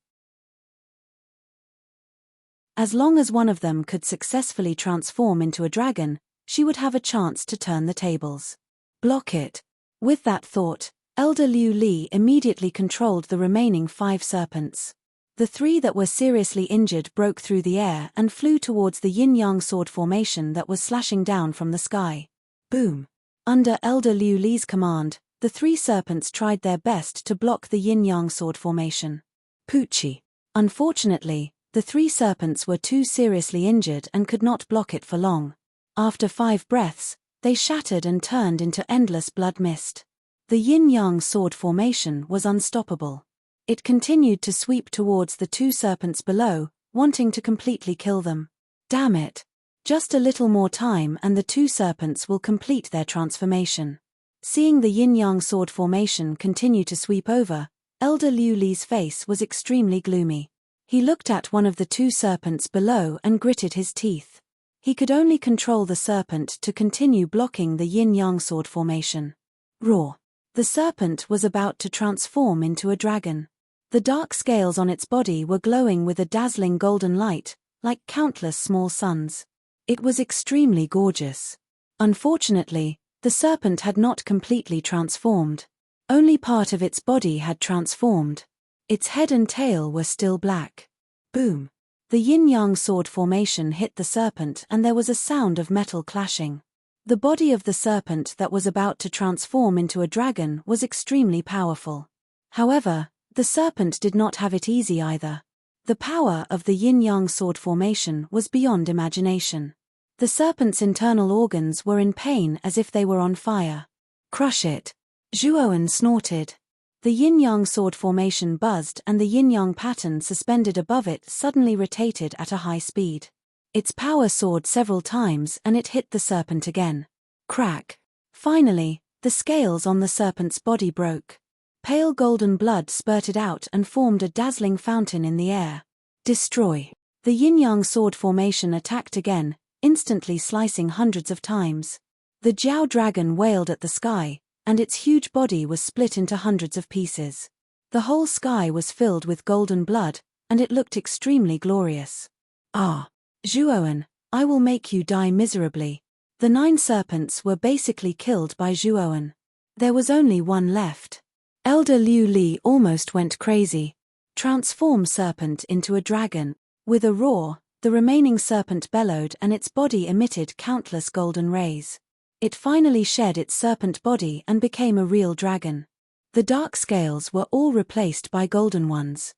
As long as one of them could successfully transform into a dragon, she would have a chance to turn the tables. Block it. With that thought, Elder Liu Li immediately controlled the remaining 5 serpents. The 3 that were seriously injured broke through the air and flew towards the yin-yang sword formation that was slashing down from the sky. Boom! Under Elder Liu Li's command, the 3 serpents tried their best to block the yin-yang sword formation. Poochie! Unfortunately, the 3 serpents were too seriously injured and could not block it for long. After 5 breaths, they shattered and turned into endless blood mist. The yin-yang sword formation was unstoppable. It continued to sweep towards the 2 serpents below, wanting to completely kill them. Damn it! Just a little more time and the 2 serpents will complete their transformation. Seeing the yin-yang sword formation continue to sweep over, Elder Liu Li's face was extremely gloomy. He looked at one of the 2 serpents below and gritted his teeth. He could only control the serpent to continue blocking the yin-yang sword formation. Roar! The serpent was about to transform into a dragon. The dark scales on its body were glowing with a dazzling golden light, like countless small suns. It was extremely gorgeous. Unfortunately, the serpent had not completely transformed. Only part of its body had transformed. Its head and tail were still black. Boom! The yin-yang sword formation hit the serpent and there was a sound of metal clashing. The body of the serpent that was about to transform into a dragon was extremely powerful. However, the serpent did not have it easy either. The power of the yin-yang sword formation was beyond imagination. The serpent's internal organs were in pain as if they were on fire. Crush it! Zhuowen snorted. The yin-yang sword formation buzzed and the yin-yang pattern suspended above it suddenly rotated at a high speed. Its power soared several times and it hit the serpent again. Crack! Finally, the scales on the serpent's body broke. Pale golden blood spurted out and formed a dazzling fountain in the air. Destroy! The yin-yang sword formation attacked again, instantly slicing hundreds of times. The Jiao dragon wailed at the sky, and its huge body was split into hundreds of pieces. The whole sky was filled with golden blood, and it looked extremely glorious. Ah! Zhuowen, I will make you die miserably. The 9 serpents were basically killed by Zhuowen. There was only one left. Elder Liu Li almost went crazy. Transform serpent into a dragon. With a roar, the remaining serpent bellowed and its body emitted countless golden rays. It finally shed its serpent body and became a real dragon. The dark scales were all replaced by golden ones.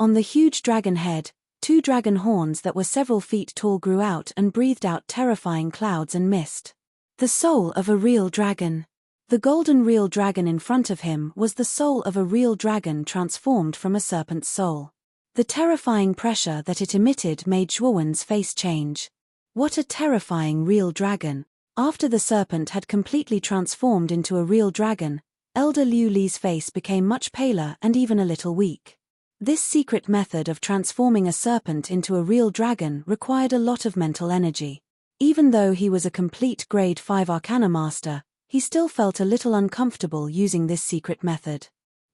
On the huge dragon head, 2 dragon horns that were several feet tall grew out and breathed out terrifying clouds and mist. The soul of a real dragon. The golden real dragon in front of him was the soul of a real dragon transformed from a serpent's soul. The terrifying pressure that it emitted made Zhuowen's face change. What a terrifying real dragon! After the serpent had completely transformed into a real dragon, Elder Liu Li's face became much paler and even a little weak. This secret method of transforming a serpent into a real dragon required a lot of mental energy. Even though he was a complete Grade 5 Arcana Master, he still felt a little uncomfortable using this secret method.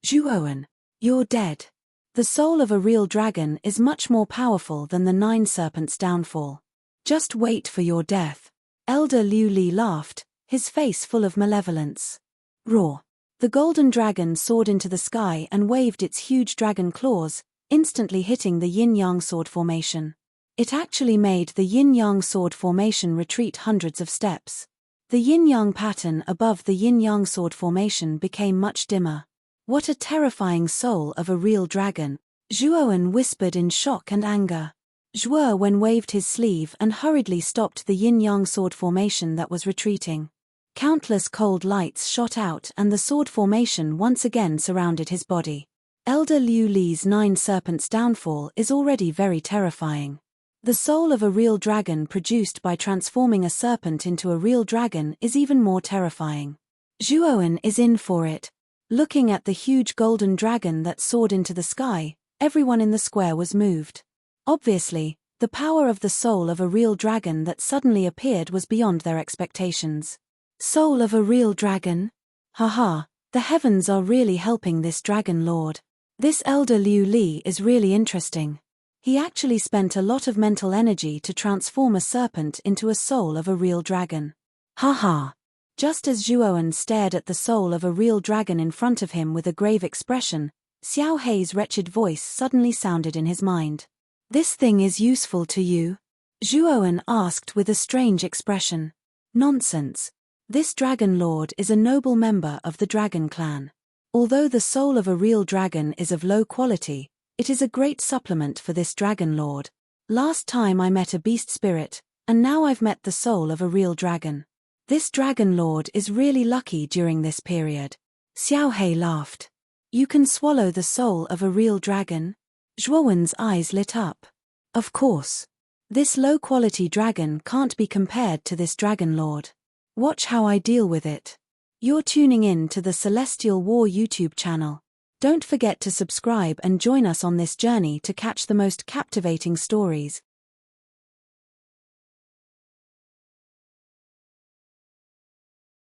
Zhuowen, you're dead. The soul of a real dragon is much more powerful than the 9 serpents' downfall. Just wait for your death. Elder Liu Li laughed, his face full of malevolence. Roar! The golden dragon soared into the sky and waved its huge dragon claws, instantly hitting the yin-yang sword formation. It actually made the yin-yang sword formation retreat hundreds of steps. The yin-yang pattern above the yin-yang sword formation became much dimmer. What a terrifying soul of a real dragon! Zhuowen whispered in shock and anger. Zhuowen waved his sleeve and hurriedly stopped the yin-yang sword formation that was retreating. Countless cold lights shot out and the sword formation once again surrounded his body. Elder Liu Li's 9 serpents' downfall is already very terrifying. The soul of a real dragon produced by transforming a serpent into a real dragon is even more terrifying. Zhuowen is in for it. Looking at the huge golden dragon that soared into the sky, everyone in the square was moved. Obviously, the power of the soul of a real dragon that suddenly appeared was beyond their expectations. Soul of a real dragon? Haha, the heavens are really helping this dragon lord. This elder Liu Li is really interesting. He actually spent a lot of mental energy to transform a serpent into a soul of a real dragon. Haha. Just as Zhuowen stared at the soul of a real dragon in front of him with a grave expression, Xiao Hei's wretched voice suddenly sounded in his mind. This thing is useful to you? Zhuowen asked with a strange expression. Nonsense. This dragon lord is a noble member of the dragon clan. Although the soul of a real dragon is of low quality, it is a great supplement for this dragon lord. Last time I met a beast spirit, and now I've met the soul of a real dragon. This dragon lord is really lucky during this period. Xiao Hei laughed. You can swallow the soul of a real dragon? Zhuowen's eyes lit up. Of course. This low-quality dragon can't be compared to this dragon lord. Watch how I deal with it. You're tuning in to the Celestial War YouTube channel. Don't forget to subscribe and join us on this journey to catch the most captivating stories.